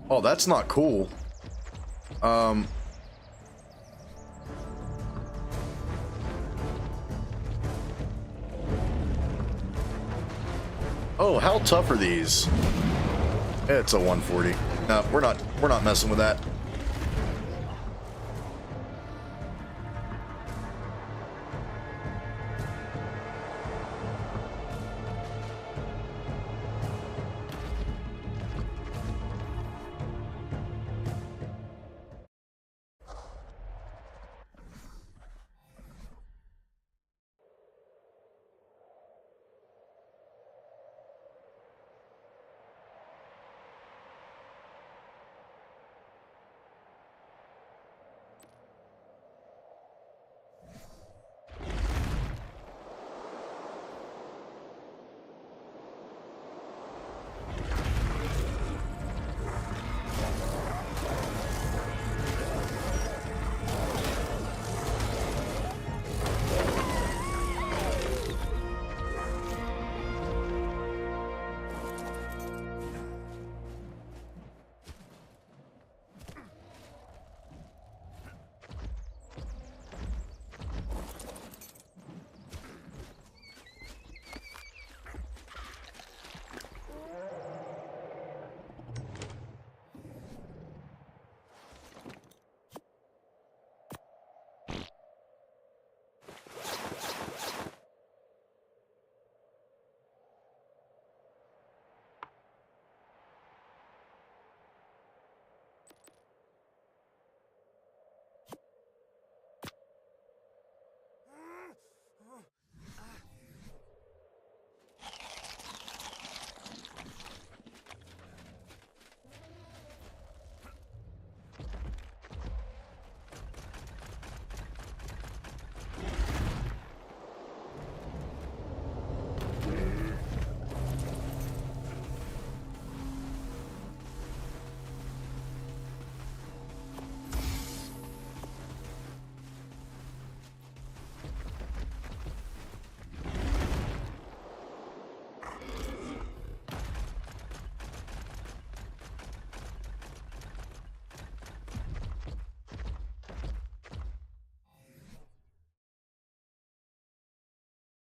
Oh, that's not cool. Oh, how tough are these? It's a 140. No, we're not messing with that.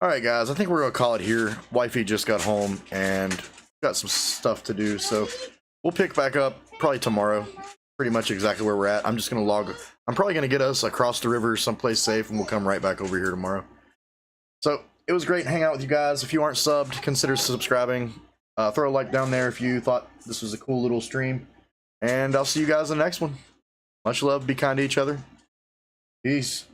All right, guys, I think we're gonna call it here. Wifey just got home and got some stuff to do, so we'll pick back up probably tomorrow. Pretty much exactly where we're at. I'm just gonna log. I'm probably gonna get us across the river someplace safe, and we'll come right back over here tomorrow. So it was great hanging out with you guys. If you aren't subbed, consider subscribing. Throw a like down there if you thought this was a cool little stream, and I'll see you guys in the next one. Much love. Be kind to each other. Peace.